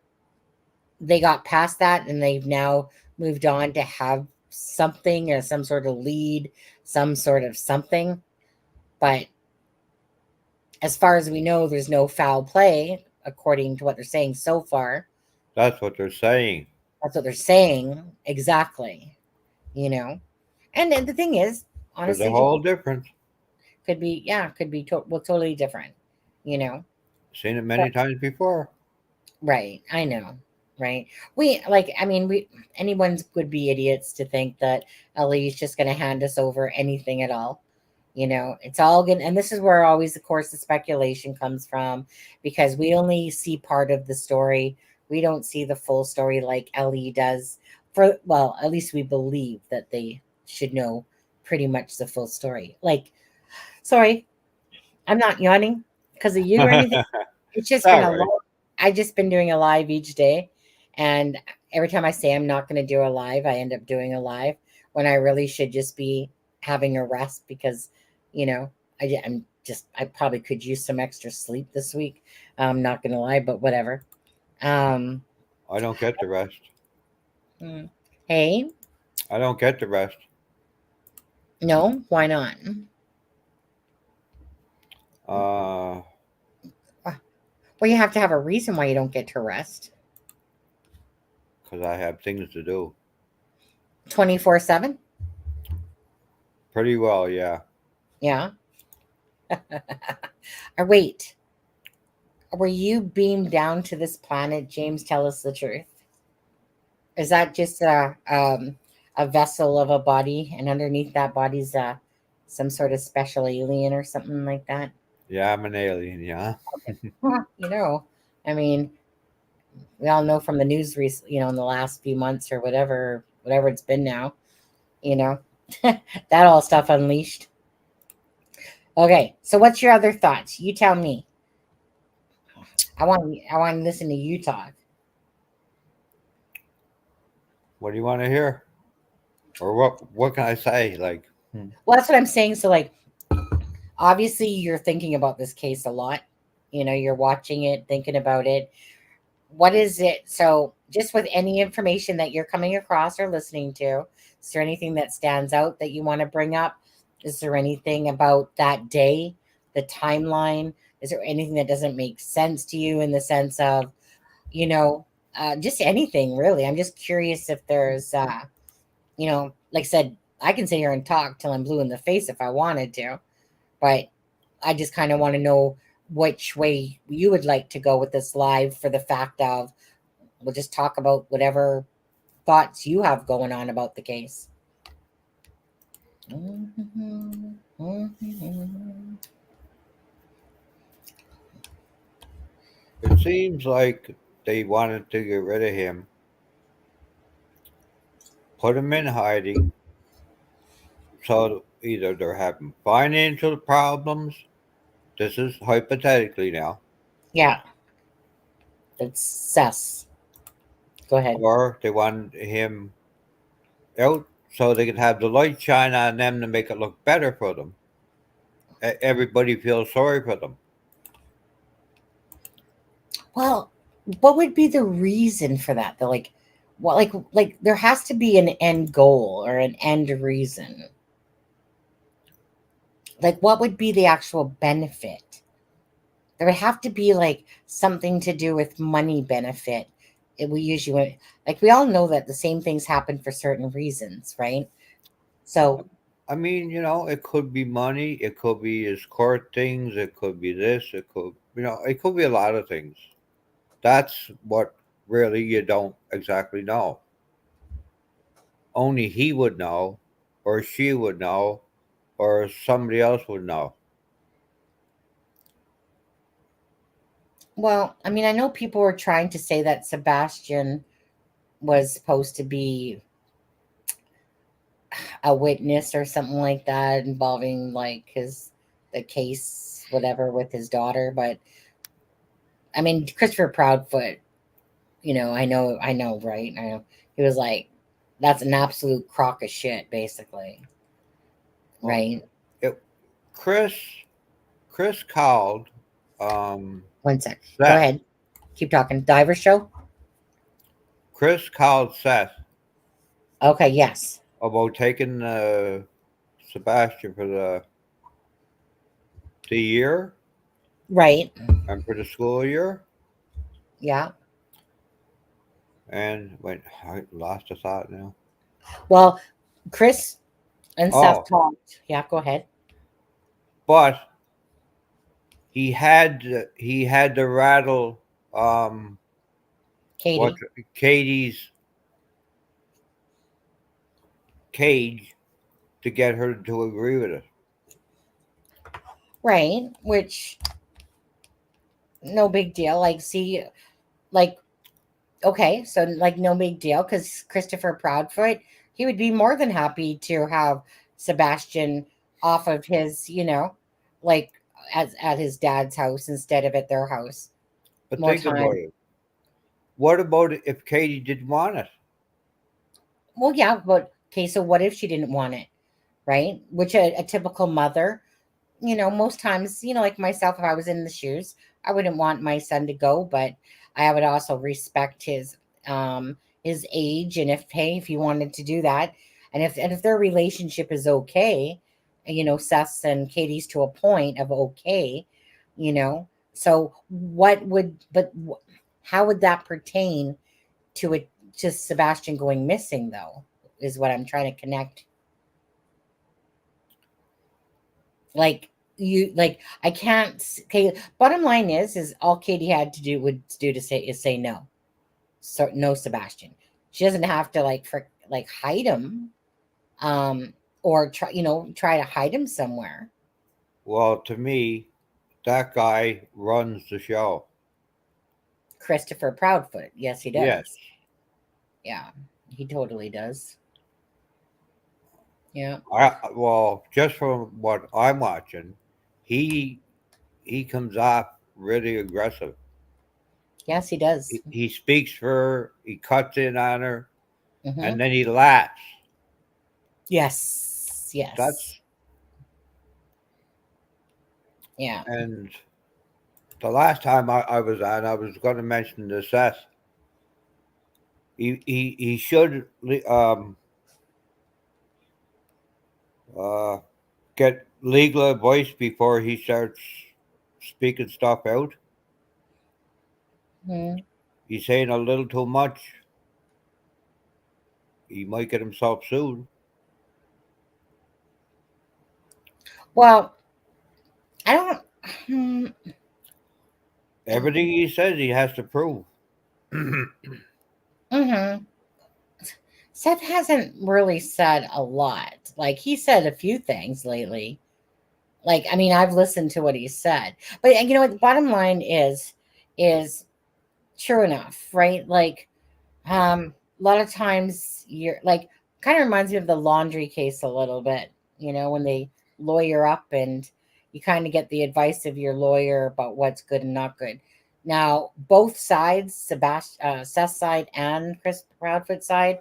S1: they got past that and they've now moved on to have something, or some sort of lead, some sort of something. But as far as we know, there's no foul play, according to what they're saying so far.
S8: That's what they're saying.
S1: That's what they're saying. Exactly. And then the thing is,
S8: There's a
S1: honestly,
S8: whole difference.
S1: could be, yeah, could be totally different, you know?
S8: Seen it many times before.
S1: Right. I know. Right. Anyone's would be idiots to think that Ellie is just going to hand us over anything at all. It's all good. And this is where always, of course, the speculation comes from, because we only see part of the story. We don't see the full story like Ellie does. Well, at least we believe that they should know pretty much the full story. Like, sorry, I'm not yawning because of you or anything. It's just been
S8: All right.
S1: I've just been doing a live each day. And every time I say I'm not going to do a live, I end up doing a live when I really should just be having a rest, because, I probably could use some extra sleep this week. I'm not going to lie, but whatever. Um,
S8: I don't get the rest.
S1: hey,
S8: I don't get the rest.
S1: no, why not?
S8: Uh,
S1: Well, you have to have a reason why you don't get to rest.
S8: because I have things to do.
S1: 24/7?
S8: Pretty well, yeah.
S1: Yeah. Or wait, were you beamed down to this planet, James? Tell us the truth. Is that just a vessel of a body, and underneath that body's some sort of special alien or something like that?
S8: Yeah, I'm an alien, yeah.
S1: Huh, I mean, we all know from the news recently, in the last few months or whatever it's been now, you know, that all stuff unleashed. Okay, so what's your other thoughts? You tell me. I want to listen to you talk.
S8: What do you want to hear? Or what can I say? Like,
S1: Well, that's what I'm saying. So, like, obviously, you're thinking about this case a lot. You're watching it, thinking about it. What is it? So, just with any information that you're coming across or listening to, is there anything that stands out that you want to bring up? Is there anything about that day, the timeline? Is there anything that doesn't make sense to you in the sense of, you know, just anything really? I'm just curious if there's, like I said, I can sit here and talk till I'm blue in the face if I wanted to, but I just kind of want to know which way you would like to go with this live, for the fact of we'll just talk about whatever thoughts you have going on about the case.
S8: it seems like they wanted to get rid of him, put him in hiding, so either they're having financial problems. This is hypothetically now.
S1: Yeah, it's sus. Go ahead.
S8: Or they want him out so they can have the light shine on them to make it look better for them. Everybody feels sorry for them.
S1: Well, what would be the reason for that? The like, what like there has to be an end goal or an end reason. Like, what would be the actual benefit? There would have to be like something to do with money benefit. We usually, like, we all know that the same things happen for certain reasons, right? So,
S8: I mean, it could be money, it could be his court things, it could be this, it could be a lot of things. That's what really you don't exactly know. Only he would know, or she would know, or somebody else would know.
S1: well, I mean, I know people were trying to say that Sebastian was supposed to be a witness or something like that, involving like the case, whatever, with his daughter. But I mean, Christopher Proudfoot, I know, right? I know. He was like, that's an absolute crock of shit, basically.
S8: Well,
S1: Right?
S8: it, Chris, Chris called, um,
S1: 1 sec. Go
S8: Seth.
S1: ahead. Keep talking. Diver show?
S8: Chris called Seth
S1: Okay, yes.
S8: about taking Sebastian for the year
S1: Right.
S8: and for the school year,
S1: Yeah.
S8: and wait, I lost a thought now.
S1: Well, Chris and Seth
S8: Oh,
S1: talked. Yeah, go ahead.
S8: but he had to rattle what
S1: Katie.
S8: Katie's cage to get her to agree with it.
S1: Right. Which, no big deal. Like, see, like, okay, so like no big deal, because Christopher Proudfoot, he would be more than happy to have Sebastian off of his, like at his dad's house instead of at their house.
S8: But
S1: More
S8: think about
S1: time.
S8: it. What about if Katie didn't want it?
S1: Well, yeah, but okay, so what if she didn't want it, right? Which a typical mother, most times, like myself, if I was in the shoes, I wouldn't want my son to go, but I would also respect his age, and if he wanted to do that, and if their relationship is okay, Seth's and Katie's to a point of okay, you know. So how would that pertain to it, just Sebastian going missing though, is what I'm trying to connect. Like you like I can't okay, bottom line is all Katie had to do would do to say no. So no, Sebastian. She doesn't have to like hide him, um, or try to hide him somewhere.
S8: Well, to me, that guy runs the show.
S1: Christopher Proudfoot. Yes, he
S8: Yes.
S1: does. Yeah, he totally does. Yeah.
S8: Well, just from what I'm watching, he he comes off really aggressive.
S1: Yes, he does.
S8: He speaks for her, he cuts in on her,
S1: Hmm.
S8: and then he laughs.
S1: Yes. Yes.
S8: That's
S1: Yeah.
S8: and the last time I was on, I was going to mention to Seth. He should uh, get legal advice before he starts speaking stuff out.
S1: Mhm.
S8: He's saying a little too much. He might get himself sued.
S1: Well, I don't. Hmm,
S8: Everything he says, he has to prove.
S1: mhm. Seth hasn't really said a lot. Like he said a few things lately. Like I mean, I've listened to what he said, but you know what? The bottom line is true enough, right? Like, a lot of times you're like, kind of reminds me of the laundry case a little bit. When they lawyer up and you kind of get the advice of your lawyer about what's good and not good. Now, both sides, Seth's side and Chris Proudfoot side,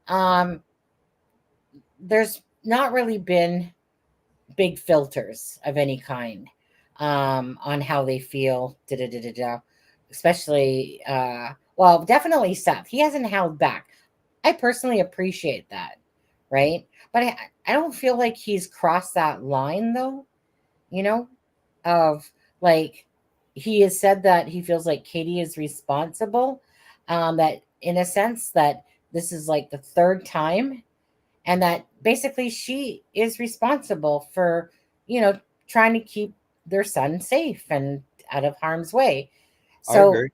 S1: um, there's not really been big filters of any kind, on how they feel. Da, da, da, da, da. Especially, well, definitely Seth. He hasn't held back. I personally appreciate that, right? But I don't feel like he's crossed that line though, you know, of like he has said that he feels like Katie is responsible, that in a sense that this is like the third time, and that basically she is responsible for, you know, trying to keep their son safe and out of harm's way.
S8: I
S1: So,
S8: agree.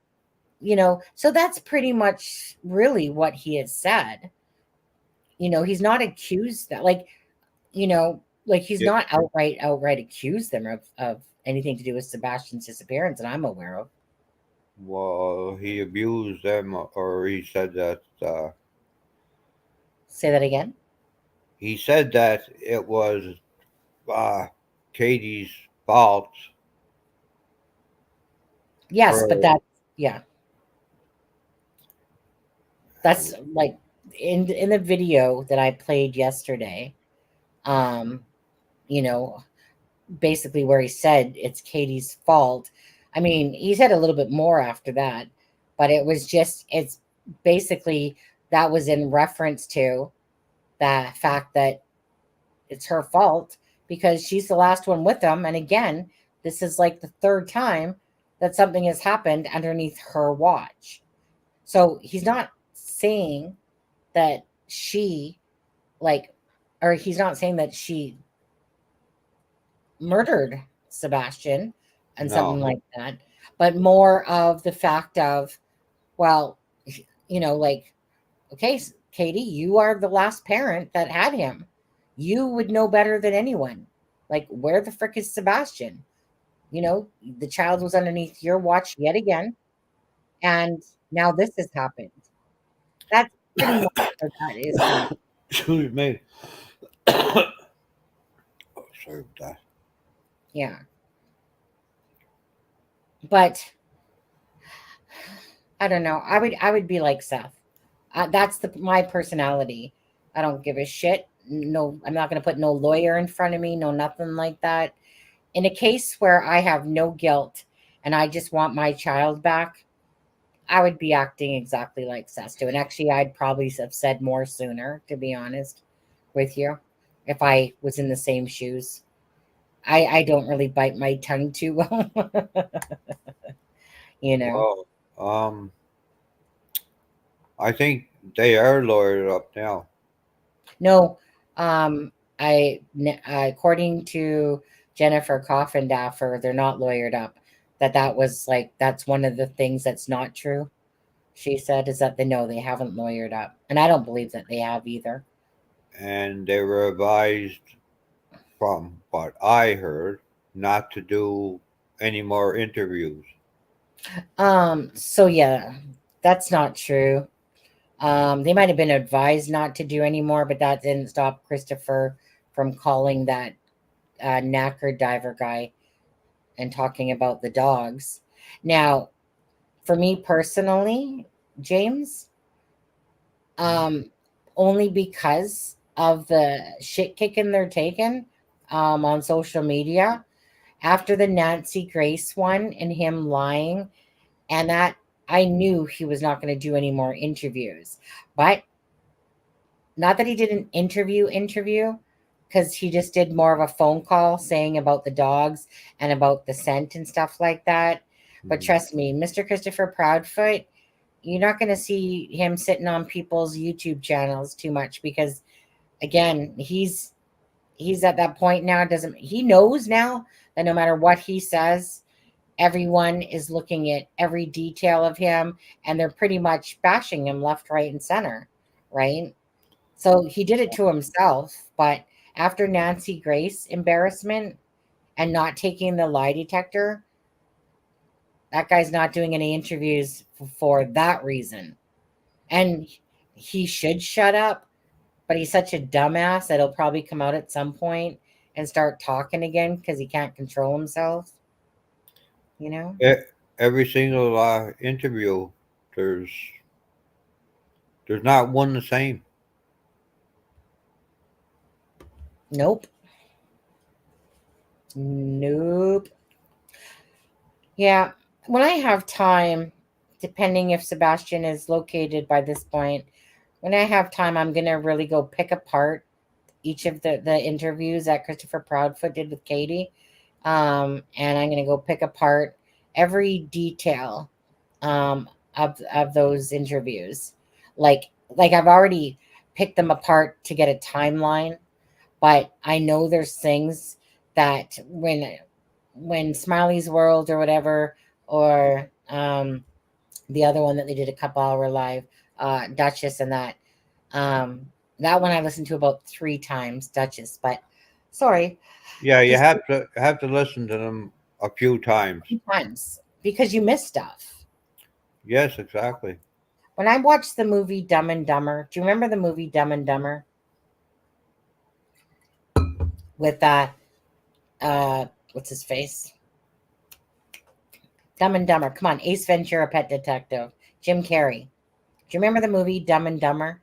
S1: so that's pretty much really what he has said. He's not accused that like he's
S8: Yeah.
S1: not outright accused them of anything to do with Sebastian's disappearance that I'm aware of.
S8: Well, he abused them, or
S1: Say that again.
S8: he said that it was uh, Katie's fault
S1: Yes, but
S8: for.
S1: that yeah, that's like in the video that I played yesterday. Um, you know, basically where he said it's Katie's fault. I mean, he said a little bit more after that, but it's basically that was in reference to the fact that it's her fault because she's the last one with them. And again, this is like the third time that something has happened underneath her watch. So he's not saying that she like or he's not saying that she murdered Sebastian and something
S8: No,
S1: like that, but more of the fact of, well, like, okay, Katie, you are the last parent that had him. You would know better than anyone. Like, where the frick is Sebastian? The child was underneath your watch yet again, and now this has happened. That's pretty much where that is coming.
S8: excuse me. Oh, sorry about that.
S1: Yeah, but I don't know. I would be like Seth. That's my personality. I don't give a shit. No, I'm not going to put no lawyer in front of me. No, nothing like that. In a case where I have no guilt and I just want my child back, I would be acting exactly like Seth too. And actually, I'd probably have said more sooner, to be honest with you, if I was in the same shoes. I don't really bite my tongue too well, you know.
S8: Well, um, I think they are lawyered up now.
S1: No, I according to Jennifer Coffindaffer, they're not lawyered up. That was like, that's one of the things that's not true. She said is that they haven't lawyered up. And I don't believe that they have either.
S8: And they were advised, from what I heard, not to do any more interviews.
S1: So yeah, that's not true. They might have been advised not to do anymore, but that didn't stop Christopher from calling that knackered diver guy and talking about the dogs. Now, for me personally, James, only because of the shit kicking they're taking on social media after the Nancy Grace one and him lying, and that I knew he was not going to do any more interviews. But not that he did an interview, because he just did more of a phone call saying about the dogs and about the scent and stuff like that. But trust me, Mr. Christopher Proudfoot, you're not going to see him sitting on people's YouTube channels too much, because again, he's at that point now. He knows now that no matter what he says, everyone is looking at every detail of him, and they're pretty much bashing him left, right, and center, right? So he did it to himself. But after Nancy Grace embarrassment and not taking the lie detector, that guy's not doing any interviews for that reason. And he should shut up, but he's such a dumbass that he'll probably come out at some point and start talking again because he can't control himself. You know?
S8: Every single interview, there's not one the same.
S1: Nope. Yeah, when I have time, depending if Sebastian is located by this point, when I have time, I'm going to really go pick apart each of the interviews that Christopher Proudfoot did with Katie. And I'm going to go pick apart every detail of those interviews. Like I've already picked them apart to get a timeline, but I know there's things that when Smiley's World or whatever, or the other one that they did a couple hour live, Duchess and that. That one I listened to about 3 times, Duchess, but sorry.
S8: Yeah, you
S1: Just
S8: have to listen to them a few times.
S1: times because you miss stuff.
S8: Yes, exactly.
S1: When I watched the movie Dumb and Dumber, do you remember the movie Dumb and Dumber? With what's his face? Dumb and Dumber. Come on, Ace Ventura, Pet Detective, Jim Carrey. Do you remember the movie Dumb and Dumber?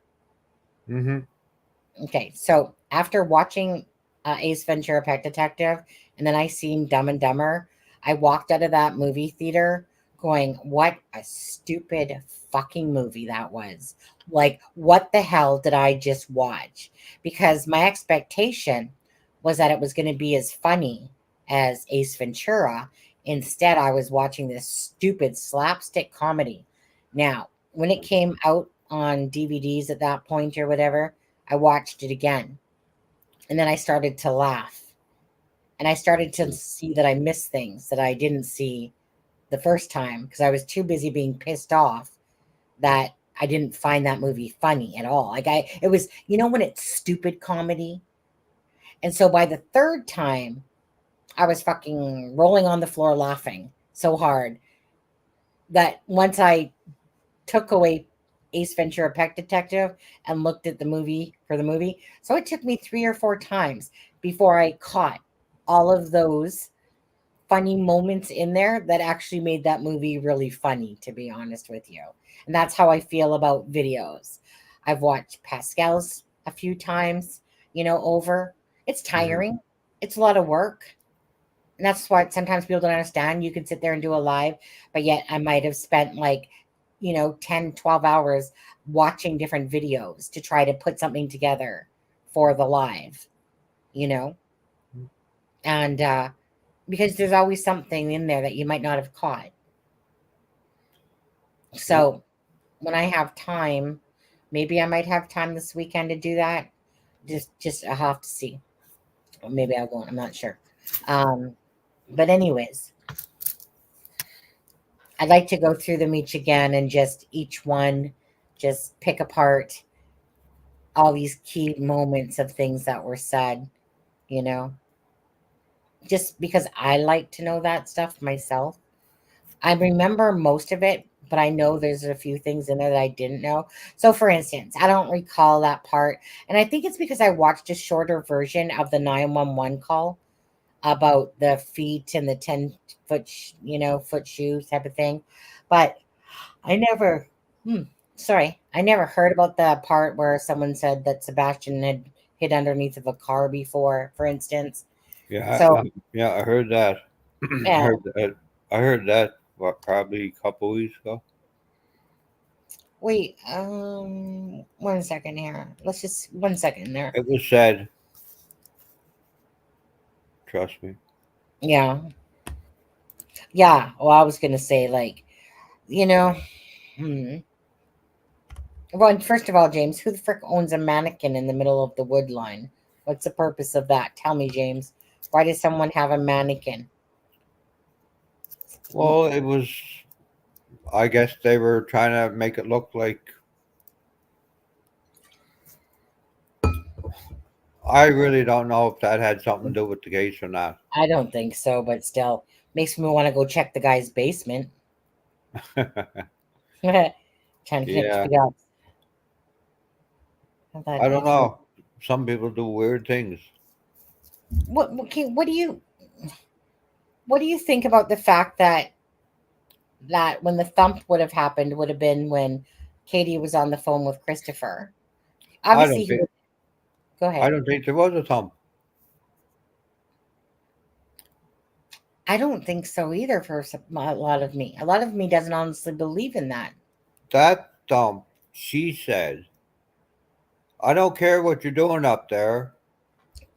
S8: Mm-hmm.
S1: Okay, so after watching Ace Ventura, Pet Detective, and then I seen Dumb and Dumber, I walked out of that movie theater going, "What a stupid fucking movie that was! Like, what the hell did I just watch?" Because my expectation was that it was going to be as funny as Ace Ventura. Instead, I was watching this stupid slapstick comedy. Now, when it came out on DVDs at that point or whatever, I watched it again. And then I started to laugh. And I started to see that I missed things that I didn't see the first time because I was too busy being pissed off that I didn't find that movie funny at all. It was, when it's stupid comedy. And so by the third time, I was fucking rolling on the floor laughing so hard that once I took away Ace Ventura, Pet Detective, and looked at the movie for the movie. So it took me 3 or 4 times before I caught all of those funny moments in there that actually made that movie really funny, to be honest with you. And that's how I feel about videos. I've watched Pascal's a few times, over. It's tiring. It's a lot of work. And that's why sometimes people don't understand. You can sit there and do a live, but yet I might have spent 10, 12 hours watching different videos to try to put something together for the live, and because there's always something in there that you might not have caught. So when I have time, maybe I might have time this weekend to do that. Just I'll have to see. Or maybe I'll go. I'm not sure. But anyways, I'd like to go through them each again and just each one just pick apart all these key moments of things that were said, you know, just because I like to know that stuff myself. I remember most of it, but I know there's a few things in there that I didn't know. So, for instance, I don't recall that part. And I think it's because I watched a shorter version of the 911 call about the feet and the 10-foot, foot shoe type of thing. But I never, sorry, I never heard about the part where someone said that Sebastian had hid underneath of a car before, for instance.
S8: Yeah,
S1: So,
S8: yeah, I heard that. I
S1: yeah,
S8: heard that. I heard that. What, probably a couple weeks ago.
S1: wait, 1 second here. Let's just 1 second there.
S8: It was said. Trust me.
S1: Yeah. Yeah. Well, I was gonna say, like, you know, hmm. Well, first of all, James, who the frick owns a mannequin in the middle of the wood line? What's the purpose of that? Tell me, James. Why does someone have a mannequin?
S8: Well, it was. I guess they were trying to make it look like. I really don't know if that had something to do with the case or not.
S1: I don't think so, but still makes me want to go check the guy's basement. Trying to connect
S8: Yeah,
S1: the dots.
S8: I don't know. Some people do weird things.
S1: What do you think about the fact that when the thump would have happened would have been when Katie was on the phone with Christopher?
S8: I
S1: Obviously,
S8: don't
S1: he
S8: think.
S1: would go
S8: I
S1: ahead.
S8: don't think there was a thump.
S1: I don't think so either. For a lot of me doesn't honestly believe in that.
S8: That thump, she said, I don't care what you're doing up there,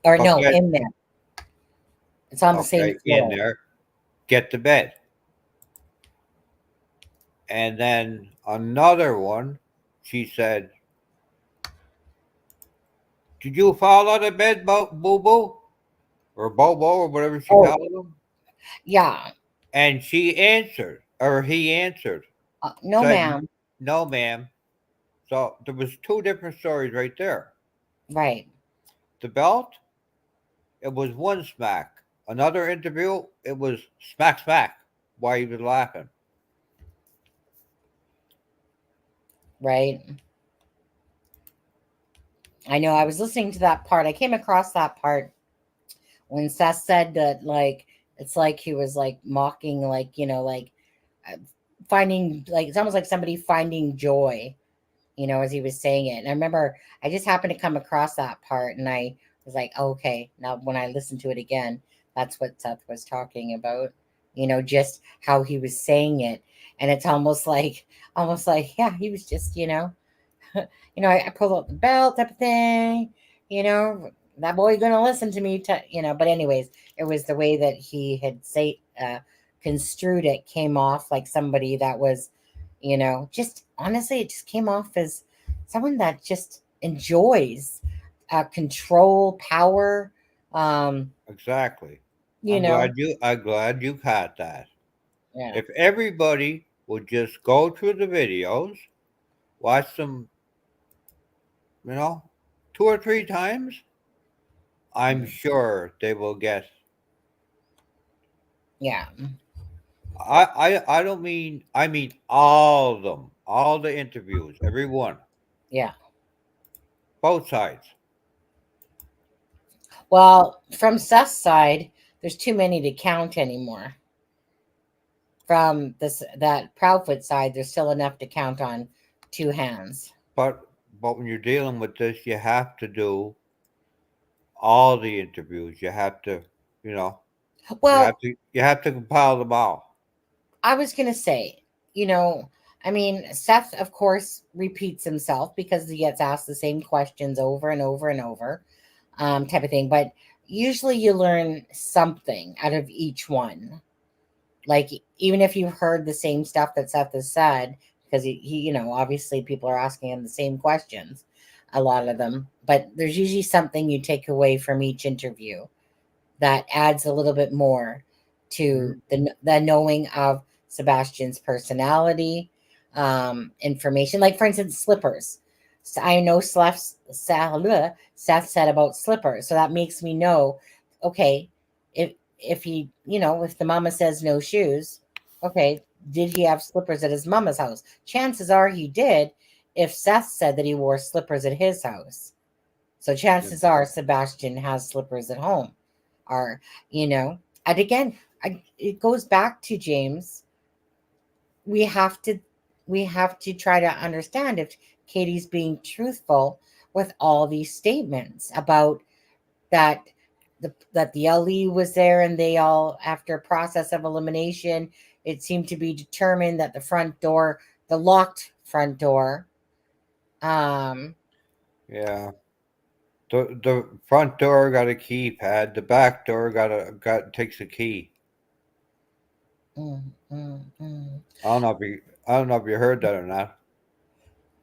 S1: Or
S8: but
S1: no,
S8: get
S1: in there. It's on the same
S8: okay in
S1: floor.
S8: there, get to bed. And then another one, she said, did you fall out of bed, boo boo? Or Bobo, or whatever she
S1: Oh,
S8: called him?
S1: yeah.
S8: And she answered, or he answered,
S1: No,
S8: said,
S1: ma'am.
S8: no, ma'am. So there was two different stories right there.
S1: Right.
S8: The belt, it was one smack. Another interview, it was smack smack while he was laughing.
S1: Right. I know. I was listening to that part. I came across that part when Seth said that, like, it's like he was like mocking, like, uh, finding, like, it's almost like somebody finding joy, as he was saying it. And I remember I just happened to come across that part and I was like, oh, okay, now when I listened to it again, that's what Seth was talking about, just how he was saying it. And it's almost like, yeah, he was just, I pulled out the belt type of thing, you know, that boy gonna listen to me, but anyways, it was the way that he had construed it came off like somebody that was, just honestly, it just came off as someone that just enjoys control, power, um,
S8: Exactly.
S1: you know,
S8: I'm glad you caught that.
S1: yeah,
S8: If everybody would just go through the videos, watch them, you know, two or three times, I'm
S1: mm,
S8: sure they will get.
S1: yeah,
S8: I don't mean, I mean all of them, all the interviews, every one,
S1: yeah.
S8: both sides.
S1: Well, from Seth's side, there's too many to count anymore. From this that Proudfoot side, there's still enough to count on two hands.
S8: But when you're dealing with this, you have to do all the interviews. You have to, you know,
S1: Well,
S8: you have to compile them all.
S1: I was gonna say, I mean, Seth, of course, repeats himself because he gets asked the same questions over and over and over, type of thing. But usually, you learn something out of each one. Like, even if you've heard the same stuff that Seth has said, because he obviously people are asking him the same questions, a lot of them. But there's usually something you take away from each interview. that adds a little bit more to the knowing of Sebastian's personality, information. Like, for instance, slippers. So I know Seth said about slippers, so that makes me know, okay, if he, if the mama says no shoes, okay, did he have slippers at his mama's house? Chances are he did, if Seth said that he wore slippers at his house. So chances are Sebastian has slippers at home. Or, and again, it goes back to James. We have to try to understand if Katie's being truthful with all these statements about that that the LE was there, and they all, after a process of elimination, it seemed to be determined that the locked front door,
S8: Yeah. The front door got a keypad. The back door takes a key.
S1: mm, mm, mm.
S8: I don't know if you heard that or not.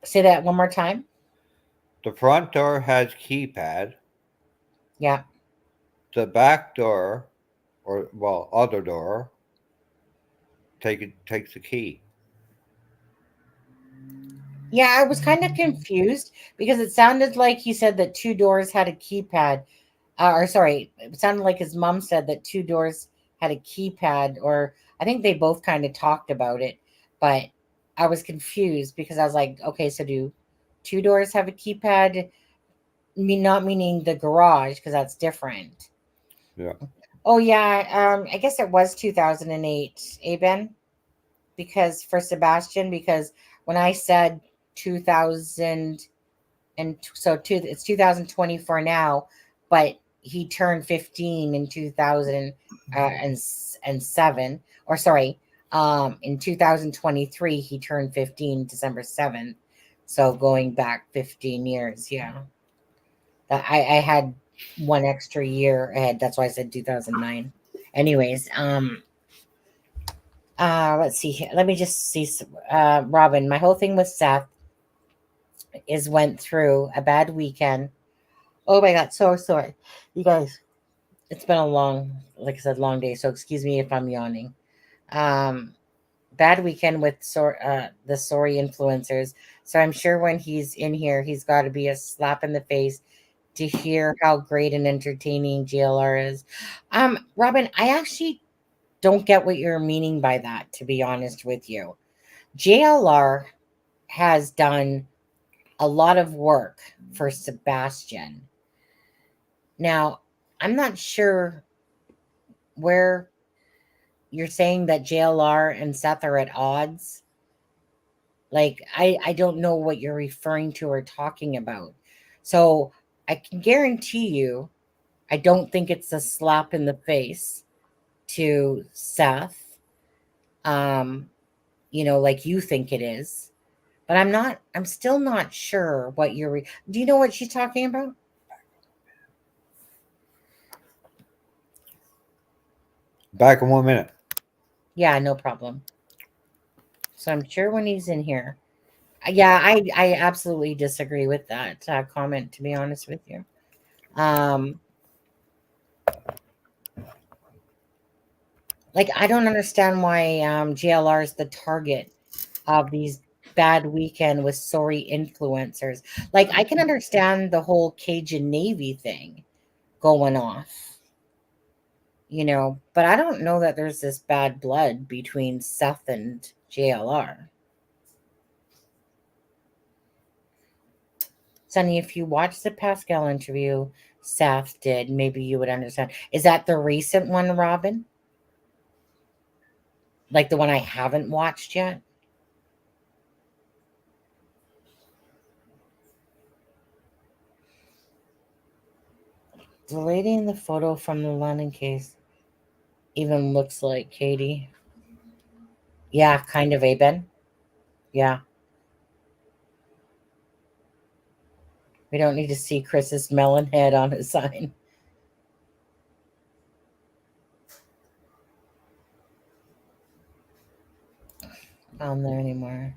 S1: Say that one more time.
S8: The front door has keypad.
S1: Yeah.
S8: The back door, other door, takes a key.
S1: Yeah, I was kind of confused because it sounded like he said that two doors had a keypad. Or sorry, it sounded like his mom said that two doors had a keypad, or I think they both kind of talked about it, but I was confused because I was like, okay, so do two doors have a keypad? Not meaning the garage, because that's different.
S8: Yeah.
S1: Oh yeah, I guess it was 2008, Ben? Because for Sebastian, because when I said 2000, and it's 2024 now, but he turned 15 in 2007, or sorry, in 2023 he turned 15 December 7th, so going back 15 years. Yeah, that I had one extra year ahead, that's why I said 2009. Anyways, let's see here, let me just see. Robin, my whole thing with Seth is went through a bad weekend. Oh my god, so sorry. You guys, it's been a long, like I said, long day, so excuse me if I'm yawning. Um Bad weekend with the sorry influencers. So I'm sure when he's in here, he's got to be a slap in the face to hear how great and entertaining JLR is. Robin, I actually don't get what you're meaning by that, to be honest with you. JLR has done a lot of work for Sebastian. Now, I'm not sure where you're saying that JLR and Seth are at odds. Like, I don't know what you're referring to or talking about. So I can guarantee you, I don't think it's a slap in the face to Seth, like you think it is. But I'm still not sure what do you know what she's talking about?
S8: Back in 1 minute.
S1: Yeah, no problem. So I'm sure when he's in here. Yeah, I absolutely disagree with that comment, to be honest with you. Like, I don't understand why JLR is the target of these bad weekend with sorry influencers. Like, I can understand the whole Cajun Navy thing going off, but I don't know that there's this bad blood between Seth and JLR. Sonny, if you watched the Pascal interview Seth did, maybe you would understand. Is that the recent one, Robin? Like the one I haven't watched yet? The lady in the photo from the London case even looks like Katie. Yeah, kind of, Ben. Yeah. We don't need to see Chris's melon head on his sign. On there anymore.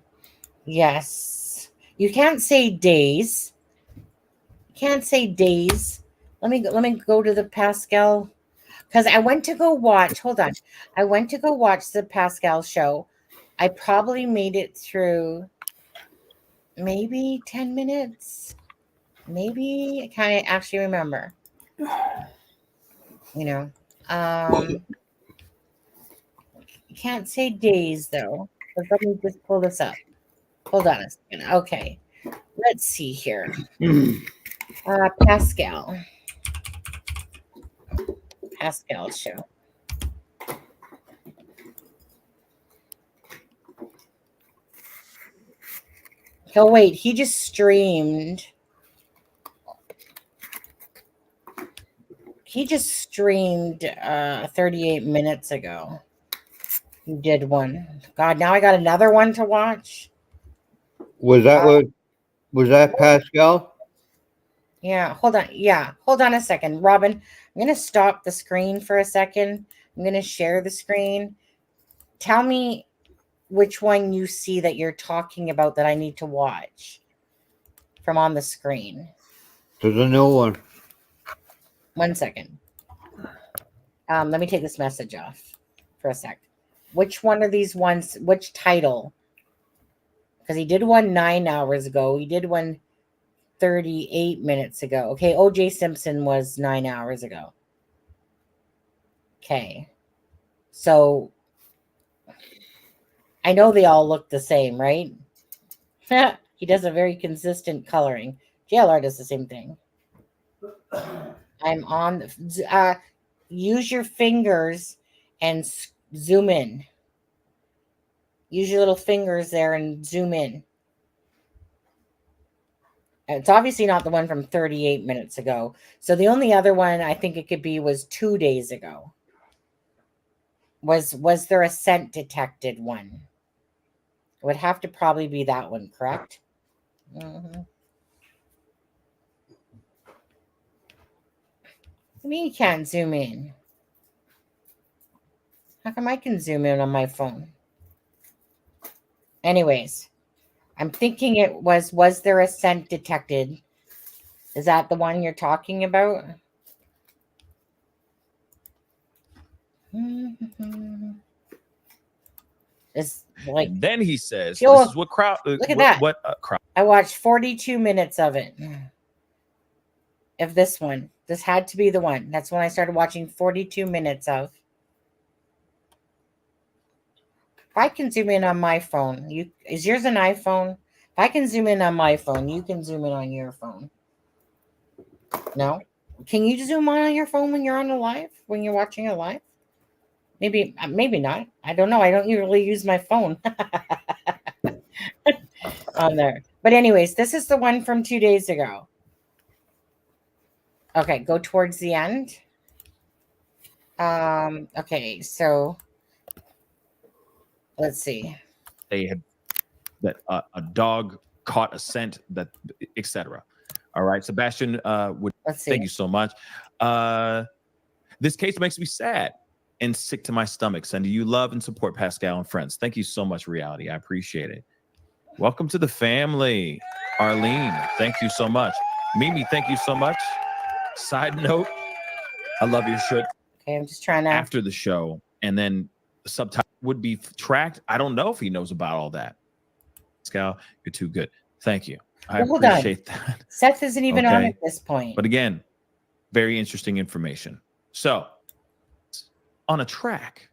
S1: Yes. You can't say days. You can't say days. Let me go to the Pascal. Because I went to go watch. Hold on. I went to go watch the Pascal show. I probably made it through maybe 10 minutes. Maybe I can't actually remember. You know, can't say days though. But let me just pull this up. Hold on a second. Okay, let's see here. Pascal show. Oh wait, he just streamed. He just streamed 38 minutes ago. He did one. God, now I got another one to watch.
S8: Was that was that Pascal?
S1: Yeah, hold on. Yeah, hold on a second. Robin, I'm going to stop the screen for a second. I'm going to share the screen. Tell me which one you see that you're talking about that I need to watch from on the screen.
S8: There's a new one.
S1: 1 second. Let me take this message off for a sec. Which one of these ones, which title? Because he did one 9 hours ago. He did one 38 minutes ago. Okay, OJ Simpson was 9 hours ago. Okay. So I know they all look the same, right? He does a very consistent coloring. JLR does the same thing. I'm on use your fingers and zoom in. Use your little fingers there and zoom in. It's obviously not the one from 38 minutes ago. So the only other one I think it could be was 2 days ago. Was there a scent detected one? It would have to probably be that one, correct? Mm-hmm. I mean, you can't zoom in. How come I can zoom in on my phone? Anyways, I'm thinking it was there a scent detected? Is that the one you're talking about? It's like,
S9: and then he says,
S1: Yo,
S9: "This is what crowd.
S1: look at that.
S9: What crowd?"
S1: I watched 42 minutes of it. Of this one. This had to be the one. That's when I started watching 42 minutes of. If I can zoom in on my phone, is yours an iPhone? If I can zoom in on my phone, you can zoom in on your phone. No? Can you zoom on your phone when you're on a live? When you're watching a live? Maybe not. I don't know. I don't usually use my phone on there. But anyways, this is the one from 2 days ago. Okay, go towards the end. Okay, so let's see.
S9: They had that a dog caught a scent, that etc. All right, Sebastian, thank you so much. This case makes me sad and sick to my stomach. Sending you love and support, Pascal and friends. Thank you so much, Reality. I appreciate it. Welcome to the family, Arlene. Thank you so much. Mimi, thank you so much. Side note, I love your shirt.
S1: Okay, I'm just trying to.
S9: After the show, and then the subtitle would be tracked. I don't know if he knows about all that. Pascal, you're too good. Thank you. I appreciate that.
S1: Seth isn't even on at this point.
S9: But again, very interesting information. So, on a track.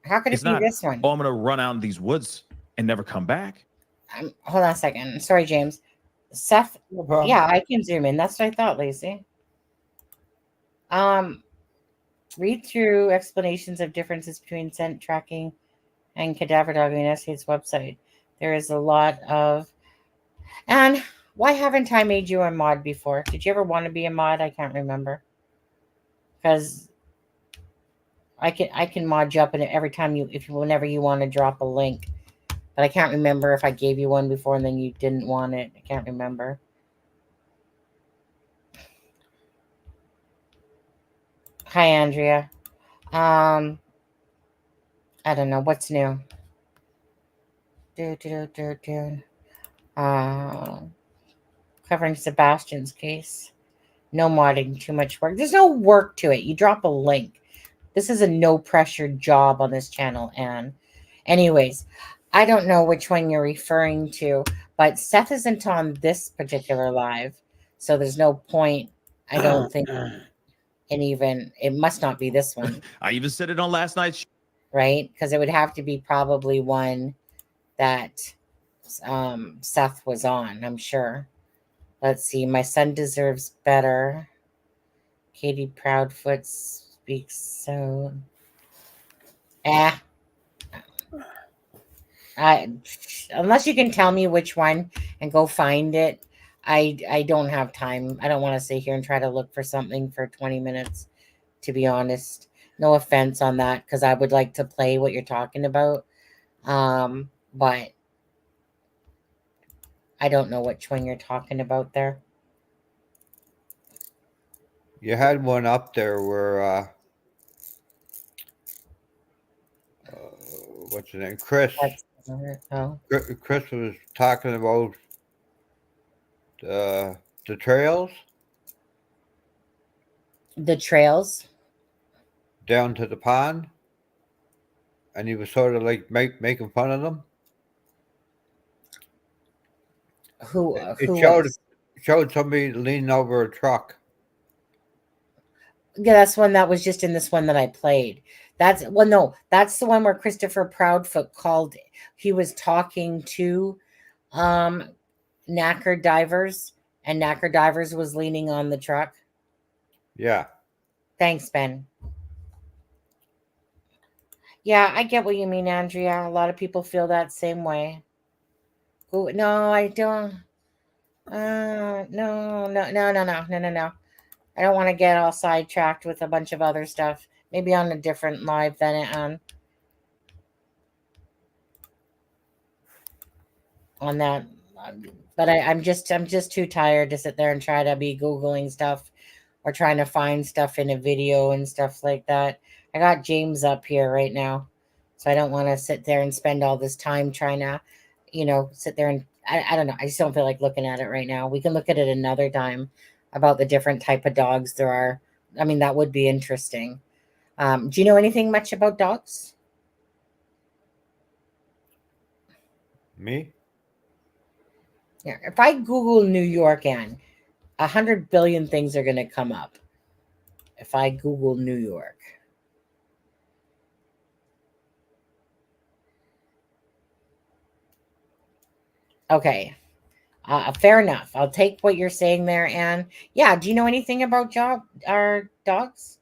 S1: How could it be this one?
S9: Oh, I'm going to run out in these woods and never come back.
S1: Hold on a second. Sorry, James. Seth. No, yeah, I can zoom in. That's what I thought, Lacey. Read through explanations of differences between scent tracking and cadaver dog on the United States website. There is a lot of. And why haven't I made you a mod before? Did you ever want to be a mod? I can't remember. Because I can mod you up and every time whenever you want to drop a link. But I can't remember if I gave you one before and then you didn't want it. I can't remember. Hi, Andrea. I don't know what's new. Covering Sebastian's case. No modding, too much work. There's no work to it. You drop a link. This is a no pressure job on this channel. And anyways, I don't know which one you're referring to, but Seth isn't on this particular live. So there's no point, I don't think, it must not be this one.
S9: I even said it on last night's.
S1: Right? Because it would have to be probably one that Seth was on, I'm sure. Let's see. My son deserves better. Katie Proudfoot speaks so. Unless you can tell me which one and go find it, I don't have time. I don't want to sit here and try to look for something for 20 minutes, to be honest. No offense on that, because I would like to play what you're talking about. But I don't know which one you're talking about there.
S8: You had one up there where what's his name? Chris. Chris was talking about the trails.
S1: The trails
S8: down to the pond, and he was sort of like making fun of them.
S1: Who
S8: showed somebody leaning over a truck.
S1: Yeah, that's one that was just in this one that I played. That's the one where Christopher Proudfoot called. He was talking to Knacker Divers, and Knacker Divers was leaning on the truck.
S8: Yeah.
S1: Thanks, Ben. Yeah, I get what you mean, Andrea. A lot of people feel that same way. No, I don't. No. I don't want to get all sidetracked with a bunch of other stuff. Maybe on a different live than on that. But I'm just too tired to sit there and try to be Googling stuff or trying to find stuff in a video and stuff like that. I got James up here right now, so I don't want to sit there and spend all this time trying to, sit there and I don't know. I just don't feel like looking at it right now. We can look at it another time about the different type of dogs there are. I mean, that would be interesting. Do you know anything much about dogs?
S8: Me?
S1: Yeah. If I Google New York, 100 billion things are going to come up. If I Google New York. Okay. Fair enough. I'll take what you're saying there, Anne. Yeah. Do you know anything about our dogs?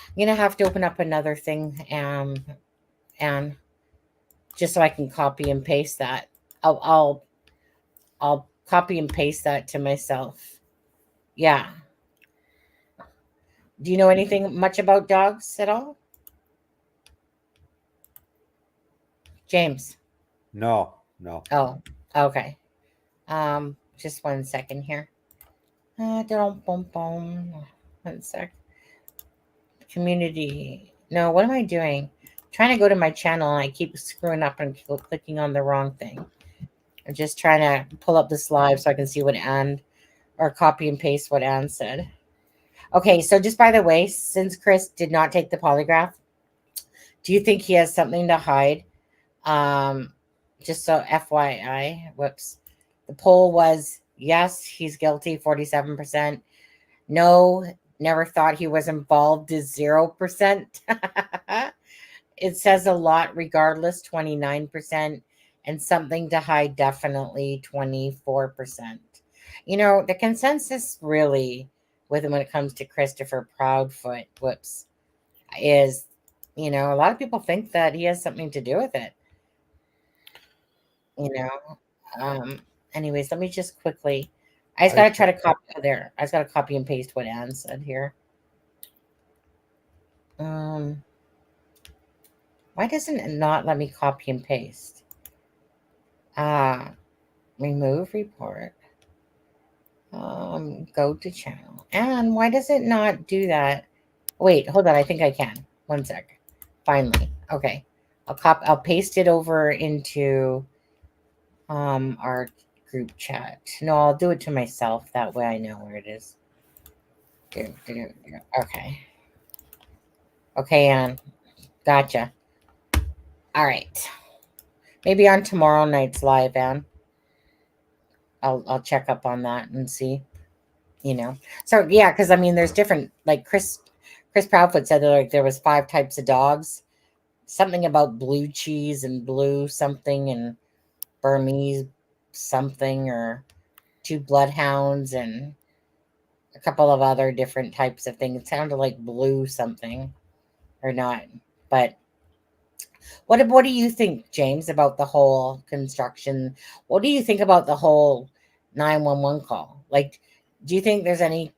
S1: I'm gonna have to open up another thing, and just so I can copy and paste that. I'll copy and paste that to myself. Yeah. Do you know anything much about dogs at all, James?
S8: No.
S1: Oh, okay. Just 1 second here. One sec. Community. No, what am I doing? I'm trying to go to my channel and I keep screwing up and clicking on the wrong thing. I'm just trying to pull up this live so I can see what Anne, or copy and paste what Anne said. Okay, so just by the way, since Chris did not take the polygraph, do you think he has something to hide? Just so FYI, whoops. The poll was yes, he's guilty, 47%. No, never thought he was involved is 0%. It says a lot regardless, 29%. And something to hide, definitely 24%. The consensus really when it comes to Christopher Proudfoot, is, a lot of people think that he has something to do with it. Anyways, let me just quickly, I just got to try to copy there. I just got to copy and paste what Anne said here. Why doesn't it not let me copy and paste? Remove report. Go to channel. And why does it not do that? Wait, hold on. I think I can. 1 sec. Finally. Okay. I'll paste it over into our group chat. No, I'll do it to myself. That way I know where it is. Okay. Okay, Ann. Gotcha. All right. Maybe on tomorrow night's live, Ann. I'll check up on that and see. So yeah, because I mean, there's different. Like Chris Proudfoot said that like there was 5 types of dogs. Something about blue cheese and blue something and Burmese something, or 2 bloodhounds and a couple of other different types of things. It sounded like blue something or not. But what do you think, James, about the whole construction? What do you think about the whole 911 call? Like, do you think there's any,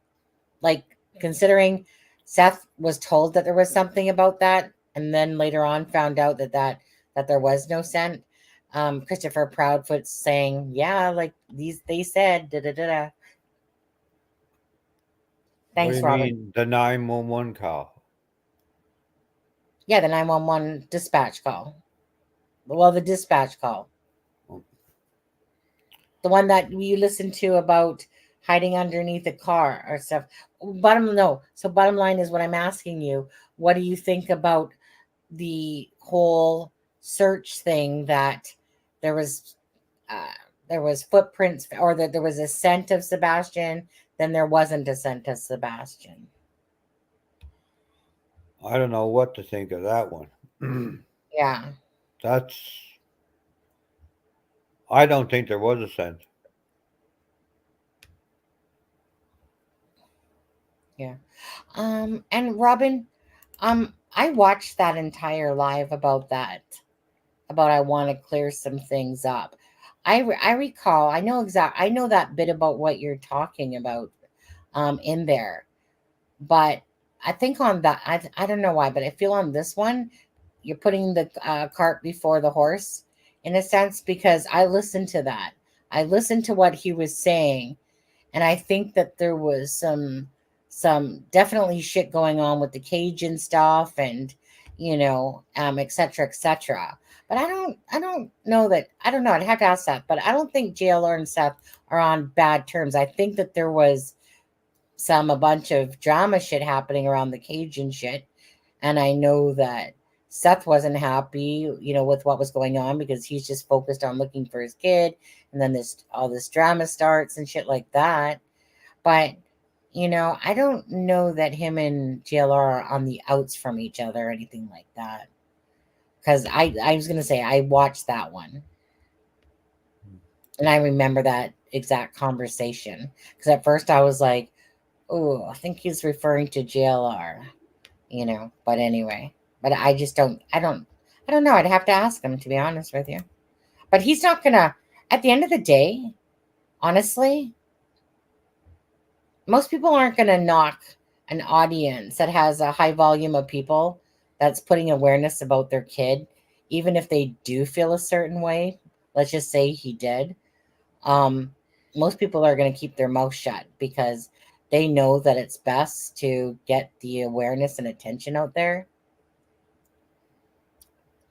S1: like, considering Seth was told that there was something about that and then later on found out that there was no scent? Christopher Proudfoot saying, yeah, like they said da da da da. Thanks,
S8: What do you
S1: Robin.
S8: mean, the 911 call?
S1: Yeah, the 911 dispatch call. Well, the dispatch call. The one that you listened to about hiding underneath a car or stuff. Bottom line is what I'm asking you. What do you think about the whole search thing, that there was footprints, or that there was a scent of Sebastian, then there wasn't a scent of Sebastian?
S8: I don't know what to think of that one.
S1: Yeah.
S8: I don't think there was a scent.
S1: Yeah. And Robin, I watched that entire live about that. About I want to clear some things up. I recall, I know that bit about what you're talking about in there. But I think on that, I don't know why, but I feel on this one, you're putting the cart before the horse in a sense, because I listened to that. I listened to what he was saying, and I think that there was some definitely shit going on with the Cajun stuff, and et cetera, et cetera. But I don't know that. I don't know. I'd have to ask that. But I don't think JLR and Seth are on bad terms. I think that there was a bunch of drama shit happening around the Cajun shit. And I know that Seth wasn't happy, with what was going on, because he's just focused on looking for his kid. And then all this drama starts and shit like that. But, I don't know that him and JLR are on the outs from each other or anything like that. Because I was going to say, I watched that one. And I remember that exact conversation. Because at first I was like, oh, I think he's referring to JLR, but anyway, but I don't know. I'd have to ask him, to be honest with you, but he's not gonna, at the end of the day, honestly, most people aren't gonna knock an audience that has a high volume of people that's putting awareness about their kid, even if they do feel a certain way. Let's just say he did. Most people are going to keep their mouth shut because they know that it's best to get the awareness and attention out there.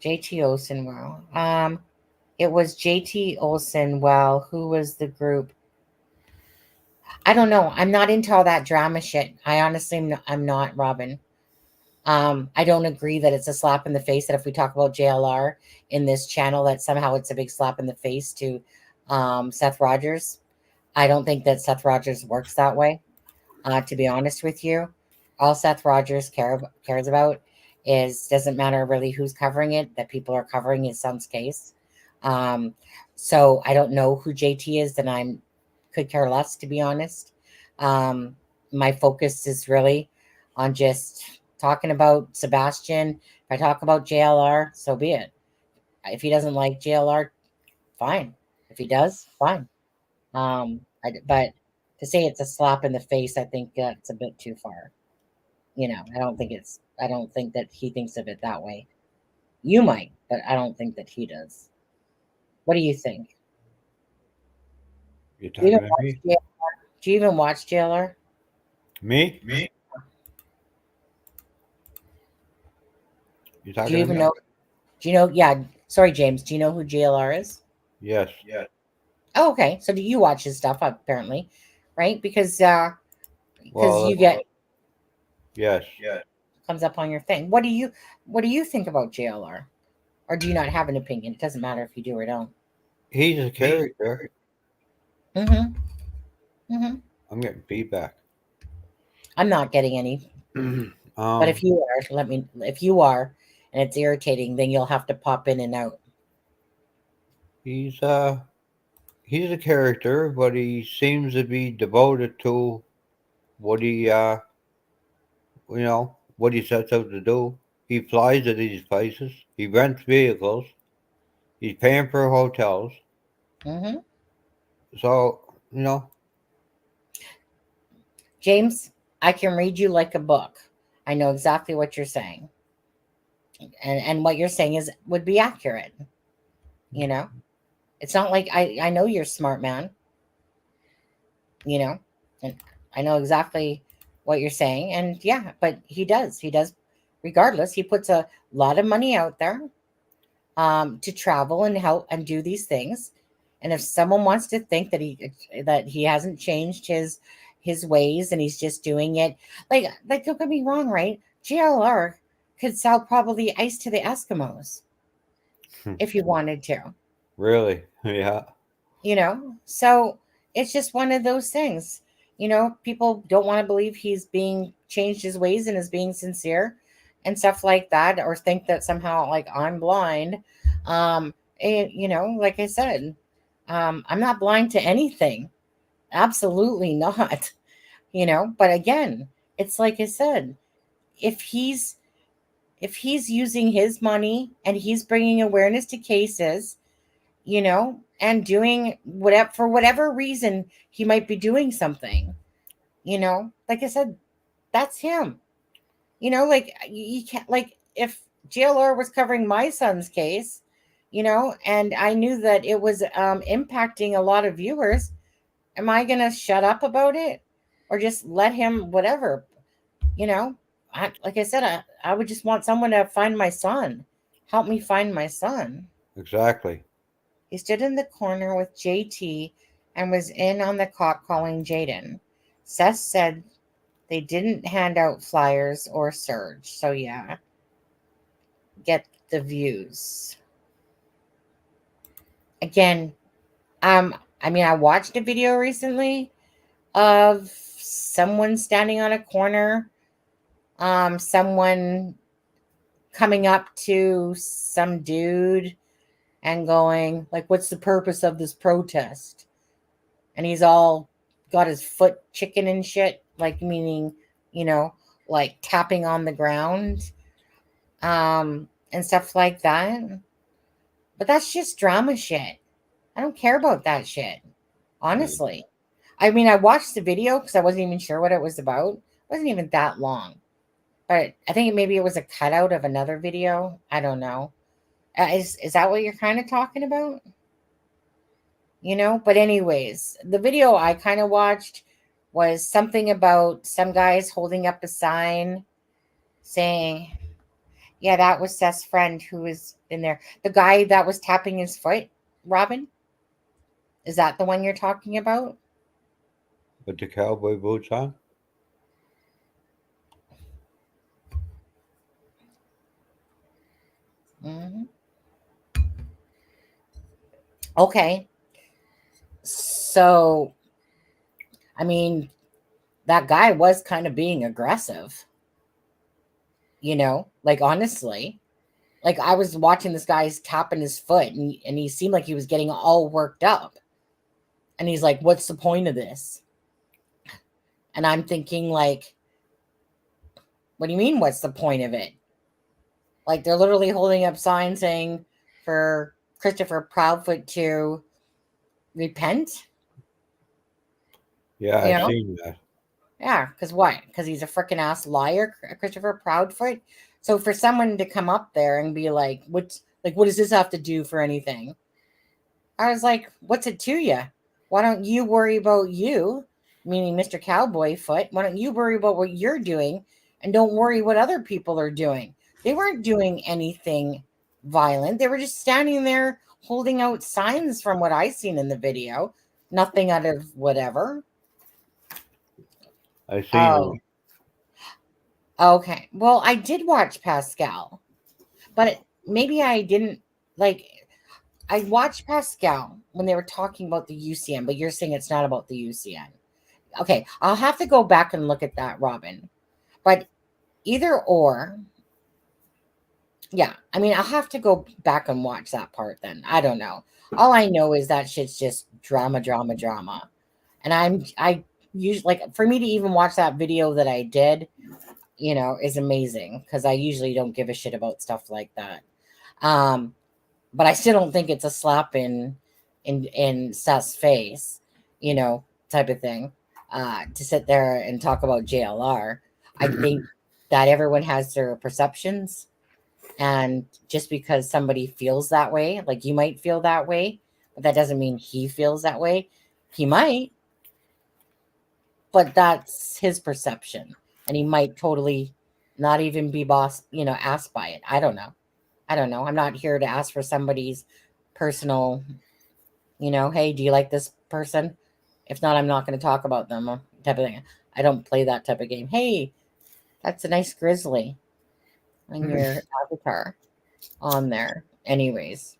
S1: JT Olsen, well, it was JT Olsen. Well, who was the group? I don't know. I'm not into all that drama shit. I honestly, I'm not, Robin. I don't agree that it's a slap in the face that if we talk about JLR in this channel, that somehow it's a big slap in the face to Seth Rogers. I don't think that Seth Rogers works that way. To be honest with you, all Seth Rogers cares about doesn't matter really who's covering it, that people are covering his son's case. So I don't know who JT is, and I could care less, to be honest. My focus is really on just talking about Sebastian. If I talk about JLR, so be it. If he doesn't like JLR, fine. If he does, fine. But to say it's a slap in the face, I think that's a bit too far. I don't think that he thinks of it that way. You might, but I don't think that he does. What do you think?
S8: You talking about me?
S1: Do you even watch JLR?
S8: Me? You talking
S1: Do you
S8: about
S1: even
S8: me?
S1: know? Do you know? Yeah. Sorry, James. Do you know who JLR is?
S8: Yes.
S1: Oh, okay. So do you watch his stuff apparently, right? Because
S8: Well,
S1: you get
S8: Yes.
S1: Comes up on your thing. What do you think about JLR? Or do you not have an opinion? It doesn't matter if you do or don't.
S8: He's a character.
S1: Mm-hmm. Mm-hmm.
S8: I'm getting feedback.
S1: I'm not getting any. But if you are, if you are, and it's irritating, then you'll have to pop in and out.
S8: He's a character, but he seems to be devoted to what he what he sets out to do. He flies to these places. He rents vehicles. He's paying for hotels.
S1: Mm-hmm.
S8: So,
S1: James, I can read you like a book. I know exactly what you're saying. And what you're saying would be accurate. It's not like I know you're a smart man. And I know exactly what you're saying. And yeah, but he does. Regardless, he puts a lot of money out there to travel and help and do these things. And if someone wants to think that he hasn't changed his ways and he's just doing it like don't get me wrong, right? JLR could sell probably ice to the Eskimos if you wanted to.
S8: really, yeah.
S1: So it's just one of those things. People don't want to believe he's being changed his ways and is being sincere and stuff like that, or think that somehow like I'm blind. And like I said, I'm not blind to anything. Absolutely not. But again, it's like I said, if he's using his money and he's bringing awareness to cases, and doing whatever, for whatever reason he might be doing something, like I said, that's him. Like you can't, like if JLR was covering my son's case, and I knew that it was impacting a lot of viewers, am I going to shut up about it or just let him, whatever, like I said, I would just want someone to find my son, help me find my son.
S8: Exactly.
S1: He stood in the corner with JT and was in on the cop calling Jaden. Seth said they didn't hand out flyers or surge. So yeah, get the views. Again, I watched a video recently of someone standing on a corner, someone coming up to some dude and going like, what's the purpose of this protest? And he's all got his foot chicken and shit, like meaning, like tapping on the ground, and stuff like that. But that's just drama shit. I don't care about that shit, honestly. I watched the video because I wasn't even sure what it was about. It wasn't even that long, but I think maybe it was a cutout of another video. I don't know. Is that what you're kind of talking about? But anyways, the video I kind of watched was something about some guys holding up a sign saying, yeah, that was Seth's friend who was in there. The guy that was tapping his foot, Robin? Is that the one you're talking about?
S8: With the cowboy boots on?
S1: Mm-hmm. Okay. So, that guy was kind of being aggressive. Like honestly. Like I was watching this guy's tapping his foot and he seemed like he was getting all worked up. And he's like, what's the point of this? And I'm thinking like, what do you mean, what's the point of it? Like they're literally holding up signs saying for Christopher Proudfoot to repent.
S8: Yeah, I've seen that.
S1: Yeah, because what? Because he's a freaking ass liar, Christopher Proudfoot. So for someone to come up there and be like, what does this have to do for anything? I was like, what's it to you? Why don't you worry about you, meaning Mr. Cowboy Foot? Why don't you worry about what you're doing and don't worry what other people are doing? They weren't doing anything violent. They were just standing there holding out signs from what I seen in the video. Nothing out of whatever.
S8: I seen
S1: Okay. Well, I did watch Pascal, but maybe I didn't like. I watched Pascal when they were talking about the UCN, but you're saying it's not about the UCN. Okay, I'll have to go back and look at that, Robin. But either or, yeah. I mean, I'll have to go back and watch that part then. I don't know. All I know is that shit's just drama, drama, drama. And I usually like for me to even watch that video that I did, is amazing because I usually don't give a shit about stuff like that. But I still don't think it's a slap in Seth's face, type of thing. To sit there and talk about JLR. I think that everyone has their perceptions, and just because somebody feels that way, like you might feel that way, but that doesn't mean he feels that way. He might, but that's his perception, and he might totally not even be asked by it. I don't know. I'm not here to ask for somebody's personal, hey, do you like this person? If not, I'm not going to talk about them, type of thing. I don't play that type of game. Hey, that's a nice grizzly on your avatar on there. Anyways,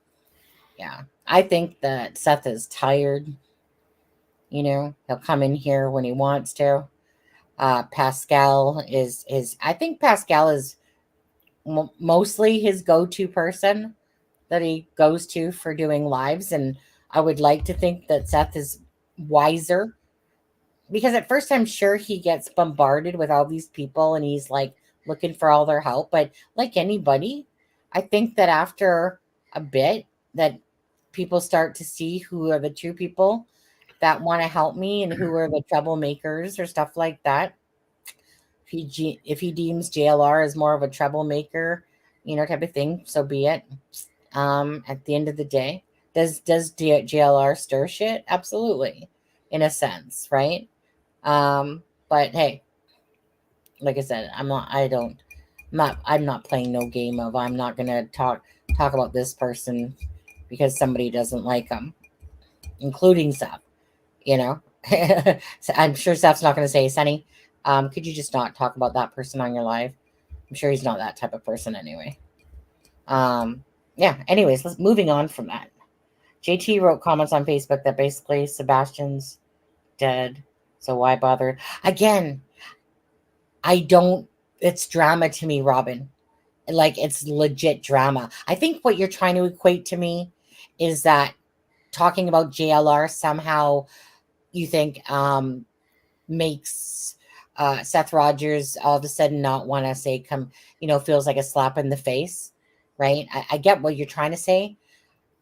S1: yeah. I think that Seth is tired. He'll come in here when he wants to. Pascal is I think Pascal is mostly his go-to person that he goes to for doing lives, and I would like to think that Seth is wiser, because at first I'm sure he gets bombarded with all these people and he's like looking for all their help, but like anybody, I think that after a bit that people start to see who are the true people that want to help me and who are the troublemakers or stuff like that. If he deems JLR as more of a troublemaker, type of thing, so be it. At the end of the day, does JLR stir shit? Absolutely, in a sense, right? But hey, like I said, I'm not playing no game of I'm not gonna talk about this person because somebody doesn't like them, including Seth. So I'm sure Seth's not gonna say, Sonny, could you just not talk about that person on your live? I'm sure he's not that type of person anyway. Yeah, anyways, moving on from that. JT wrote comments on Facebook that basically Sebastian's dead, so why bother? Again, it's drama to me, Robin. Like, it's legit drama. I think what you're trying to equate to me is that talking about JLR somehow you think makes Seth Rogers all of a sudden not want to say feels like a slap in the face, right? I get what you're trying to say.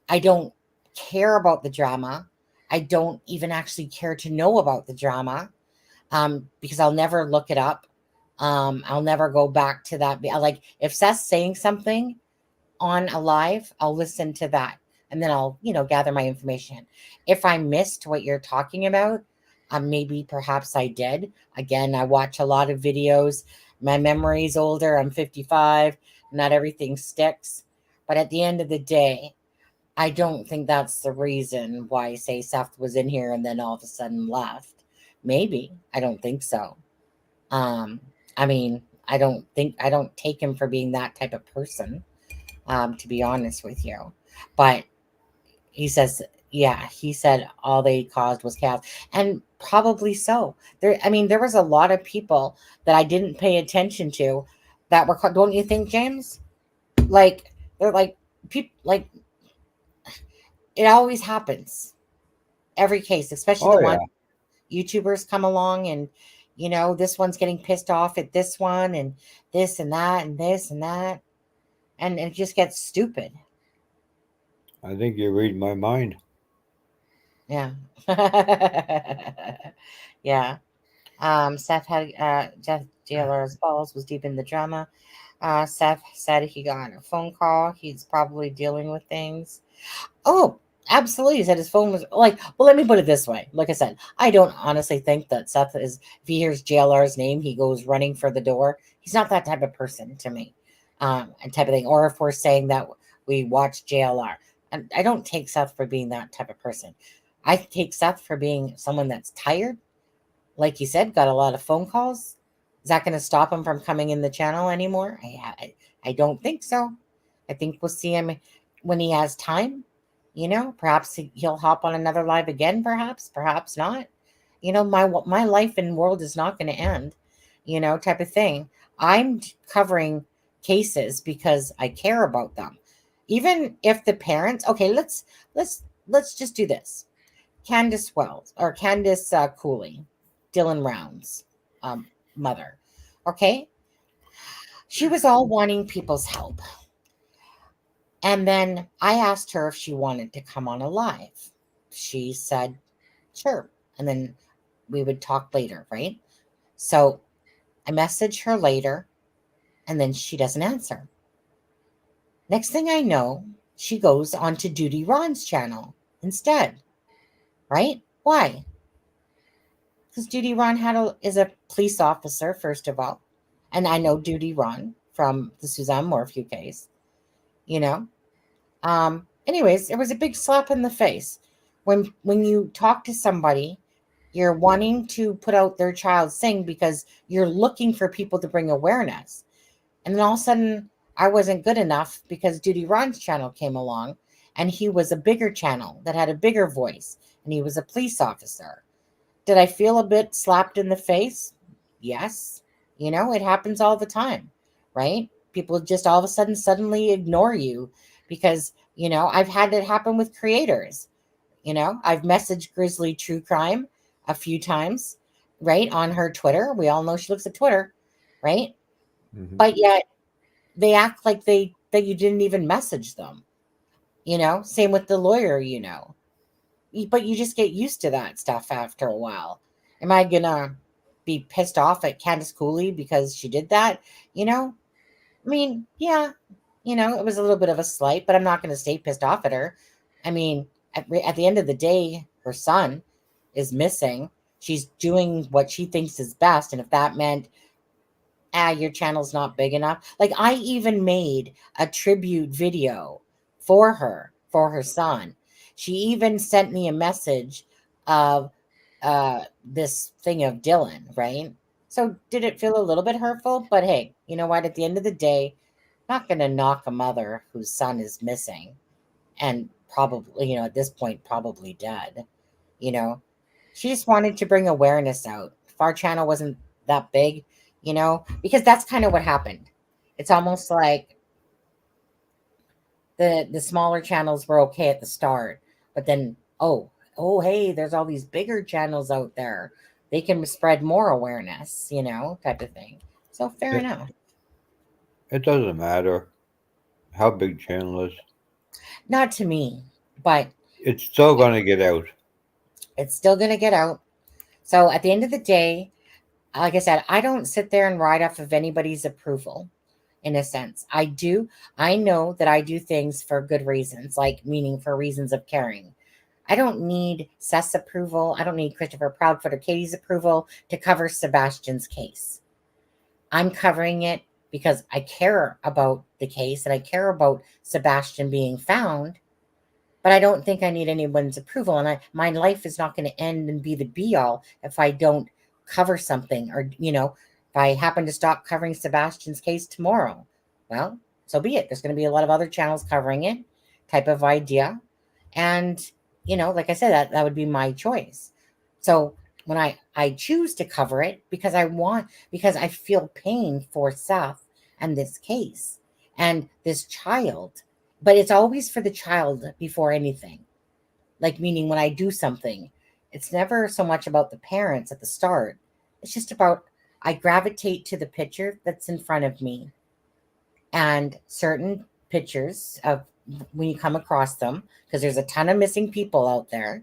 S1: I don't care about the drama. I don't even actually care to know about the drama, because I'll never look it up. I'll never go back to that. Like, if Seth's saying something on a live, I'll listen to that and then I'll, gather my information. If I missed what you're talking about, maybe perhaps I did. Again, I watch a lot of videos. My memory's older. I'm 55. Not everything sticks. But at the end of the day, I don't think that's the reason why, say, Seth was in here and then all of a sudden left. Maybe. I don't think so. I mean, I don't take him for being that type of person, to be honest with you. But he said all they caused was chaos. And probably so. There was a lot of people that I didn't pay attention to that were, don't you think, James? Like, they're like, people, like, it always happens. Every case, especially the one YouTubers come along and, this one's getting pissed off at this one and this and that and this and that. And it just gets stupid.
S8: I think you read my mind.
S1: Yeah. Yeah. Seth had JLR's balls was deep in the drama. Seth said he got a phone call. He's probably dealing with things. Oh, absolutely. He said his phone was like, well, let me put it this way. Like I said, I don't honestly think that Seth is, if he hears JLR's name, he goes running for the door. He's not that type of person to me, and type of thing. Or if we're saying that we watch JLR, and I don't take Seth for being that type of person. I take Seth for being someone that's tired. Like you said, got a lot of phone calls. Is that going to stop him from coming in the channel anymore? I don't think so. I think we'll see him when he has time. Perhaps he'll hop on another live again, perhaps not. My life and world is not going to end, type of thing. I'm covering cases because I care about them. Even if the parents, okay, let's just do this. Candace Cooley, Dylan Round's mother. Okay. She was all wanting people's help. And then I asked her if she wanted to come on a live. She said, sure. And then we would talk later, right? So I message her later, and then she doesn't answer. Next thing I know, she goes on to Duty Ron's channel instead, right? Why? Because Duty Ron is a police officer, first of all. And I know Duty Ron from the Suzanne Morphew case, Anyways, it was a big slap in the face. When you talk to somebody, you're wanting to put out their child's thing because you're looking for people to bring awareness. And then all of a sudden, I wasn't good enough because Duty Ron's channel came along, and he was a bigger channel that had a bigger voice, and he was a police officer. Did I feel a bit slapped in the face? Yes. It happens all the time, right? People just all of a sudden suddenly ignore you because, I've had it happen with creators. I've messaged Grizzly True Crime a few times, right? On her Twitter. We all know she looks at Twitter, right? Mm-hmm. But yet they act like that you didn't even message them. Same with the lawyer, but you just get used to that stuff after a while. Am I gonna be pissed off at Candace Cooley because she did that? Yeah, it was a little bit of a slight, but I'm not going to stay pissed off at her. At the end of the day, her son is missing. She's doing what she thinks is best. And if that meant, your channel's not big enough. Like, I even made a tribute video for her son. She even sent me a message of this thing of Dylan, right? So did it feel a little bit hurtful? But hey, you know what? At the end of the day, not going to knock a mother whose son is missing and probably, at this point, probably dead. She just wanted to bring awareness out. If our channel wasn't that big, because that's kind of what happened. It's almost like the smaller channels were okay at the start, but then, oh, hey, there's all these bigger channels out there. They can spread more awareness, type of thing. So fair enough.
S8: It doesn't matter how big channel is.
S1: Not to me, but
S8: it's still going to get out.
S1: It's still going to get out. So at the end of the day, like I said, I don't sit there and ride off of anybody's approval, in a sense. I know that I do things for good reasons, meaning for reasons of caring. I don't need Seth's approval. I don't need Christopher Proudfoot or Katie's approval to cover Sebastian's case. I'm covering it because I care about the case and I care about Sebastian being found, but I don't think I need anyone's approval. And my life is not going to end and be the be all if I don't cover something, or, if I happen to stop covering Sebastian's case tomorrow, well, so be it. There's going to be a lot of other channels covering it, type of idea. And, like I said, that would be my choice. So when I choose to cover it because I feel pain for Seth and this case and this child, but it's always for the child before anything. Meaning when I do something, it's never so much about the parents at the start. It's just about, I gravitate to the picture that's in front of me, and certain pictures of when you come across them, because there's a ton of missing people out there,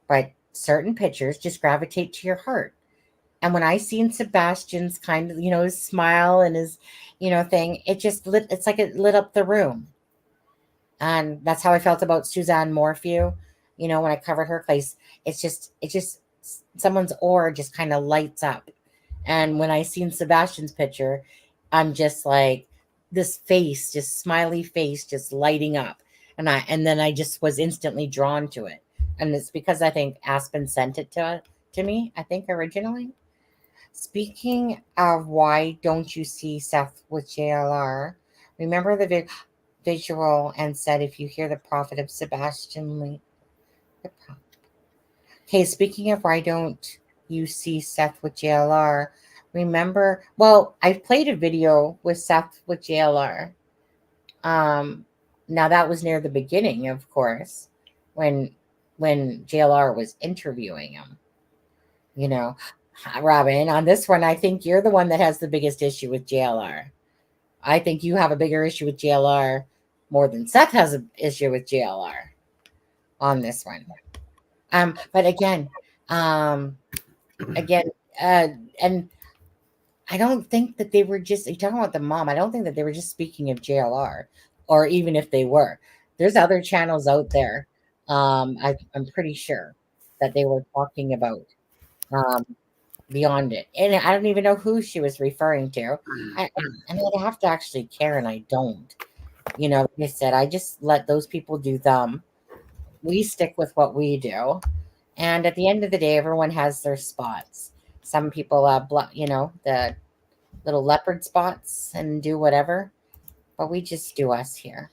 S1: but certain pictures just gravitate to your heart. And when I seen Sebastian's kind of, his smile and his, thing, it's like it lit up the room. And that's how I felt about Suzanne Morphew, when I covered her case. It's just someone's aura just kind of lights up. And when I seen Sebastian's picture, I'm just like, this face, just smiley face, just lighting up. And then I just was instantly drawn to it. And it's because I think Aspen sent it to me, I think, originally. Speaking of why don't you see Seth with JLR, remember the visual and said if you hear the prophet of Sebastian Lee. Okay, speaking of why don't you see Seth with JLR, remember, well, I played a video with Seth with JLR. Now that was near the beginning, of course, when JLR was interviewing him. You know, Robin, on this one, I think you're the one that has the biggest issue with JLR. I think you have a bigger issue with JLR more than Seth has an issue with JLR on this one. But again, and I don't think that they were just, you're talking about the mom. I don't think that they were just speaking of JLR, or even if they were. There's other channels out there. I'm pretty sure that they were talking about beyond it. And I don't even know who she was referring to. I mean, I'd have to actually care, and I don't. Like I said, I just let those people do them. We stick with what we do. And at the end of the day, everyone has their spots. Some people have, the little leopard spots and do whatever, but we just do us here.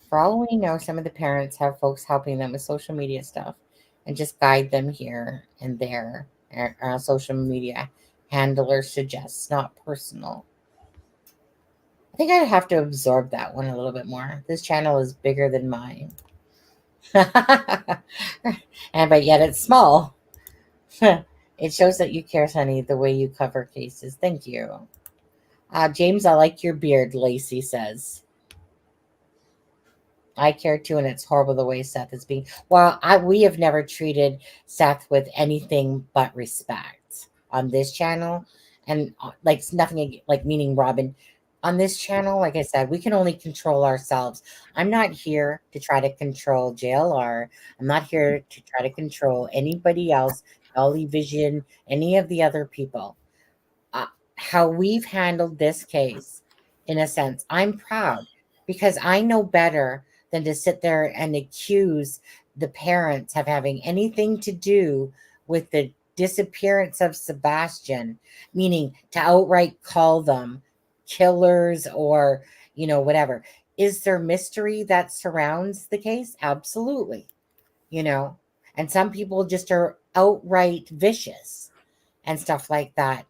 S1: For all we know, some of the parents have folks helping them with social media stuff and just guide them here and there. Our social media handler suggests, not personal. I think I'd have to absorb that one a little bit more. This channel is bigger than mine. But yet it's small. It shows that you care, honey, the way you cover cases. Thank you. James, I like your beard, Lacey says. I care too, and it's horrible the way Seth is being. Well, we have never treated Seth with anything but respect on this channel. And like nothing, like meaning Robin, on this channel, like I said, we can only control ourselves. I'm not here to try to control JLR. I'm not here to try to control anybody else, Dolly Vision, any of the other people. How we've handled this case, in a sense, I'm proud because I know better than to sit there and accuse the parents of having anything to do with the disappearance of Sebastian, meaning to outright call them killers or, whatever. Is there mystery that surrounds the case? Absolutely. And some people just are outright vicious and stuff like that.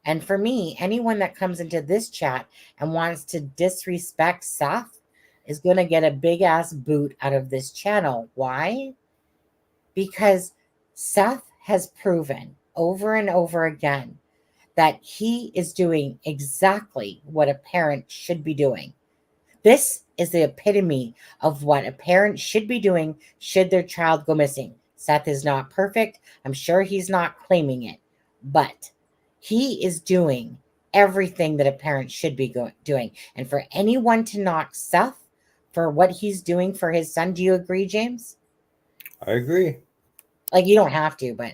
S1: And for me, anyone that comes into this chat and wants to disrespect Seth is going to get a big ass boot out of this channel. Why? Because Seth has proven over and over again that he is doing exactly what a parent should be doing. This is the epitome of what a parent should be doing should their child go missing. Seth is not perfect. I'm sure he's not claiming it, but he is doing everything that a parent should be doing. And for anyone to knock Seth for what he's doing for his son, do you agree, James?
S8: I agree.
S1: Like, you don't have to, but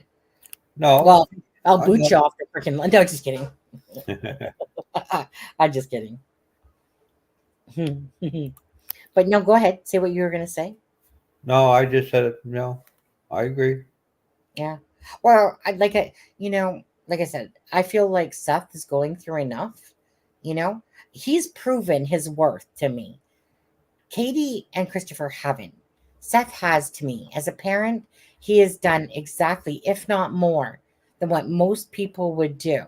S8: no.
S1: Well, I'll boot you off the freaking. No, just kidding. I'm just kidding. But no, go ahead. Say what you were going to say.
S8: No, I just said it. No, I agree.
S1: Yeah. Well, like I said, I feel like Seth is going through enough. He's proven his worth to me. Katie and Christopher haven't. Seth has to me. As a parent, he has done exactly, if not more, than what most people would do.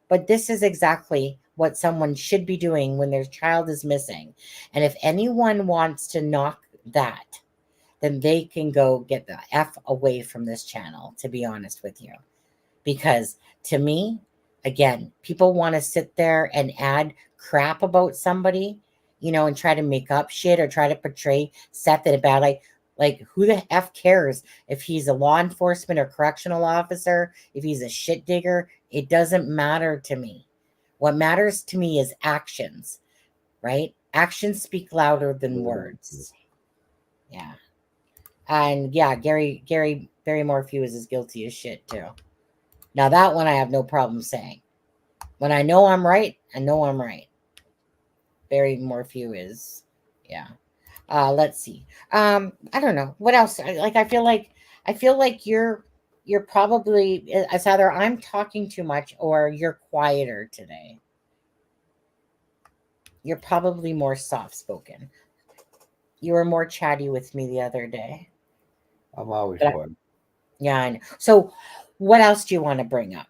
S1: But this is exactly what someone should be doing when their child is missing. And if anyone wants to knock that, then they can go get the F away from this channel, to be honest with you. Because to me, again, people want to sit there and add crap about somebody, and try to make up shit or try to portray Seth in a bad light. Like, who the F cares if he's a law enforcement or correctional officer, if he's a shit digger? It doesn't matter to me. What matters to me is actions, right? Actions speak louder than words. Yeah. And yeah, Gary Barrymore Few is as guilty as shit too. Now that one I have no problem saying. When I know I'm right, I know I'm right. Barrymore Few is, yeah. Let's see. I don't know what else. I feel like you're you're probably, it's either I'm talking too much or you're quieter today. You're probably more soft spoken. You were more chatty with me the other day.
S8: I'm always
S1: But
S8: fun.
S1: yeah, I know. So, what else do you want to bring up?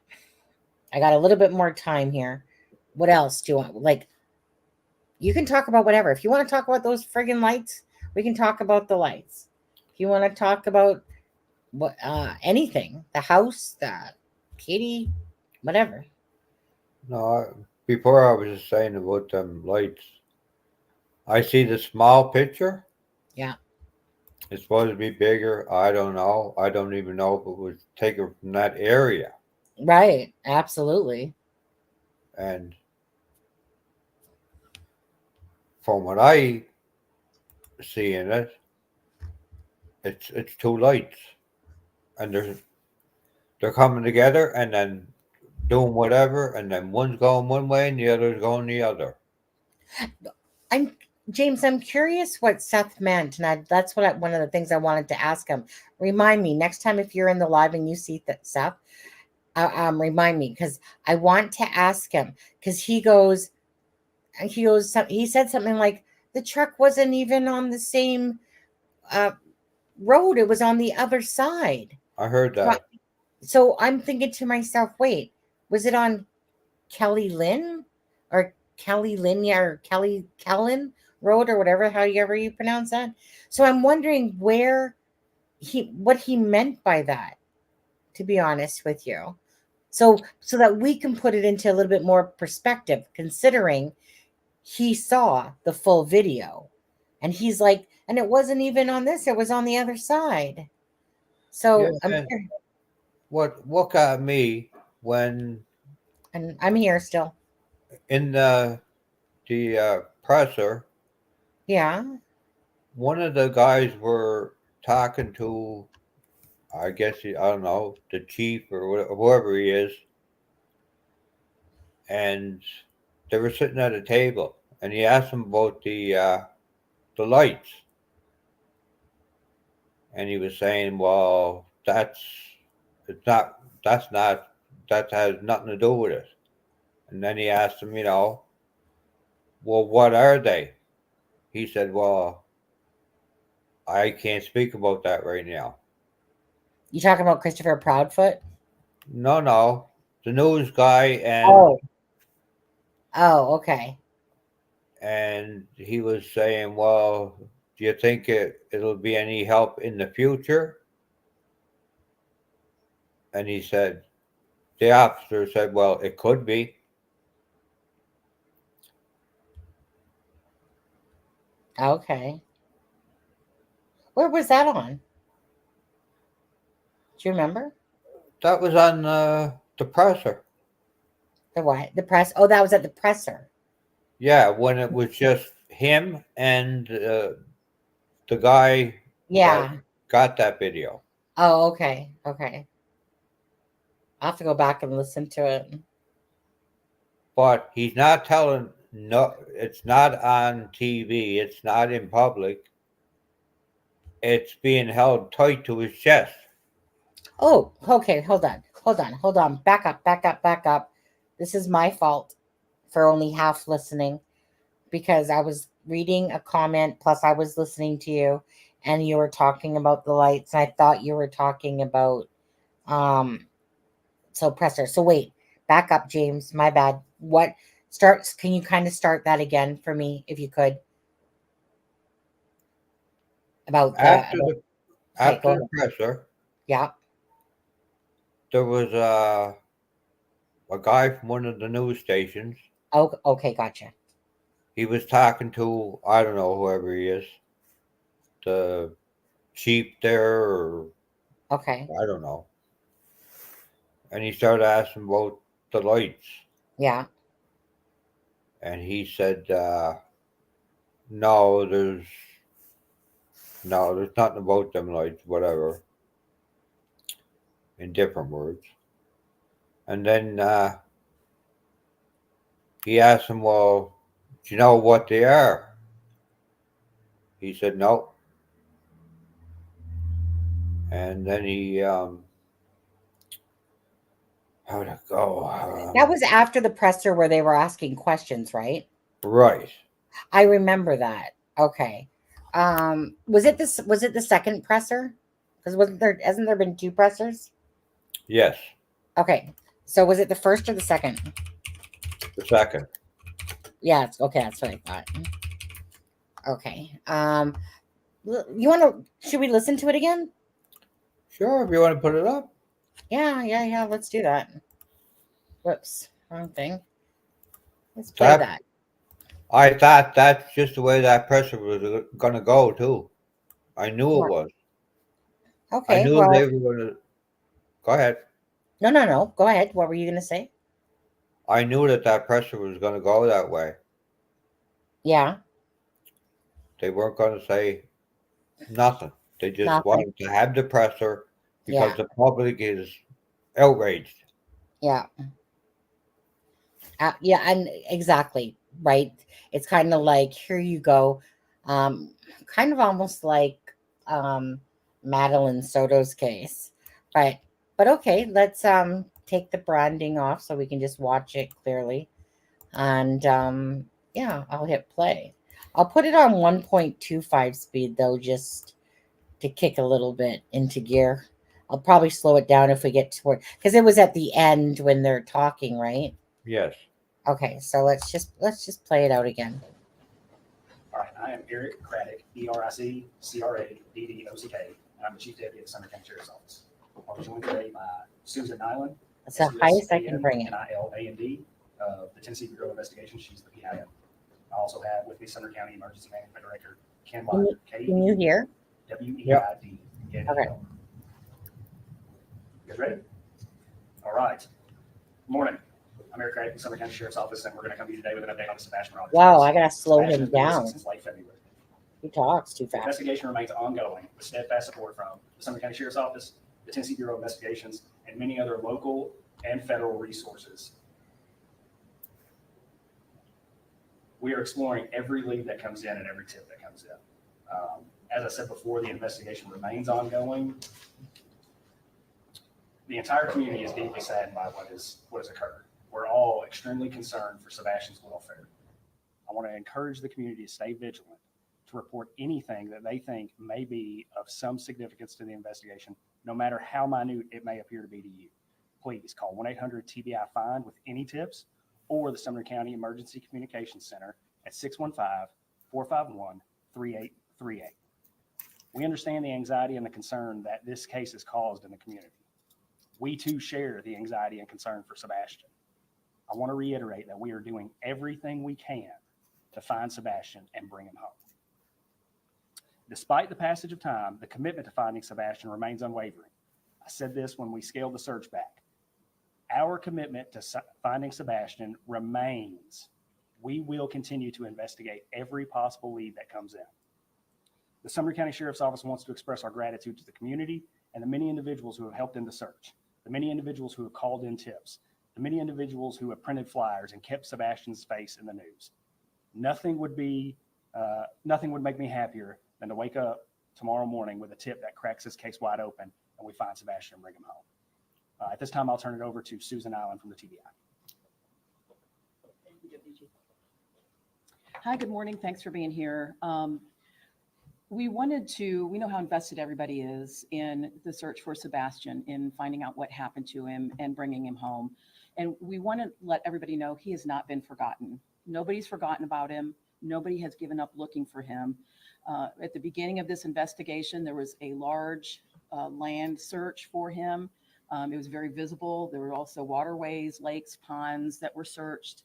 S1: I got a little bit more time here. What else do you want? Like, you can talk about whatever. If you want to talk about those friggin' lights, we can talk about the lights. If you want to talk about what anything, the house, the kitty, whatever.
S8: No, before I was just saying about them lights. I see the small picture.
S1: Yeah.
S8: It's supposed to be bigger. I don't know. I don't even know if it was taken from that area.
S1: Right. Absolutely.
S8: And from what I see in it, it's two lights, and they're coming together and then doing whatever, and then one's going one way and the other's going the other.
S1: I'm James. I'm curious what Seth meant, and that's one of the things I wanted to ask him. Remind me next time if you're in the live and you see that Seth. Remind me because I want to ask him because he said something like the truck wasn't even on the same road; it was on the other side.
S8: I heard that.
S1: So I'm thinking to myself, wait, was it on Kelly Lynn or Kelly Lynn or Kelly Kellen Road or whatever, however you pronounce that? So I'm wondering what he meant by that, to be honest with you. So that we can put it into a little bit more perspective, considering he saw the full video and he's like, and it wasn't even on this, it was on the other side. So
S8: Yeah, what got me when
S1: and I'm here still.
S8: in the presser,
S1: Yeah.
S8: one of the guys were talking to, I guess I don't know, the chief or whoever he is, and they were sitting at a table, and he asked him about the lights, and he was saying, "Well, that has nothing to do with it." And then he asked him, well, what are they? He said, "Well, I can't speak about that right now."
S1: You talking about Christopher Proudfoot?
S8: No, the news guy,
S1: Okay.
S8: and he was saying, "Well, do you think it'll be any help in the future?" And he said, the officer said, "Well, it could be."
S1: Okay. Where was that on? Do you remember?
S8: That was on the presser.
S1: The what? The press? Oh, that was at the presser.
S8: Yeah, when it was just him and the guy
S1: Yeah.
S8: that got that video.
S1: Oh, okay. Okay. I'll have to go back and listen to it.
S8: But he's not telling, no, it's not on TV. It's not in public. It's being held tight to his chest.
S1: Oh, okay. Hold on. Back up. This is my fault for only half listening because I was reading a comment plus I was listening to you and you were talking about the lights. And I thought you were talking about presser. So wait, back up, James. My bad. Can you kind of start that again for me if you could?
S8: After the presser,
S1: yeah.
S8: there was a guy from one of the news stations.
S1: Oh, okay, gotcha.
S8: He was talking to, I don't know, whoever he is, the chief there, or
S1: okay,
S8: I don't know. And he started asking about the lights.
S1: Yeah.
S8: And he said, no, there's nothing about them lights, whatever, in different words. And then he asked him, well, do you know what they are? He said, no. And then he How'd it go?
S1: That was after the presser where they were asking questions, right?
S8: Right.
S1: I remember that. Okay. Was it this? Was it the second presser? Because wasn't there? Hasn't there been two pressers?
S8: Yes.
S1: Okay. So was it the first or the second?
S8: The second.
S1: Yeah. It's okay. That's what I thought. Okay. You want to? Should we listen to it again?
S8: Sure, if you want to put it up.
S1: Yeah. Let's do that. Whoops. Wrong thing. Let's play that.
S8: I thought that's just the way that presser was going to go, too. I knew it was.
S1: Okay.
S8: I knew
S1: Well,
S8: they were going to. Go ahead.
S1: No. Go ahead. What were you going to say?
S8: I knew that presser was going to go that way.
S1: Yeah.
S8: They weren't going to say nothing. They just
S1: Nothing.
S8: wanted to have the presser because
S1: Yeah.
S8: the public is outraged.
S1: Yeah. Yeah, and exactly, right. It's kind of like, here you go. Kind of almost like Madeline Soto's case. But okay, let's take the branding off so we can just watch it clearly. And yeah, I'll hit play. I'll put it on 1.25 speed though, just to kick a little bit into gear. I'll probably slow it down if we get toward, because it was at the end when they're talking, right?
S8: Yes.
S1: Okay, so let's just play it out again.
S10: All right, I am Eric Craddock, ERIC-CRADDOCK, and I'm the Chief Deputy at the Sumner County Sheriff's Office. I'm joined today by Susan Nyland.
S1: That's the highest I can bring it.
S10: NILAND of the Tennessee Bureau of Investigation. She's the PIM. I also have with me Sumner County Emergency Management Director Ken Wilder.
S1: Can you hear?
S10: WEID.
S1: Okay.
S10: You guys ready? All right. Good morning. I'm Eric Craddock, Sumner County Sheriff's Office, and we're going to come to you today with an update on the Sebastian Rogers.
S1: Wow, I gotta slow
S10: Sebastian
S1: him
S10: has been missing
S1: down.
S10: Since late February.
S1: He talks too
S10: The
S1: fast.
S10: investigation remains ongoing with steadfast support from the Sumner County Sheriff's Office, the Tennessee Bureau of Investigations, and many other local and federal resources. We are exploring every lead that comes in and every tip that comes in. As I said before, the investigation remains ongoing. The entire community is deeply saddened by what has occurred. We're all extremely concerned for Sebastian's welfare. I want to encourage the community to stay vigilant, to report anything that they think may be of some significance to the investigation, no matter how minute it may appear to be to you. Please call 1-800-TBI-FIND with any tips, or the Sumner County Emergency Communications Center at 615-451-3838. We understand the anxiety and the concern that this case has caused in the community. We too share the anxiety and concern for Sebastian. I want to reiterate that we are doing everything we can to find Sebastian and bring him home. Despite the passage of time, the commitment to finding Sebastian remains unwavering. I said this when we scaled the search back. Our commitment to finding Sebastian remains. We will continue to investigate every possible lead that comes in. The Sumner County Sheriff's Office wants to express our gratitude to the community and the many individuals who have helped in the search, the many individuals who have called in tips, the many individuals who have printed flyers and kept Sebastian's face in the news. Nothing would make me happier than to wake up tomorrow morning with a tip that cracks this case wide open and we find Sebastian and bring him home. At this time, I'll turn it over to Susan Nyland from the TBI.
S11: Hi, good morning. Thanks for being here. We know how invested everybody is in the search for Sebastian, in finding out what happened to him and bringing him home. And we want to let everybody know he has not been forgotten. Nobody's forgotten about him. Nobody has given up looking for him. At the beginning of this investigation, there was a large land search for him. It was very visible. There were also waterways, lakes, ponds that were searched.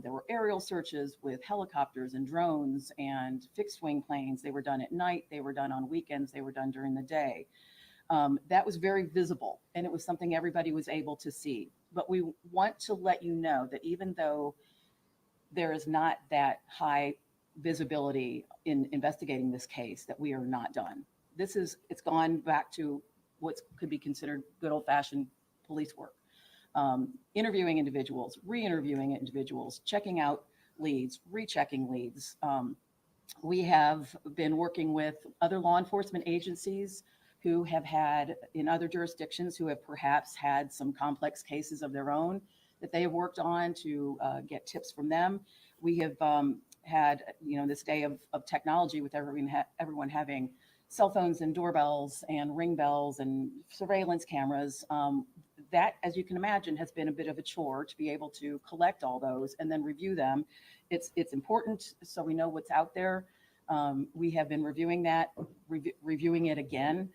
S11: There were aerial searches with helicopters and drones and fixed wing planes. They were done at night. They were done on weekends. They were done during the day. That was very visible, and it was something everybody was able to see. But we want to let you know that even though there is not that high visibility in investigating this case, that we are not done. It's gone back to what could be considered good old-fashioned police work. Interviewing individuals, re-interviewing individuals, checking out leads, rechecking leads. We have been working with other law enforcement agencies who have had in other jurisdictions who have perhaps had some complex cases of their own that they have worked on to get tips from them. We have had, this day of technology with everyone having cell phones and doorbells and ring bells and surveillance cameras. That, as you can imagine, has been a bit of a chore to be able to collect all those and then review them. It's important so we know what's out there. We have been reviewing that, reviewing it again.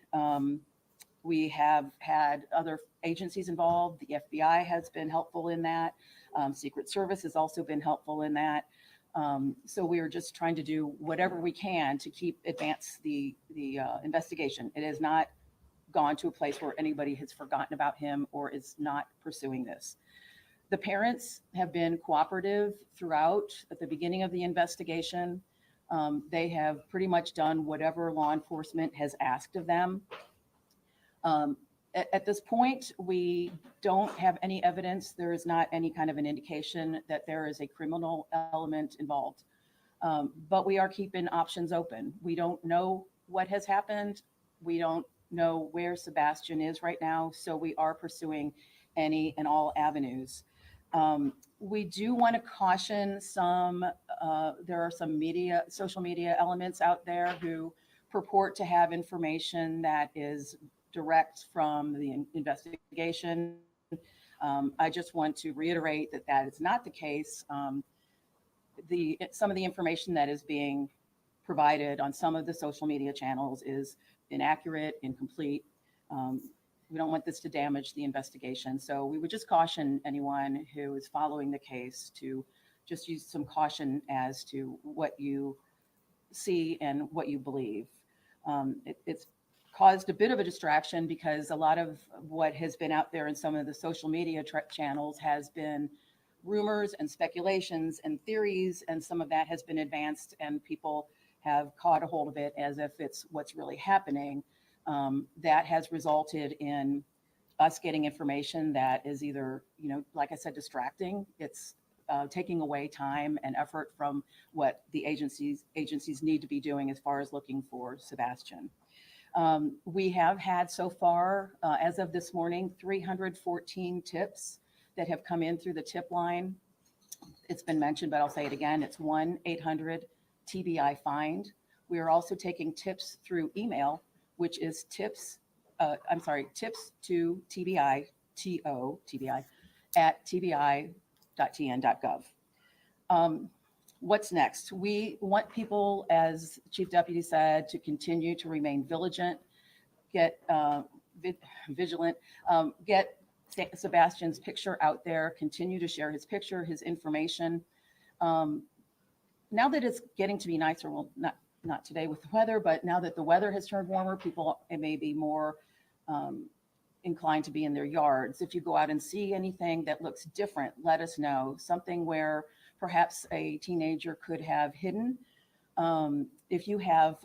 S11: We have had other agencies involved. The FBI has been helpful in that. Secret Service has also been helpful in that. So we are just trying to do whatever we can to advance the investigation. It has not gone to a place where anybody has forgotten about him or is not pursuing this. The parents have been cooperative throughout. At the beginning of the investigation, they have pretty much done whatever law enforcement has asked of them. At this point, we don't have any evidence. There is not any kind of an indication that there is a criminal element involved. But we are keeping options open. We don't know what has happened. We don't know where Sebastian is right now. So we are pursuing any and all avenues. We do want to caution there are some social media elements out there who purport to have information that is direct from the investigation. I just want to reiterate that is not the case. Some of the information that is being provided on some of the social media channels is inaccurate, incomplete. We don't want this to damage the investigation. So we would just caution anyone who is following the case to just use some caution as to what you see and what you believe. It's caused a bit of a distraction because a lot of what has been out there in some of the social media channels has been rumors and speculations and theories, and some of that has been advanced and people have caught a hold of it as if it's what's really happening. That has resulted in us getting information that is either, like I said, distracting. It's taking away time and effort from what the agencies need to be doing as far as looking for Sebastian. We have had so far, as of this morning, 314 tips that have come in through the tip line. It's been mentioned, but I'll say it again. It's 1-800-TBI-FIND. We are also taking tips through email, which is tips to TBI, TBI, at tbi.tn.gov. What's next? We want people, as Chief Deputy said, to continue to remain vigilant, get Sebastian's picture out there, continue to share his picture, his information. Now that it's getting to be nicer, well, not today with the weather, but now that the weather has turned warmer, people may be more inclined to be in their yards. If you go out and see anything that looks different, let us know. Something where perhaps a teenager could have hidden. If you have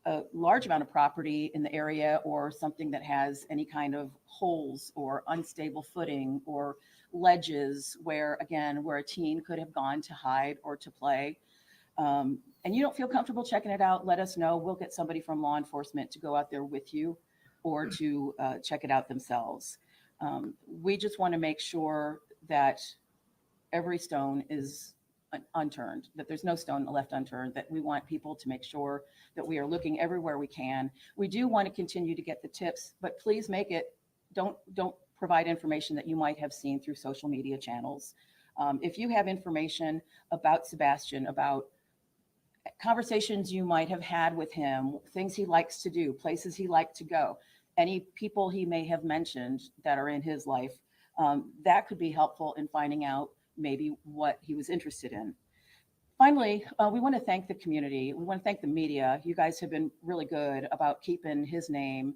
S11: a large amount of property in the area or something that has any kind of holes or unstable footing or ledges where a teen could have gone to hide or to play, and you don't feel comfortable checking it out, let us know. We'll get somebody from law enforcement to go out there with you or to check it out themselves. We just want to make sure that every stone is unturned, that there's no stone left unturned, that we want people to make sure that we are looking everywhere we can. We do want to continue to get the tips, but please don't provide information that you might have seen through social media channels. If you have information about Sebastian, about conversations you might have had with him, things he likes to do, places he liked to go, any people he may have mentioned that are in his life, that could be helpful in finding out maybe what he was interested in. Finally, we want to thank the community. We want to thank the media. You guys have been really good about keeping his name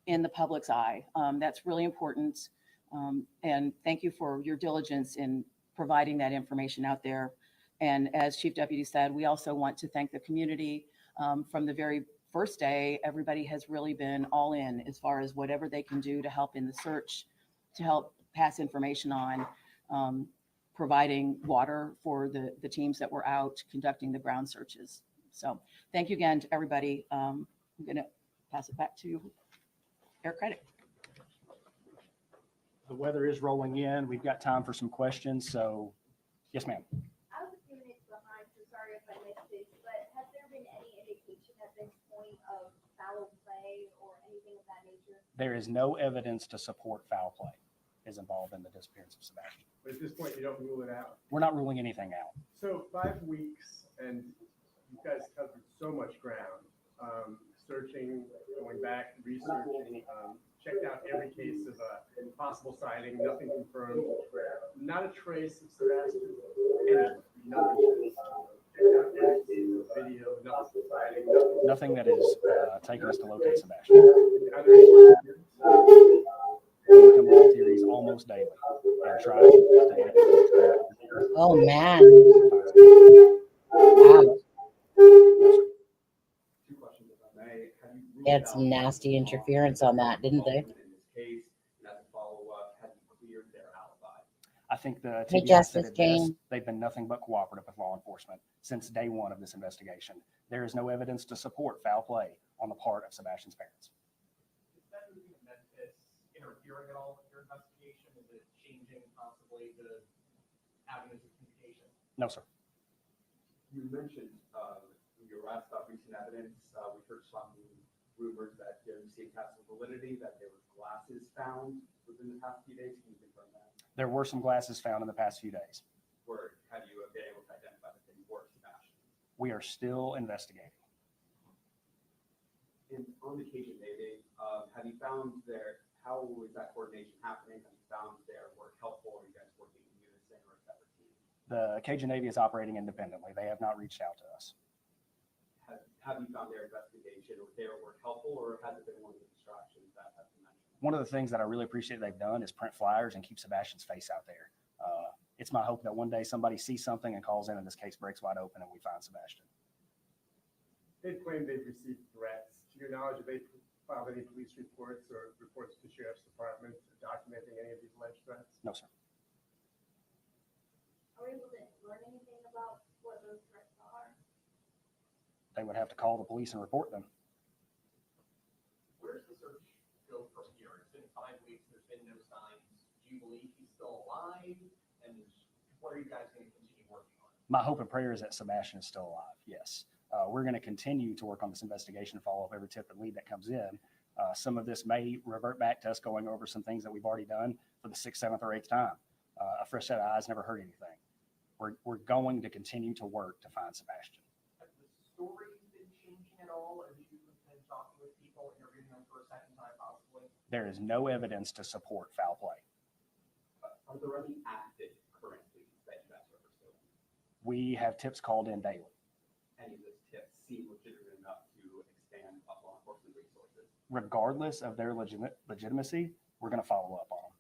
S11: in the public's eye. That's really important. And thank you for your diligence in providing that information out there. And as Chief Deputy said, we also want to thank the community. From the very first day, everybody has really been all in as far as whatever they can do to help in the search, to help pass information on, providing water for the teams that were out conducting the ground searches. So thank you again to everybody. I'm going to pass it back to Fair credit.
S10: The weather is rolling in. We've got time for some questions. So, yes, ma'am.
S12: I was a few minutes behind, so sorry if I missed this, but has there been any indication at this point of foul play or anything of that nature?
S10: There is no evidence to support foul play is involved in the disappearance of Sebastian.
S4: But at this point, you don't rule it out.
S10: We're not ruling anything out.
S4: So 5 weeks, and you guys covered so much ground, searching, going back, researching, checked out every case of a possible sighting, nothing confirmed, not a trace of Sebastian. Nothing. Checked out every case of video, nothing sighting,
S10: Nothing that is taking us to locate Sebastian.
S4: Are there any more theories?
S10: We come up with theories almost daily and try to
S1: Oh man. Wow.
S13: Two questions, if I may. Have you ruled
S1: They had some
S13: out
S1: nasty interference on that, didn't they?
S13: in this case? And as a follow-up, have you cleared their alibi?
S10: I think the
S1: Hey,
S10: TBI said
S1: Justice
S10: it best.
S1: Jane.
S10: They've been nothing but cooperative with law enforcement since day one of this investigation. There is no evidence to support foul play on the part of Sebastian's parents.
S13: Is that moving to Memphis interfering at all with your investigation? Is it changing possibly the avenues of communication?
S10: No, sir.
S13: You mentioned when you were asked about recent evidence, we heard some rumors that you received have some validity, that there were glasses found within the past few days. Can you confirm that?
S10: There were some glasses found in the past few days.
S13: Or have you been able to identify that they were Sebastian?
S10: We are still investigating.
S13: And on the Cajun Navy, have you found how is that coordination happening? Have you found their work helpful? Are you guys working in unison or a separate team?
S10: The Cajun Navy is operating independently. They have not reached out to us.
S13: Have you found their investigation or their work helpful, or has it been one of the distractions that have been mentioned?
S10: One of the things that I really appreciate they've done is print flyers and keep Sebastian's face out there. It's my hope that one day somebody sees something and calls in and this case breaks wide open and we find Sebastian.
S4: They've claimed they've received threats. To your knowledge, have they filed any police reports or reports to sheriff's department documenting any of these alleged threats?
S10: No, sir.
S12: Are we able to learn anything about what those threats are?
S10: They would have to call the police and report them.
S13: Where does the search go from here? It's been 5 weeks. There's been no signs. Do you believe he's still alive? And what are you guys going to continue working on?
S10: My hope and prayer is that Sebastian is still alive. Yes. We're going to continue to work on this investigation and follow up every tip and lead that comes in. Some of this may revert back to us going over some things that we've already done for the 6th, 7th, or 8th time. A fresh set of eyes never hurt anything. We're going to continue to work to find Sebastian.
S13: Has the story been changing at all as you've been talking with people, interviewing them for a second time possibly?
S10: There is no evidence to support foul play.
S13: Are there any active currently that you guys are pursuing?
S10: We have tips called in daily.
S13: Any of those tips seem legitimate enough to expand law enforcement resources?
S10: Regardless of their legitimacy, we're going to follow up on them.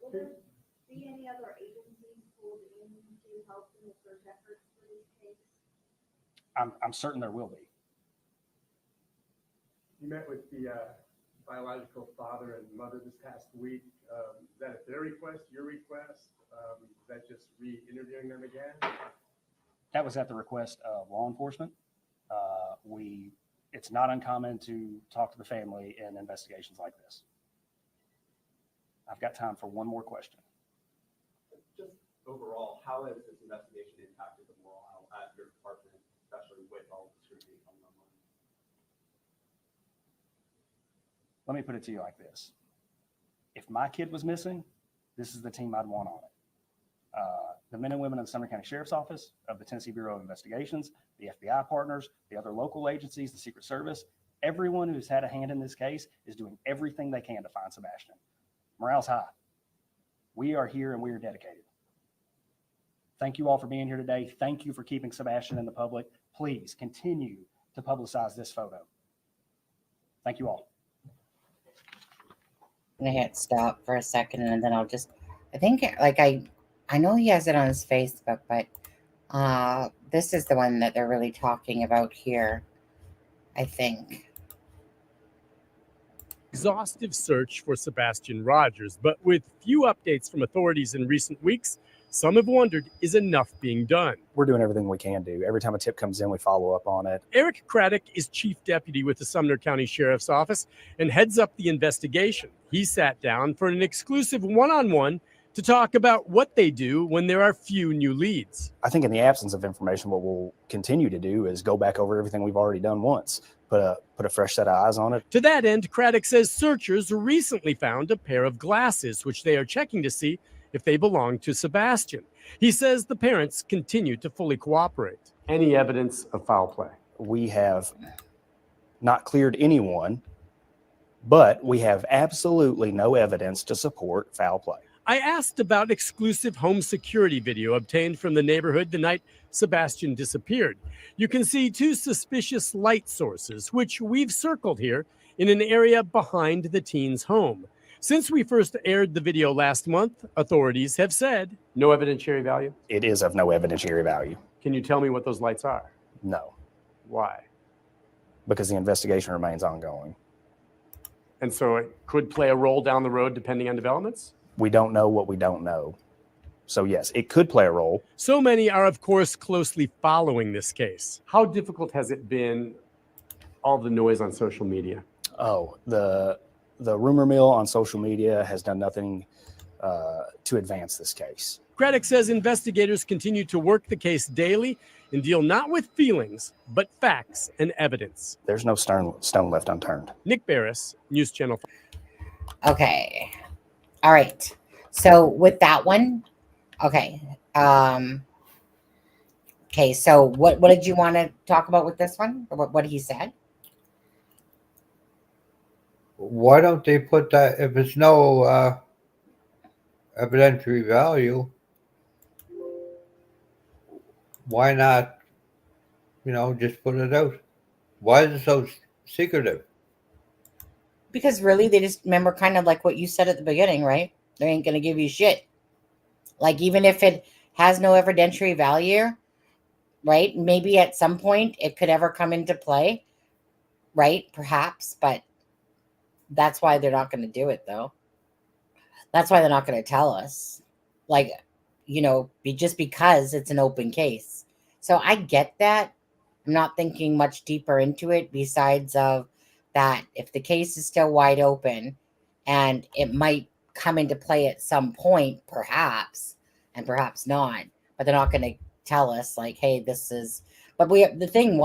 S12: Will there be any other agencies pulled in to help in the search efforts for this case?
S10: I'm certain there will be.
S4: You met with the biological father and mother this past week. Is that at their request, your request? Is that just re-interviewing them again?
S10: That was at the request of law enforcement. It's not uncommon to talk to the family in investigations like this. I've got time for one more question.
S13: Just overall, how has this investigation impacted the morale at your department, especially with all the scrutiny coming online?
S10: Let me put it to you like this. If my kid was missing, this is the team I'd want on it. The men and women of the Sumner County Sheriff's Office, of the Tennessee Bureau of Investigations, the FBI partners, the other local agencies, the Secret Service, everyone who's had a hand in this case is doing everything they can to find Sebastian. Morale's high. We are here and we are dedicated. Thank you all for being here today. Thank you for keeping Sebastian in the public. Please continue to publicize this photo. Thank you all.
S1: I'm gonna hit stop for a second and then I'll just, I think like I know he has it on his Facebook, but this is the one that they're really talking about here, I think.
S4: Exhaustive search for Sebastian Rogers, but with few updates from authorities in recent weeks, Some have wondered, is enough being done?
S5: We're doing everything we can do. Every time a tip comes in, we follow up on it.
S4: Eric Craddock is chief deputy with the Sumner County Sheriff's Office and heads up the investigation. He sat down for an exclusive one-on-one to talk about what they do when there are few new leads.
S5: I think in the absence of information, what we'll continue to do is go back over everything we've already done once, put a fresh set of eyes on it.
S4: To that end, Craddock says searchers recently found a pair of glasses, which they are checking to see if they belong to Sebastian. He says the parents continue to fully cooperate. Any evidence of foul play?
S5: We have not cleared anyone, but we have absolutely no evidence to support foul play.
S4: I asked about exclusive home security video obtained from the neighborhood the night Sebastian disappeared. You can see two suspicious light sources, which we've circled here, in an area behind the teen's home. Since we first aired the video last month, authorities have said no evidentiary value.
S5: It is of no evidentiary value.
S4: Can you tell me what those lights are?
S5: No,
S4: Why?
S5: because the investigation remains ongoing.
S4: And so it could play a role down the road depending on developments?
S5: We don't know what we don't know. So yes, it could play a role.
S4: So many are, of course, closely following this case. How difficult has it been, all the noise on social media?
S5: Oh, the rumor mill on social media has done nothing to advance this case.
S4: Craddock says investigators continue to work the case daily and deal not with feelings, but facts and evidence.
S5: There's no stone left unturned.
S4: Nick Barris, News Channel 5.
S1: Okay. All right. So with that one, okay. Okay. So what did you want to talk about with this one? Or what he said?
S8: Why don't they put that, if it's no evidentiary value, why not, just put it out? Why is it so secretive?
S1: Because really, they just remember kind of like what you said at the beginning, right? They ain't going to give you shit. Like, even if it has no evidentiary value, right? Maybe at some point it could ever come into play, right? Perhaps, but that's why they're not going to do it, though. That's why they're not going to tell us. Like, just because it's an open case. So I get that. I'm not thinking much deeper into it besides of that if the case is still wide open and it might come into play at some point, perhaps, and perhaps not, but they're not going to tell us like, hey, this is, but the thing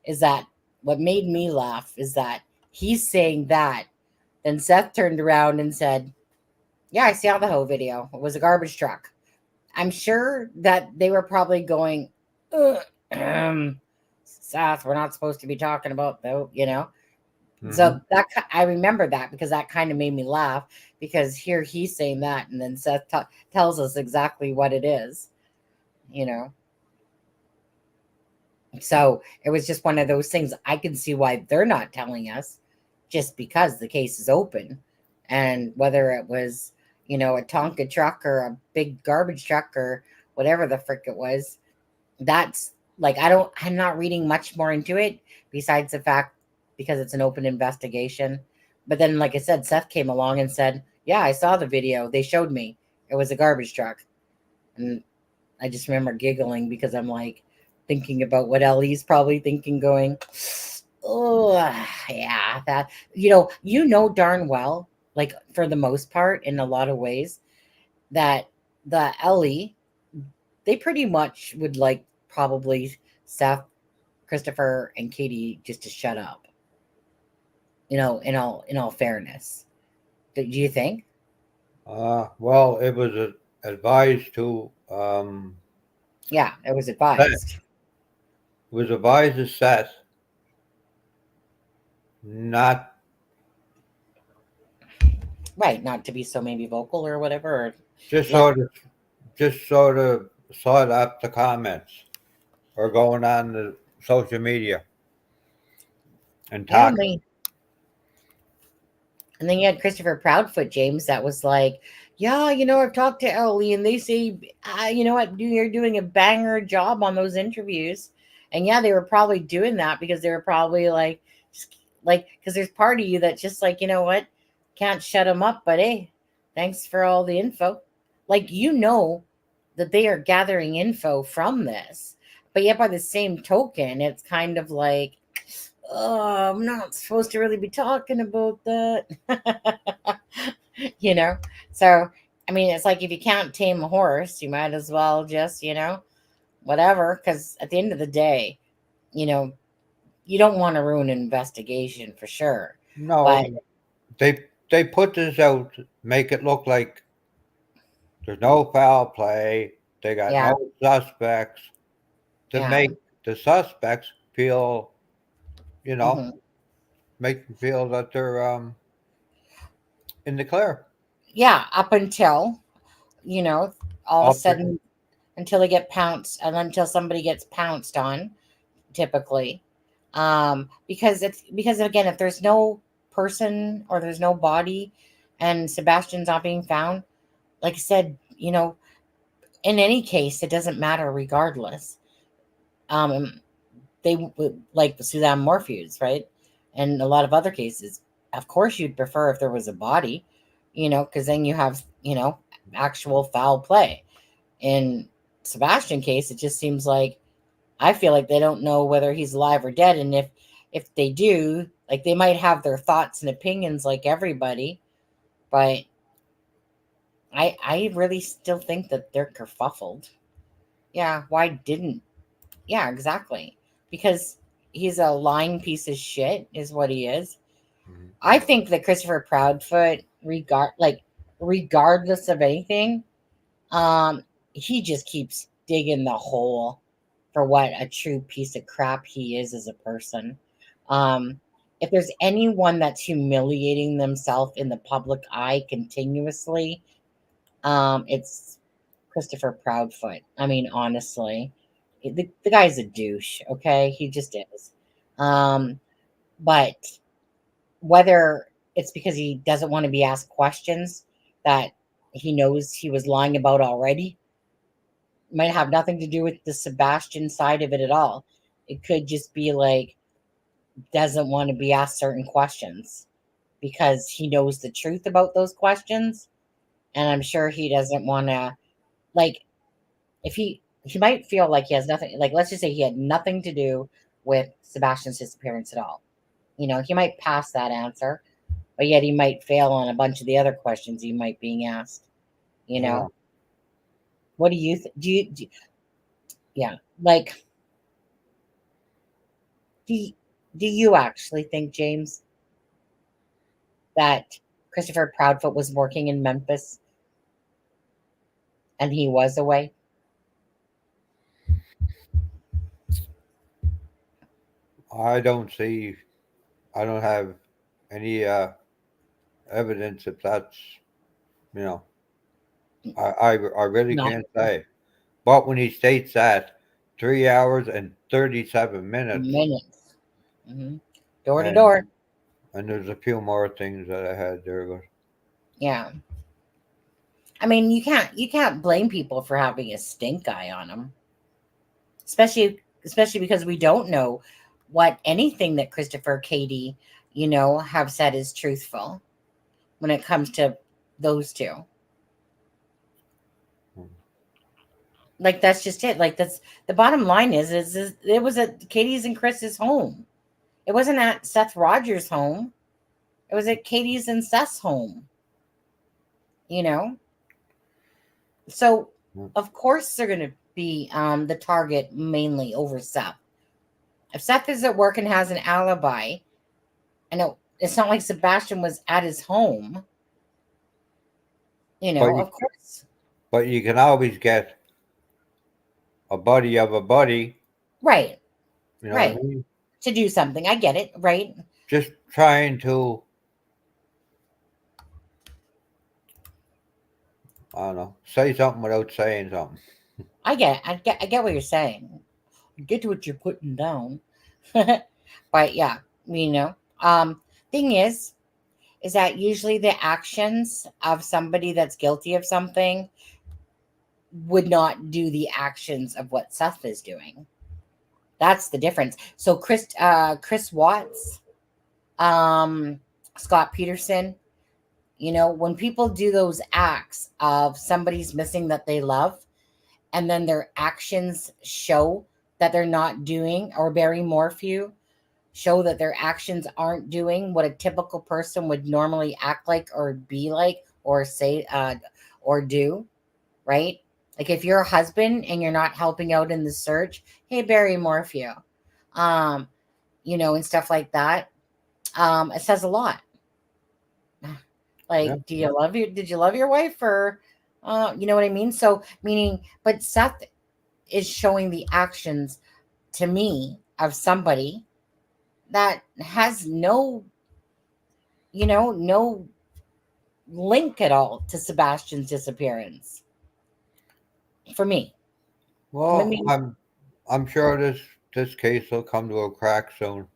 S1: is that what made me laugh is that he's saying that, then Seth turned around and said, yeah, I saw the whole video. It was a garbage truck. I'm sure that they were probably going, Seth, we're not supposed to be talking about though, Mm-hmm. So that I remember that because that kind of made me laugh because here he's saying that and then Seth tells us exactly what it is, So it was just one of those things. I can see why they're not telling us just because the case is open. And whether it was, a Tonka truck or a big garbage truck or whatever the frick it was, that's like, I'm not reading much more into it besides the fact because it's an open investigation. But then, like I said, Seth came along and said, yeah, I saw the video. They showed me it was a garbage truck. And I just remember giggling because I'm like thinking about what Ellie's probably thinking going, oh, yeah, that, darn well, like for the most part, in a lot of ways, that the Ellie, they pretty much would like probably Seth, Christopher, and Katie just to shut up. In all fairness, do you think?
S8: Well, it was advised to.
S1: Yeah, it was advised.
S8: Seth. It was advised to Seth not.
S1: Right, not to be so maybe vocal or whatever. Or,
S8: just sort of sort up the comments or going on the social media and talking.
S1: And then you had Christopher Proudfoot, James, that was like, yeah, I've talked to Ellie and they say, you're doing a banger job on those interviews. And yeah, they were probably doing that because they were probably like, because there's part of you that's just like, can't shut them up, but hey, thanks for all the info. Like, that they are gathering info from this. But yet by the same token, it's kind of like, oh, I'm not supposed to really be talking about that. You know? So, I mean, it's like if you can't tame a horse, you might as well just, whatever. Because at the end of the day, you don't want to ruin an investigation for sure.
S8: No, they put this out, make it look like there's no foul play. They got
S1: Yeah.
S8: no suspects to
S1: Yeah.
S8: make the suspects feel,
S1: Mhm.
S8: make them feel that they're in the clear.
S1: Yeah, up until, all of a
S8: Up to-
S1: sudden, until they get pounced, and until somebody gets pounced on, typically. Because again, if there's no person or there's no body and Sebastian's not being found, like I said, in any case, it doesn't matter regardless. They like the Suzanne Morphews, right? And a lot of other cases. Of course, you'd prefer if there was a body, because then you have, actual foul play. In Sebastian case, it just seems like I feel like they don't know whether he's alive or dead, and if they do, like they might have their thoughts and opinions like everybody, but I really still think that they're kerfuffled. Yeah, why didn't? Yeah, exactly. Because he's a lying piece of shit, is what he is. I think that Christopher Proudfoot, regardless of anything, he just keeps digging the hole for what a true piece of crap he is as a person. Um, if there's anyone that's humiliating themselves in the public eye continuously, it's Christopher Proudfoot. I mean, honestly, the guy's a douche. Okay, he just is. But whether it's because he doesn't want to be asked questions that he knows he was lying about already, might have nothing to do with the Sebastian side of it at all. It could just be like doesn't want to be asked certain questions because he knows the truth about those questions, and I'm sure he doesn't want to, like, if he might feel like he has nothing, like let's just say he had nothing to do with Sebastian's disappearance at all. He might pass that answer, but yet he might fail on a bunch of the other questions he might being asked.
S8: Yeah.
S1: What do you yeah, like, do you actually think, James, that Christopher Proudfoot was working in Memphis and he was away?
S8: I don't have any evidence if that's, you know, I really
S1: No.
S8: can't say. But when he states that 3 hours and 37 minutes,
S1: Door to
S8: and,
S1: door.
S8: and there's a few more things that I had there, but
S1: Yeah. I mean, you can't blame people for having a stink eye on them, especially because we don't know what anything that Christopher, Katie, have said is truthful when it comes to those two. Like that's just it. Like that's the bottom line is it was at Katie's and Chris's home. It wasn't at Seth Rogers' home. It was at Katie's and Seth's home. So of course they're going to be the target mainly over Seth. If Seth is at work and has an alibi, and it's not like Sebastian was at his home, of course.
S8: But you can always get a buddy of a buddy.
S1: Right.
S8: You know
S1: right.
S8: what I mean?
S1: To do something. I get it. Right.
S8: Just trying to, I don't know, say something without saying something.
S1: I get what you're saying. I get what you're putting down. But yeah, thing is that usually the actions of somebody that's guilty of something would not do the actions of what Seth is doing. That's the difference. So Chris Watts, Scott Peterson, when people do those acts of somebody's missing that they love, and then their actions show that they're not doing, or Barry Morphew show that their actions aren't doing what a typical person would normally act like or be like or say or do, right? Like if you're a husband and you're not helping out in the search, hey Barry Morphew, and stuff like that, it says a lot. Like, did you love your wife, or you know what I mean? So meaning, but Seth is showing the actions to me of somebody that has no link at all to Sebastian's disappearance. For me.
S8: Well, I'm sure this case will come to a crack soon.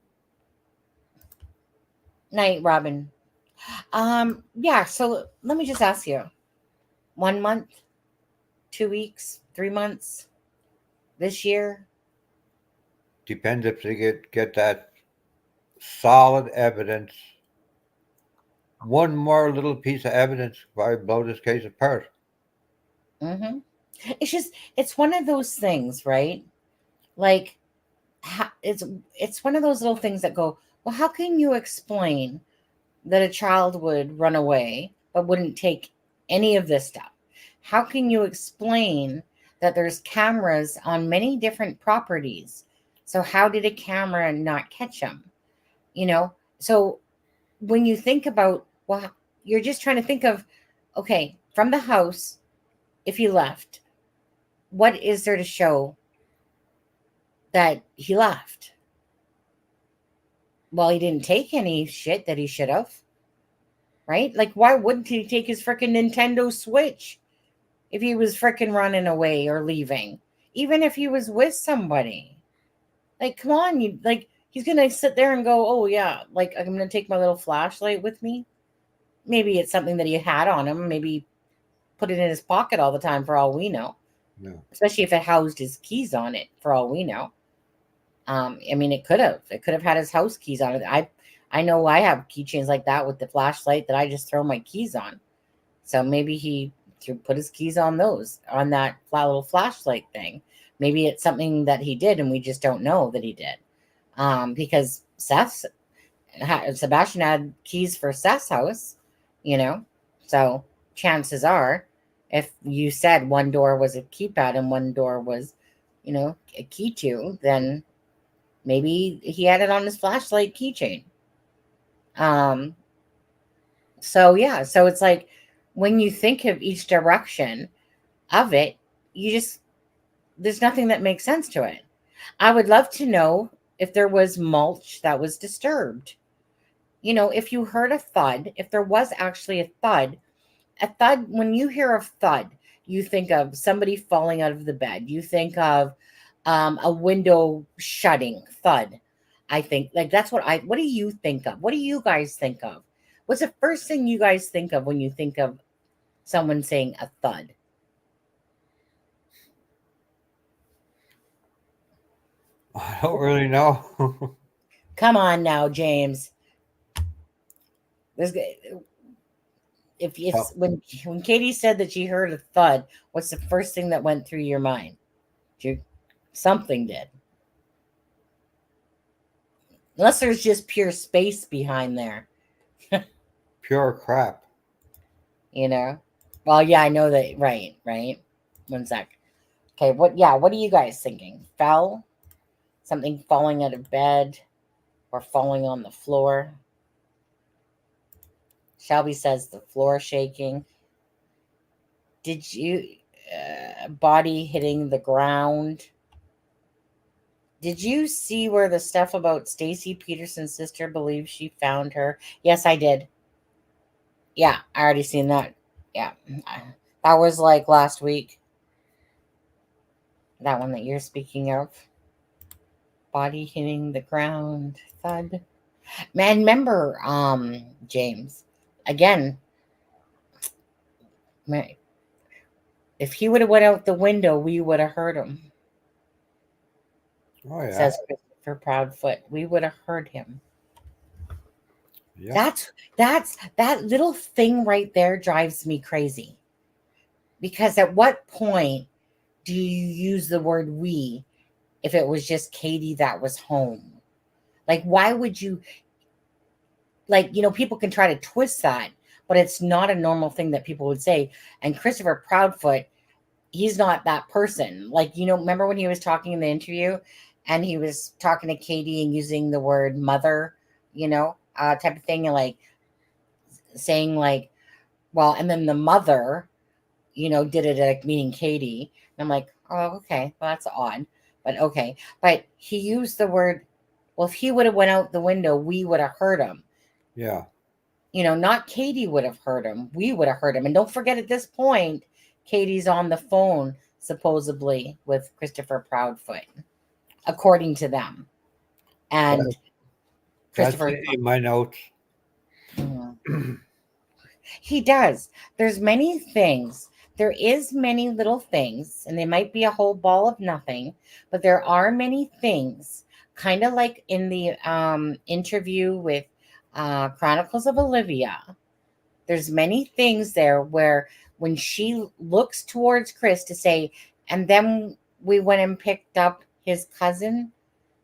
S1: Night, Robin. Yeah, so let me just ask you. 1 month, 2 weeks, 3 months, this year?
S8: Depends if they get that solid evidence. One more little piece of evidence probably blow this case apart.
S1: Mm-hmm. It's one of those things, right? Like, it's one of those little things that go, well, how can you explain that a child would run away but wouldn't take any of this stuff? How can you explain that there's cameras on many different properties? So how did a camera not catch him? So when you think about, well, you're just trying to think of, okay, from the house, if he left, what is there to show that he left? Well, he didn't take any shit that he should have, right? Like, why wouldn't he take his freaking Nintendo Switch if he was freaking running away or leaving? Even if he was with somebody. Like, come on, he's gonna sit there and go, oh yeah, like I'm gonna take my little flashlight with me. Maybe it's something that he had on him. Maybe put it in his pocket all the time, for all we know.
S8: No.
S1: Especially if it housed his keys on it, for all we know. I mean, it could have had his house keys on it. I know I have keychains like that with the flashlight that I just throw my keys on. So maybe he put his keys on on that little flashlight thing. Maybe it's something that he did and we just don't know that he did. Because Sebastian had keys for Seth's house, so chances are, if you said one door was a keypad and one door was, a key to, then maybe he had it on his flashlight keychain. So yeah, so it's like when you think of each direction of it, there's nothing that makes sense to it. I would love to know if there was mulch that was disturbed. If you heard a thud, if there was actually a thud, when you hear a thud, you think of somebody falling out of the bed. You think of a window shutting thud. I think that's what do you think of? What do you guys think of? What's the first thing you guys think of when you think of someone saying a thud?
S8: I don't really know.
S1: Come on now, James. When Katie said that she heard a thud, what's the first thing that went through your mind? Something did. Unless there's just pure space behind there.
S8: Pure crap.
S1: Well, yeah, I know that. Right. 1 sec. Okay, what are you guys thinking? Something falling out of bed or falling on the floor? Shelby says the floor shaking. Did you body hitting the ground? Did you see where the stuff about Stacy Peterson's sister believes she found her? Yes, I did. Yeah, I already seen that. Yeah, that was like last week. That one that you're speaking of. Body hitting the ground, thud. Man, remember, James, again, if he would have went out the window, we would have heard him.
S8: Oh, yeah.
S1: Says Christopher Proudfoot. We would have heard him.
S8: Yeah.
S1: That's that little thing right there drives me crazy. Because at what point do you use the word we if it was just Katie that was home? Like, why would you, like, people can try to twist that, but it's not a normal thing that people would say. And Christopher Proudfoot, he's not that person. Like, remember when he was talking in the interview and he was talking to Katie and using the word mother, type of thing, and like saying like, well, and then the mother, did it like meaning Katie. And I'm like, oh, okay, well, that's odd, but okay. But he used the word, well, if he would have went out the window, we would have heard him.
S8: Yeah.
S1: Not Katie would have heard him. We would have heard him. And don't forget, at this point, Katie's on the phone, supposedly, with Christopher Proudfoot, according to them. And
S8: That's
S1: Christopher,
S8: in my notes.
S1: he does. There's many things. There is many little things, and they might be a whole ball of nothing, but there are many things, kind of like in the interview with Chronicles of Olivia. There's many things there where when she looks towards Chris to say, and then we went and picked up his cousin,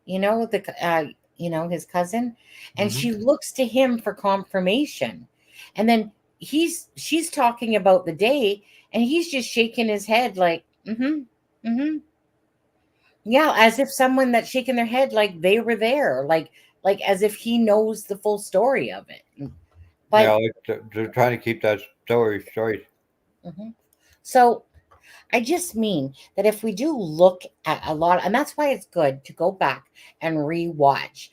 S1: his cousin, and she looks to him for confirmation. And then she's talking about the day, and he's just shaking his head like, yeah, as if someone that's shaking their head like they were there, like as if he knows the full story of it. But
S8: yeah, like they're trying to keep that story straight.
S1: So I just mean that if we do look at a lot, and that's why it's good to go back and rewatch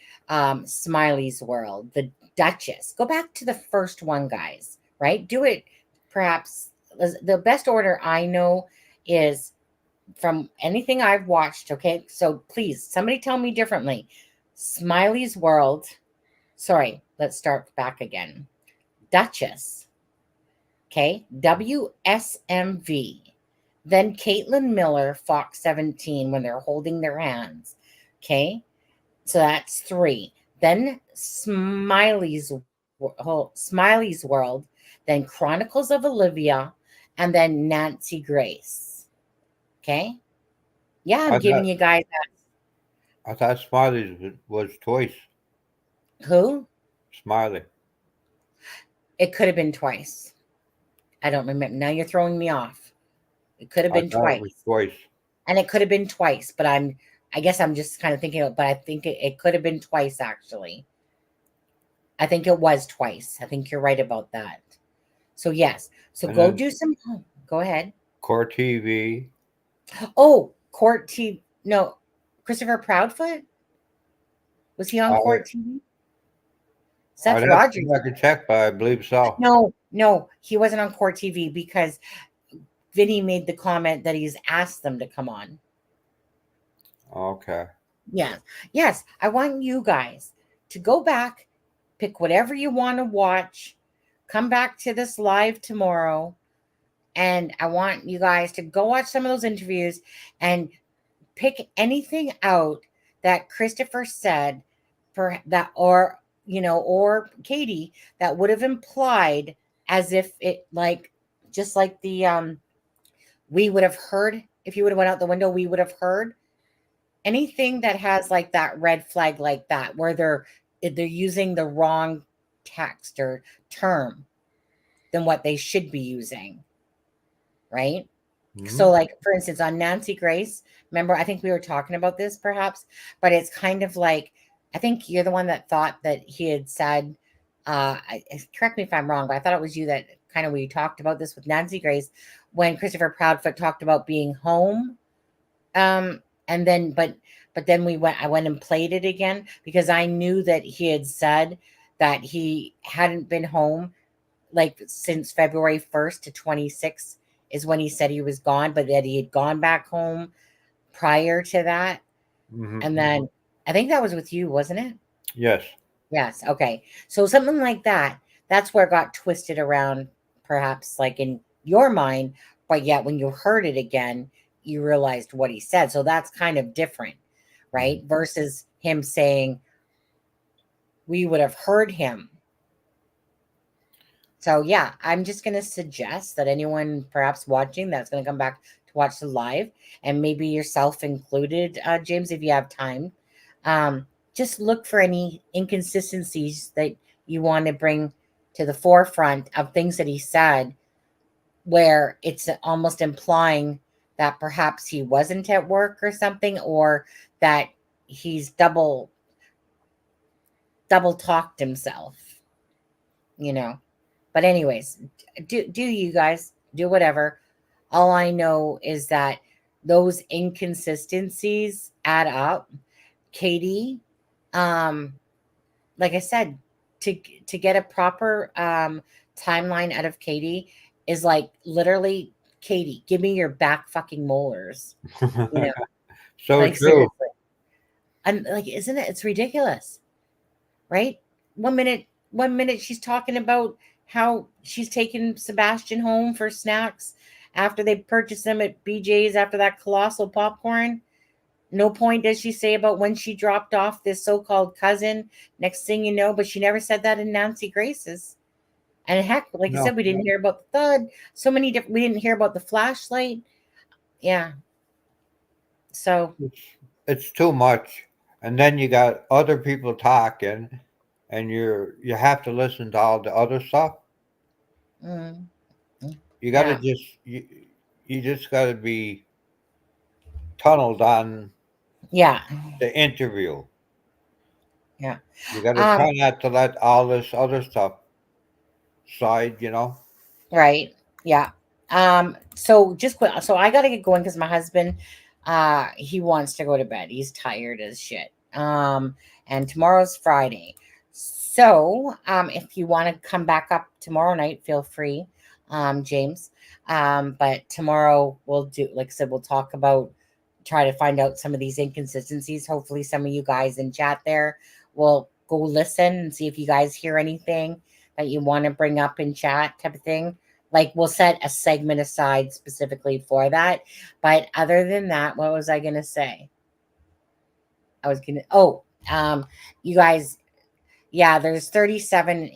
S1: Smiley's World, The Duchess. Go back to the first one, guys, right? Do it perhaps. The best order I know is from anything I've watched, okay? So please, somebody tell me differently. Smiley's World. Sorry, let's start back again. Duchess. Okay, WSMV. Then Caitlin Miller, Fox 17, when they're holding their hands. Okay, so that's 3. Then Smiley's World. Then Chronicles of Olivia, and then Nancy Grace. Okay, yeah, I'm giving you guys that.
S8: I thought Smiley was twice.
S1: Who?
S8: Smiley.
S1: It could have been twice. I don't remember. Now you're throwing me off. It could have been twice.
S8: It was twice.
S1: And it could have been twice, but I guess I'm just kind of thinking of it, but I think it could have been twice, actually. I think it was twice. I think you're right about that. So, yes. So go do some, go ahead.
S8: Court TV.
S1: Oh, Court TV. No, Christopher Proudfoot? Was he on Court TV? Seth Rogers.
S8: I can check, but I believe so.
S1: No, he wasn't on Court TV because Vinny made the comment that he's asked them to come on.
S8: Okay.
S1: Yeah. Yes. I want you guys to go back, pick whatever you want to watch, come back to this live tomorrow. And I want you guys to go watch some of those interviews and pick anything out that Christopher said for that, or Katie, that would have implied as if it just like the we would have heard, if you would have went out the window, we would have heard anything that has like that red flag like that, where they're using the wrong text or term than what they should be using. Right. So like, for instance, on Nancy Grace, remember, I think we were talking about this perhaps, but it's kind of like, I think you're the one that thought that he had said, correct me if I'm wrong, but I thought it was you that kind of, we talked about this with Nancy Grace when Christopher Proudfoot talked about being home. And then, but then I went and played it again because I knew that he had said that he hadn't been home like since February 1st to 26th is when he said he was gone, but that he had gone back home prior to that. And then I think that was with you, wasn't it?
S8: Yes.
S1: Yes. Okay. So something like that, that's where it got twisted around, perhaps like in your mind, but yet when you heard it again, you realized what he said. So that's kind of different, right? Versus him saying, we would have heard him. So yeah, I'm just going to suggest that anyone perhaps watching that's going to come back to watch the live, and maybe yourself included, James, if you have time, just look for any inconsistencies that you want to bring to the forefront of things that he said, where it's almost implying that perhaps he wasn't at work or something, or that he's double talked himself, you know. But anyways, do you guys do whatever. All I know is that those inconsistencies add up. Katie, like I said, to get a proper timeline out of Katie is like literally, Katie, give me your back fucking molars. You know,
S8: So
S1: like
S8: true.
S1: seriously. And like, isn't it? It's ridiculous, right? One minute she's talking about how she's taken Sebastian home for snacks after they purchased them at BJ's after that colossal popcorn. No point does she say about when she dropped off this so-called cousin. Next thing you know, but she never said that in Nancy Grace's. And heck, like I
S8: No.
S1: said, we didn't hear about the thud. So many different. We didn't hear about the flashlight. Yeah. So
S8: It's too much. And then you got other people talking, and you have to listen to all the other stuff.
S1: mm,
S8: You got to
S1: yeah,
S8: you just got to be tunneled on
S1: yeah,
S8: the interview.
S1: yeah.
S8: You got to try not to let all this other stuff slide, you know?
S1: Right. Yeah. So just quick. So I gotta get going because my husband, he wants to go to bed. He's tired as shit. And tomorrow's Friday. So, if you want to come back up tomorrow night, feel free, James. But tomorrow we'll do, like I said, we'll talk about, try to find out some of these inconsistencies. Hopefully, some of you guys in chat there will go listen and see if you guys hear anything that you want to bring up in chat, type of thing. Like, we'll set a segment aside specifically for that. But other than that, what was I gonna say? You guys, yeah, there's 37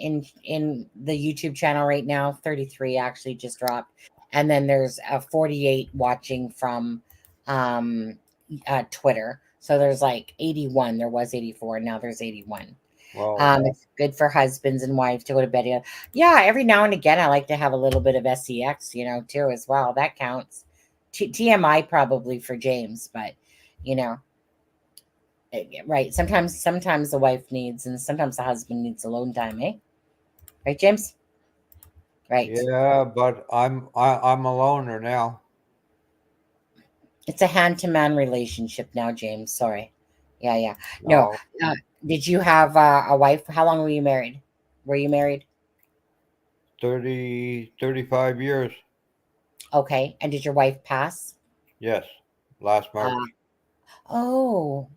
S1: in the YouTube channel right now. 33 actually just dropped, and then there's a 48 watching from Twitter. So there's like 81. There was 84, now there's 81.
S8: Well,
S1: It's good for husbands and wives to go to bed together. Yeah, every now and again, I like to have a little bit of sex, too, as well. That counts. TMI probably for James, but you know, right. Sometimes the wife needs, and sometimes the husband needs alone time, eh? Right, James? Right.
S8: yeah, but I'm a loner now.
S1: It's a hand-to-man relationship now, James. Sorry. Yeah. No.
S8: No,
S1: Did you have a wife? How long were you married? Were you married?
S8: 35 years.
S1: Okay. And did your wife pass?
S8: Yes, last March.
S1: Oh,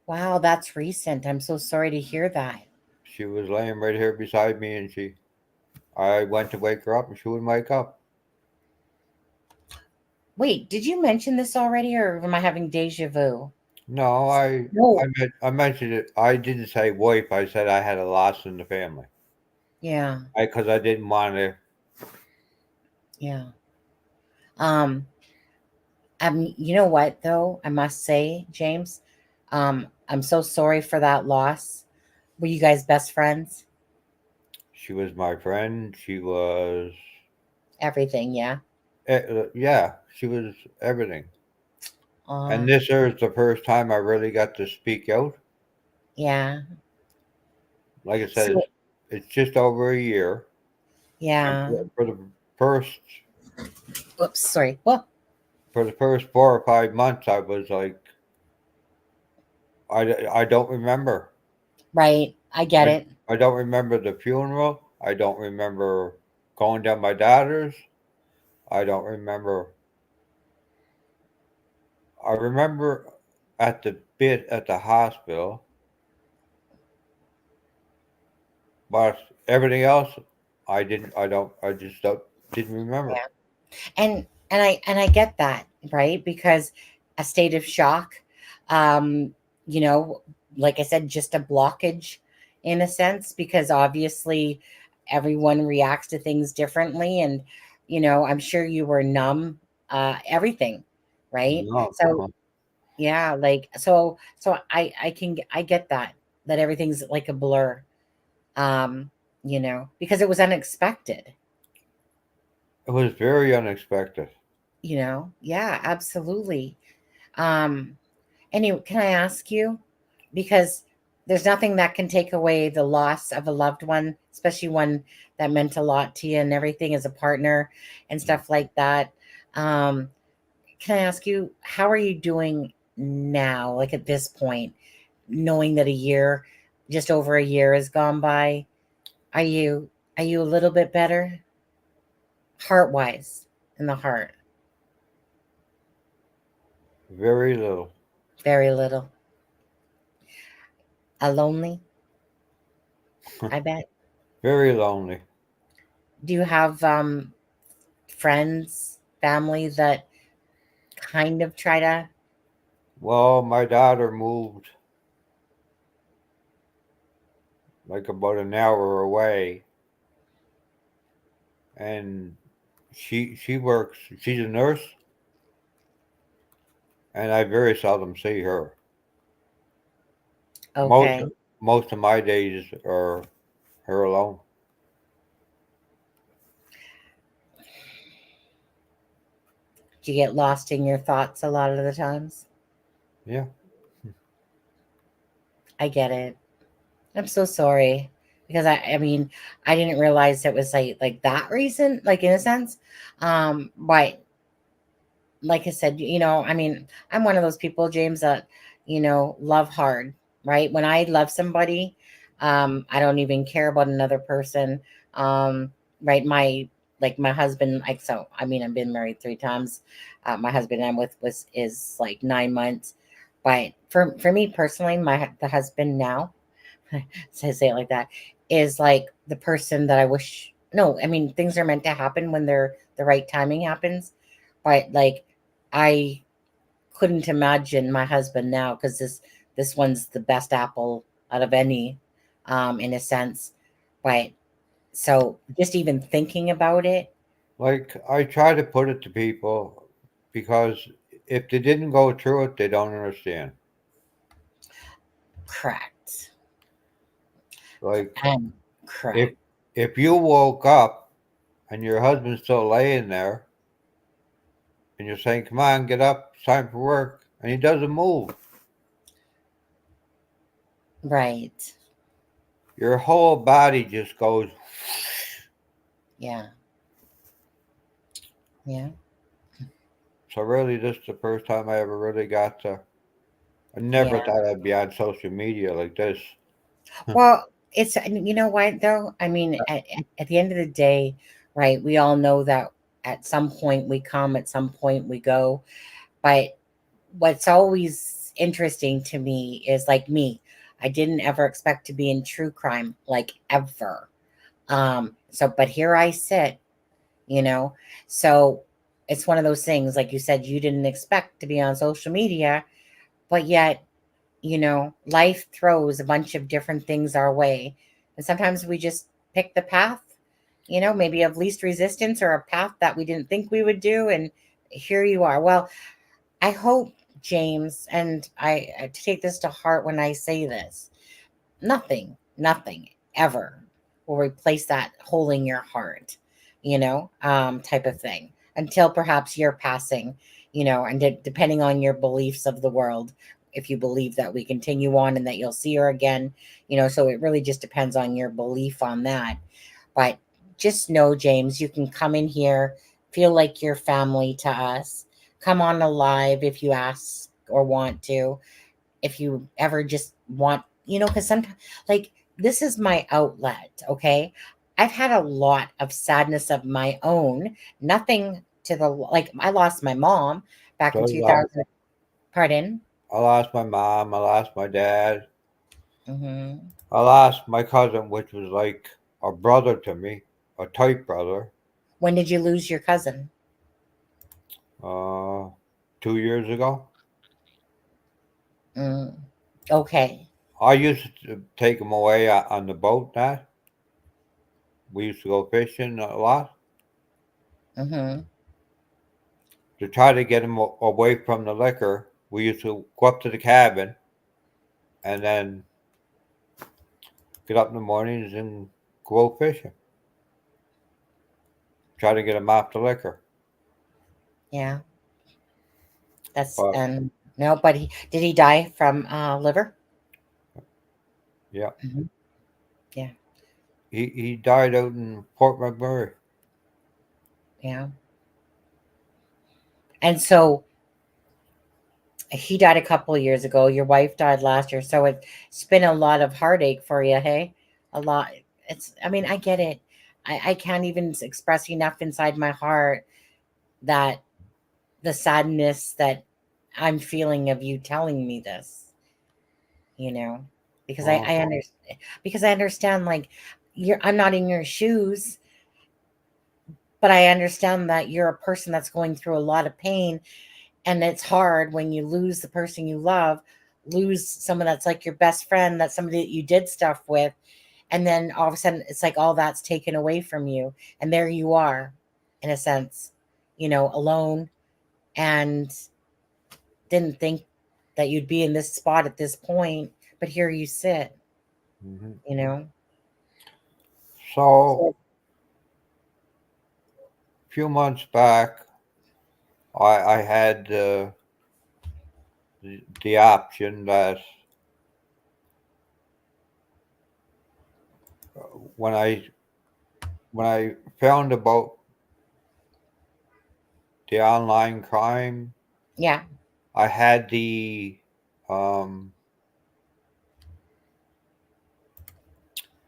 S1: wow. That's recent. I'm so sorry to hear that.
S8: She was laying right here beside me, and I went to wake her up, and she wouldn't wake up.
S1: Wait, did you mention this already, or am I having deja vu?
S8: No,
S1: No.
S8: I mentioned it. I didn't say wife. I said I had a loss in the family.
S1: Yeah.
S8: Because I didn't want to.
S1: Yeah. You know what though? I must say, James, I'm so sorry for that loss. Were you guys best friends?
S8: She was my friend. She was.
S1: Everything, yeah.
S8: Yeah, she was everything. And
S1: Um,
S8: this is the first time I really got to speak out.
S1: yeah.
S8: Like I said,
S1: So,
S8: it's just over a year.
S1: yeah.
S8: And for the first
S1: Oops, sorry. Well,
S8: for the first 4 or 5 months, I was like, I don't remember.
S1: right. I get it.
S8: I don't remember the funeral. I don't remember going down my daughter's. I don't remember. I remember at the bit at the hospital, but everything else, I didn't. I don't. I just didn't remember.
S1: Yeah. And I get that, right? Because a state of shock, um, you know, like I said, just a blockage in a sense, because obviously everyone reacts to things differently. And, I'm sure you were numb everything, right?
S8: No,
S1: So yeah, like so I get that everything's like a blur, um, because it was unexpected.
S8: it was very unexpected.
S1: Yeah, absolutely. Um, anyway, can I ask you, because there's nothing that can take away the loss of a loved one, especially one that meant a lot to you and everything as a partner and stuff like that. Um, can I ask you, how are you doing now, like at this point, knowing that just over a year has gone by? Are you a little bit better, heart wise, in the heart?
S8: Very little.
S1: Very little. Lonely, I bet.
S8: Very lonely.
S1: Do you have friends, family that kind of try to?
S8: Well, my daughter moved like about an hour away, and she works. She's a nurse, and I very seldom see her. Most
S1: Okay.
S8: most of my days are her alone.
S1: Do you get lost in your thoughts a lot of the times?
S8: Yeah.
S1: I get it. I'm so sorry, because I mean, I didn't realize it was like that reason, like in a sense. But like I said, I mean, I'm one of those people, James, that, love hard, right? When I love somebody, I don't even care about another person. Um, right. My husband, like, so, I mean, I've been married 3 times. My husband I'm with is like 9 months. But for me personally, the husband now, so I say it like that, is like the person that I wish. No, I mean, things are meant to happen when the right timing happens. But like, I couldn't imagine my husband now, because this one's the best apple out of any, in a sense. But so just even thinking about it,
S8: Like I try to put it to people because if they didn't go through it, they don't understand.
S1: correct.
S8: Like
S1: Correct.
S8: if if you woke up and your husband's still laying there and you're saying, "Come on, get up, it's time for work," and he doesn't move,
S1: Right.
S8: your whole body just goes.
S1: Yeah. Yeah.
S8: So really, this is the first time I ever really got to. I never
S1: Yeah.
S8: thought I'd be on social media like this.
S1: Well, it's, you know what though? I mean, at the end of the day, right? We all know that at some point we come, at some point we go. But what's always interesting to me is, like, me, I didn't ever expect to be in true crime, like, ever. So but here I sit, you know. So it's one of those things, like you said, you didn't expect to be on social media, but yet, life throws a bunch of different things our way. And sometimes we just pick the path, maybe of least resistance, or a path that we didn't think we would do. And here you are. Well, I hope, James, and I to take this to heart when I say this, nothing ever will replace that hole in your heart, type of thing, until perhaps you're passing, and depending on your beliefs of the world, if you believe that we continue on and that you'll see her again, so it really just depends on your belief on that. But just know, James, you can come in here, feel like you're family to us. Come on alive if you ask or want to. If you ever just want, because sometimes, like, this is my outlet, okay? I've had a lot of sadness of my own. Nothing to the, like, I lost my mom back in
S8: So did I.
S1: 2000. Pardon?
S8: I lost my mom. I lost my dad.
S1: Hmm.
S8: I lost my cousin, which was like a brother to me, a tight brother.
S1: When did you lose your cousin?
S8: Uh, 2 years ago.
S1: Mm. Okay.
S8: I used to take him away on the boat. Now we used to go fishing a lot.
S1: Hmm.
S8: to try to get him away from the liquor, we used to go up to the cabin and then get up in the mornings and go out fishing. Try to get him off the liquor.
S1: Yeah. That's
S8: But
S1: no, but did he die from liver?
S8: yeah,
S1: Yeah.
S8: he died out in Port McMurray.
S1: Yeah. And so he died a couple of years ago. Your wife died last year. So it's been a lot of heartache for you, hey? A lot. I mean, I get it. I can't even express enough inside my heart that the sadness that I'm feeling of you telling me this, because
S8: Well,
S1: I understand, because I understand, like, I'm not in your shoes, but I understand that you're a person that's going through a lot of pain. And it's hard when you lose the person you love, lose someone that's like your best friend, that's somebody that you did stuff with. And then all of a sudden it's like all that's taken away from you. And there you are, in a sense, alone, and didn't think that you'd be in this spot at this point. But here you sit, you know.
S8: So a few months back, I had the option that when I found about the online crime,
S1: Yeah.
S8: I had the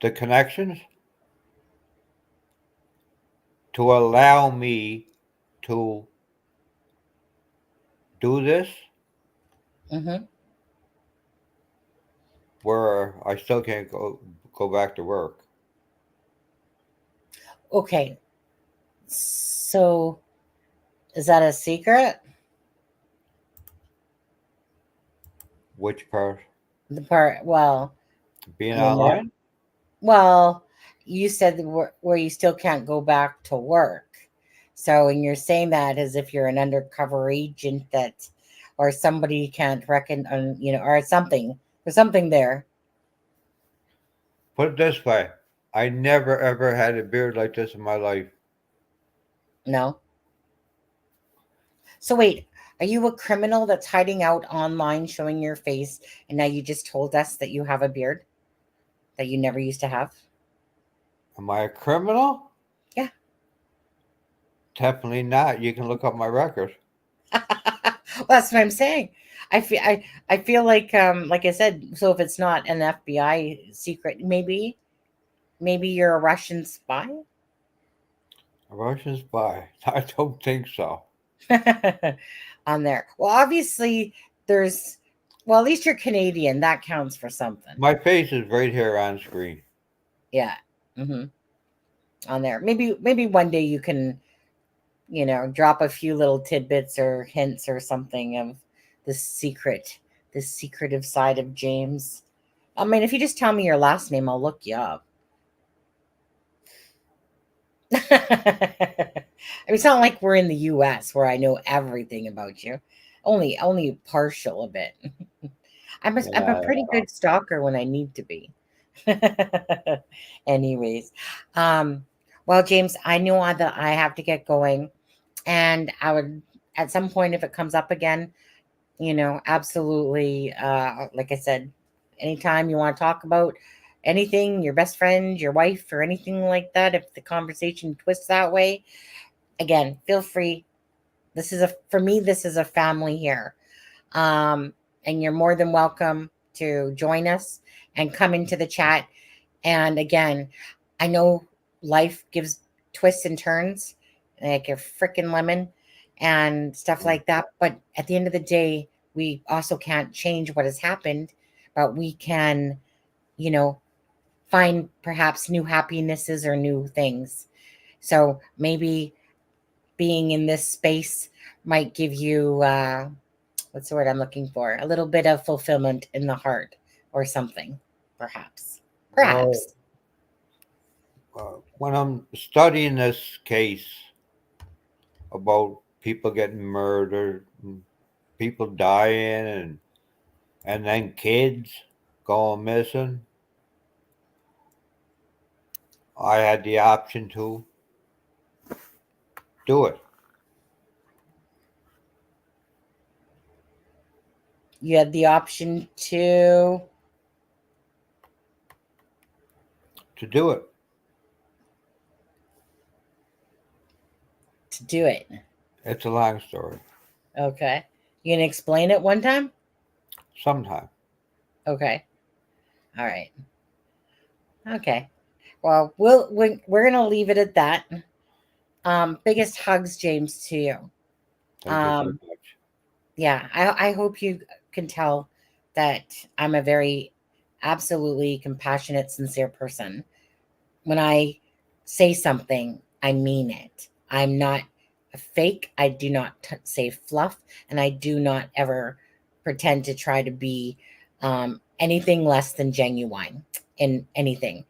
S8: connections to allow me to do this, where I still can't go back to work.
S1: Okay. So is that a secret?
S8: Which part?
S1: The part, well,
S8: Being
S1: I mean,
S8: online?
S1: well, you said where you still can't go back to work. So, and you're saying that as if you're an undercover agent or somebody can't reckon on, or something. There's something there.
S8: Put it this way, I never ever had a beard like this in my life.
S1: No. So wait, are you a criminal that's hiding out online, showing your face, and now you just told us that you have a beard that you never used to have?
S8: Am I a criminal?
S1: Yeah.
S8: Definitely not. You can look up my record.
S1: Well, that's what I'm saying. I feel like I said, so if it's not an FBI secret, maybe you're a Russian spy.
S8: A Russian spy? I don't think so.
S1: On there. Well, obviously well, at least you're Canadian. That counts for something.
S8: My face is right here on screen.
S1: Yeah. On there. Maybe one day you can, drop a few little tidbits or hints or something of the secretive side of James. I mean, if you just tell me your last name, I'll look you up. I mean, it's not like we're in the US where I know everything about you. Only partial a bit. I'm a pretty good stalker when I need to be. Anyways, well, James, I know that I have to get going, and I would, at some point, if it comes up again, absolutely, like I said, anytime you want to talk about anything, your best friend, your wife, or anything like that, if the conversation twists that way, again, feel free. For me, this is a family here. And you're more than welcome to join us and come into the chat. And again, I know life gives twists and turns like a freaking lemon and stuff like that. But at the end of the day, we also can't change what has happened, but we can, find perhaps new happinesses or new things. So maybe being in this space might give you, what's the word I'm looking for? A little bit of fulfillment in the heart or something, perhaps. Perhaps.
S8: When I'm studying this case about people getting murdered, and people dying, and then kids going missing. I had the option to do it.
S1: You had the option to
S8: do it.
S1: To do it.
S8: It's a long story.
S1: Okay. You gonna explain it one time?
S8: Sometime.
S1: Okay. All right. Okay. Well, we're gonna leave it at that. Biggest hugs, James, to you.
S8: Thank you so much.
S1: Yeah, I hope you can tell that I'm a very absolutely compassionate, sincere person. When I say something, I mean it. I'm not a fake. I do not say fluff, and I do not ever pretend to try to be anything less than genuine in anything.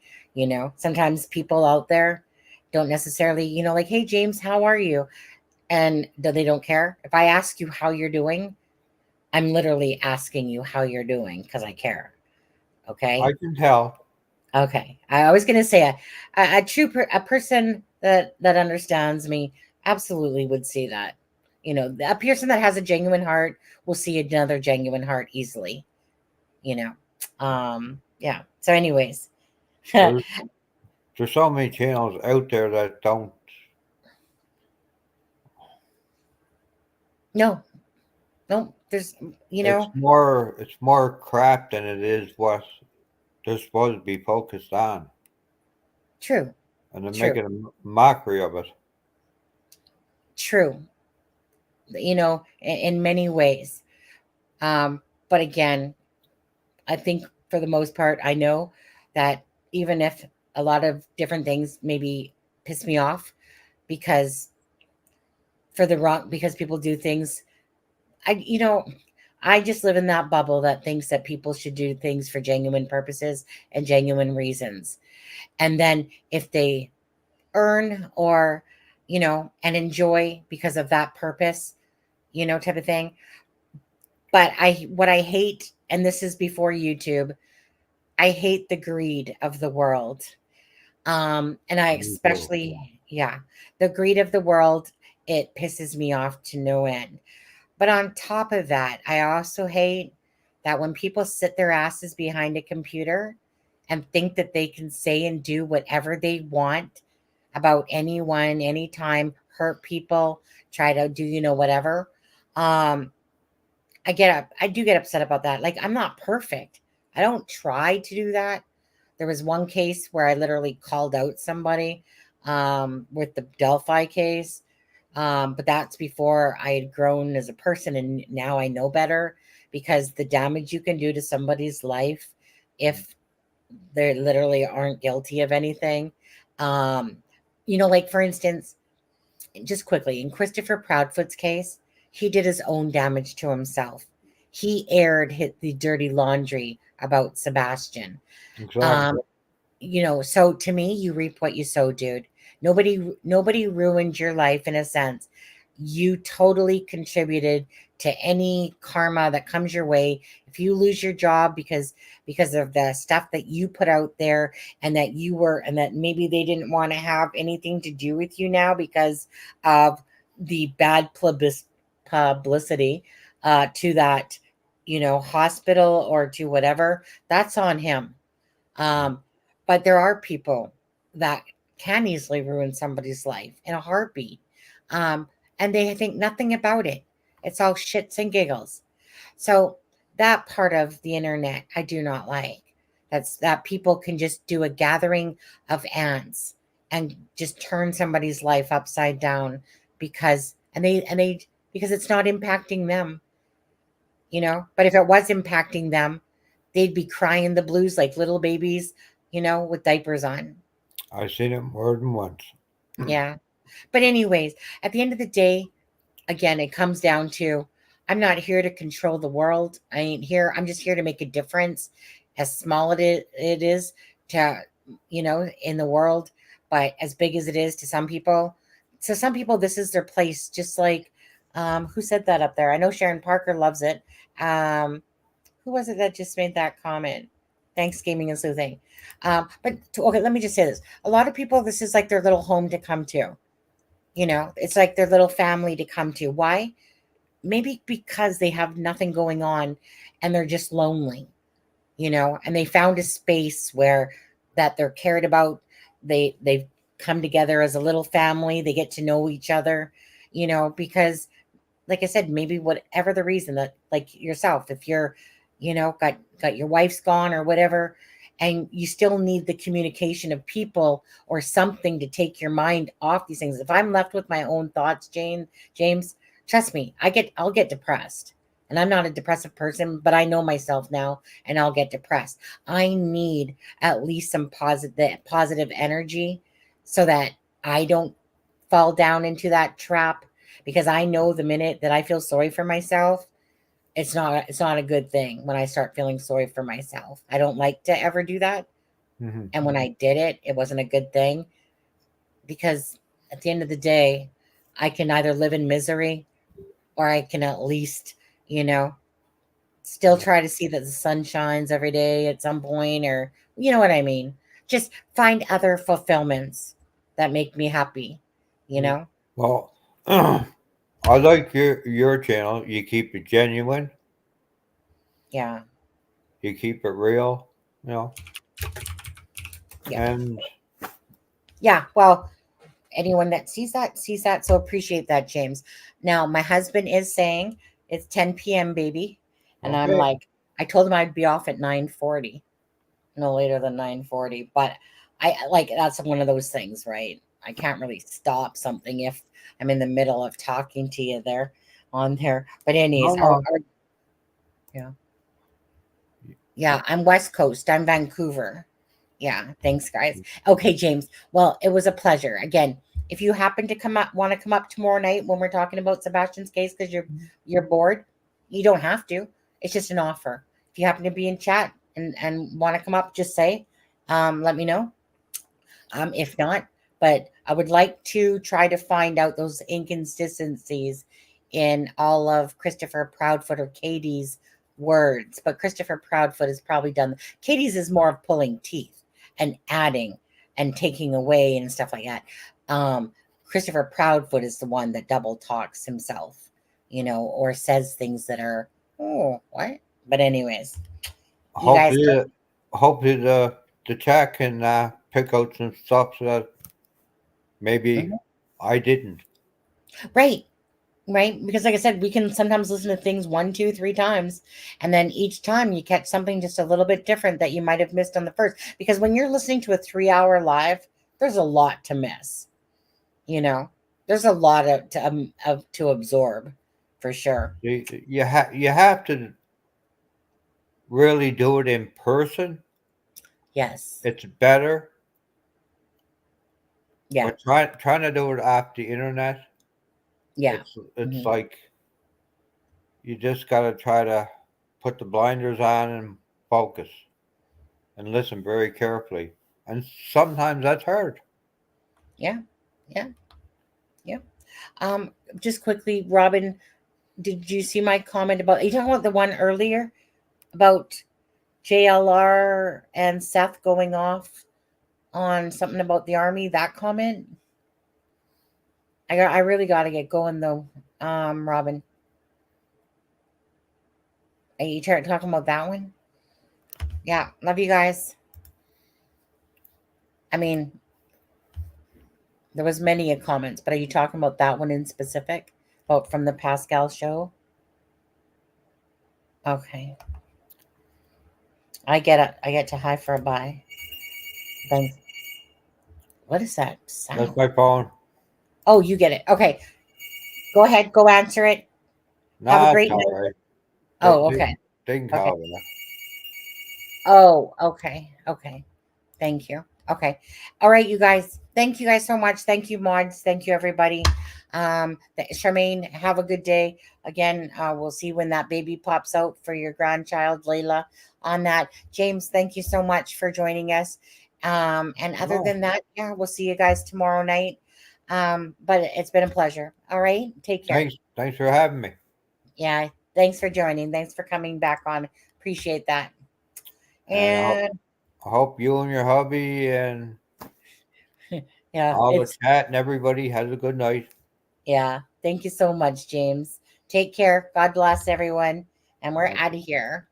S1: Sometimes people out there don't necessarily, like, hey, James, how are you? And they don't care. If I ask you how you're doing, I'm literally asking you how you're doing because I care. Okay.
S8: I can tell.
S1: Okay. I was going to say a true a person that understands me absolutely would see that. A person that has a genuine heart will see another genuine heart easily. Yeah. So anyways,
S8: there's so many channels out there that don't.
S1: No, there's,
S8: it's more crap than it is what they're supposed to be focused on.
S1: True.
S8: And they're making a mockery of it.
S1: True. In many ways. But again, I think for the most part, I know that even if a lot of different things maybe piss me off because people do things, I just live in that bubble that thinks that people should do things for genuine purposes and genuine reasons. And then if they earn or, and enjoy because of that purpose, type of thing. But what I hate, and this is before YouTube, I hate the greed of the world. And I especially, the greed of the world, it pisses me off to no end. But on top of that, I also hate that when people sit their asses behind a computer and think that they can say and do whatever they want about anyone, anytime, hurt people, try to do, whatever. I do get upset about that. Like, I'm not perfect. I don't try to do that. There was one case where I literally called out somebody with the Delphi case. But that's before I had grown as a person, and now I know better, because the damage you can do to somebody's life if they literally aren't guilty of anything. Like, for instance, just quickly, in Christopher Proudfoot's case, he did his own damage to himself. He hit the dirty laundry about Sebastian.
S8: Exactly.
S1: So to me, you reap what you sow, dude. Nobody ruined your life in a sense. You totally contributed to any karma that comes your way. If you lose your job because of the stuff that you put out there, and that maybe they didn't want to have anything to do with you now because of the bad publicity to that, hospital or to whatever, that's on him. But there are people that can easily ruin somebody's life in a heartbeat. And they think nothing about it. It's all shits and giggles. So that part of the internet, I do not like. That people can just do a gathering of ants and just turn somebody's life upside down because it's not impacting them. But if it was impacting them, they'd be crying the blues like little babies, with diapers on.
S8: I've seen it more than once.
S1: Yeah. But anyways, at the end of the day, again, it comes down to, I'm not here to control the world. I'm just here to make a difference, as small it is to, in the world, but as big as it is to some people. So some people, this is their place, just like Who said that up there? I know Sharon Parker loves it. Who was it that just made that comment? Thanks, Gaming and Sleuthing. Okay, let me just say this. A lot of people, this is like their little home to come to. You know, it's like their little family to come to. Why? Maybe because they have nothing going on and they're just lonely, you know, and they found a space where that they're cared about. They've come together as a little family. They get to know each other, you know, because like I said, maybe whatever the reason that, like yourself, if you're, you know, got your wife's gone or whatever, and you still need the communication of people or something to take your mind off these things. If I'm left with my own thoughts, James, trust me, I'll get depressed. And I'm not a depressive person, but I know myself now, and I'll get depressed. I need at least some positive energy so that I don't fall down into that trap, because I know the minute that I feel sorry for myself, it's not a good thing when I start feeling sorry for myself. I don't like to ever do that.
S8: Mhm.
S1: And when I did it, it wasn't a good thing, because at the end of the day, I can either live in misery or I can at least, you know, still try to see that the sun shines every day at some point, or you know what I mean? Just find other fulfillments that make me happy, you know?
S8: Well, I like your channel. You keep it genuine.
S1: Yeah.
S8: You keep it real. You know.
S1: Yeah.
S8: And
S1: Yeah. Well, anyone that sees that. So appreciate that, James. Now, my husband is saying it's 10 p.m., baby. And I'm
S8: okay.
S1: like, I told him I'd be off at 9:40, no later than 9:40. But I like, that's one of those things, right? I can't really stop something if I'm in the middle of talking to you there on there. But anyways,
S8: No.
S1: yeah. Yeah, I'm West Coast. I'm Vancouver. Yeah, thanks, guys. Okay, James. Well, it was a pleasure. Again, if you happen to want to come up tomorrow night when we're talking about Sebastian's case because you're bored, you don't have to. It's just an offer. If you happen to be in chat and want to come up, just say, let me know. If not, but I would like to try to find out those inconsistencies in all of Christopher Proudfoot or Katie's words. But Christopher Proudfoot has probably done, Katie's is more of pulling teeth and adding and taking away and stuff like that. Christopher Proudfoot is the one that double talks himself, you know, or says things that are, oh, what? But anyways, you guys.
S8: Hopefully the chat can pick out some stuff that maybe I didn't.
S1: Right. Right. Because like I said, we can sometimes listen to things 1, 2, 3 times. And then each time you catch something just a little bit different that you might have missed on the first. Because when you're listening to a 3-hour live, there's a lot to miss. You know, there's a lot to absorb for sure.
S8: You have to really do it in person.
S1: Yes.
S8: It's better.
S1: Yeah.
S8: But trying to do it off the internet.
S1: Yeah.
S8: It's like you just got to try to put the blinders on and focus and listen very carefully. And sometimes that's hard.
S1: Yeah. Yeah. Yeah. Just quickly, Robin, did you see my comment about, are you talking about the one earlier about JLR and Seth going off on something about the army? That comment? I really got to get going though, Robin. Are you talking about that one? Yeah, love you guys. I mean, there was many a comments, but are you talking about that one in specific? About from the Pascal show? Okay. I get it. I get to hi for a bye. Thanks. What is that sound?
S8: That's my phone.
S1: Oh, you get it. Okay. Go ahead. Go answer it. Have a great night.
S8: Right.
S1: Oh, okay.
S8: They can
S1: Okay.
S8: call me.
S1: Oh, okay. Okay. Thank you. Okay. All right, you guys. Thank you guys so much. Thank you, mods. Thank you, everybody. Charmaine, have a good day. Again, we'll see when that baby pops out for your grandchild, Layla, on that. James, thank you so much for joining us. And other than that, yeah, we'll see you guys tomorrow night. But it's been a pleasure. All right. Take care.
S8: Thanks. Thanks for having me.
S1: Yeah. Thanks for joining. Thanks for coming back on. Appreciate that. And
S8: I hope you and your hubby and
S1: yeah,
S8: all the chat and everybody has a good night.
S1: Yeah. Thank you so much, James. Take care. God bless everyone. And we're out of here.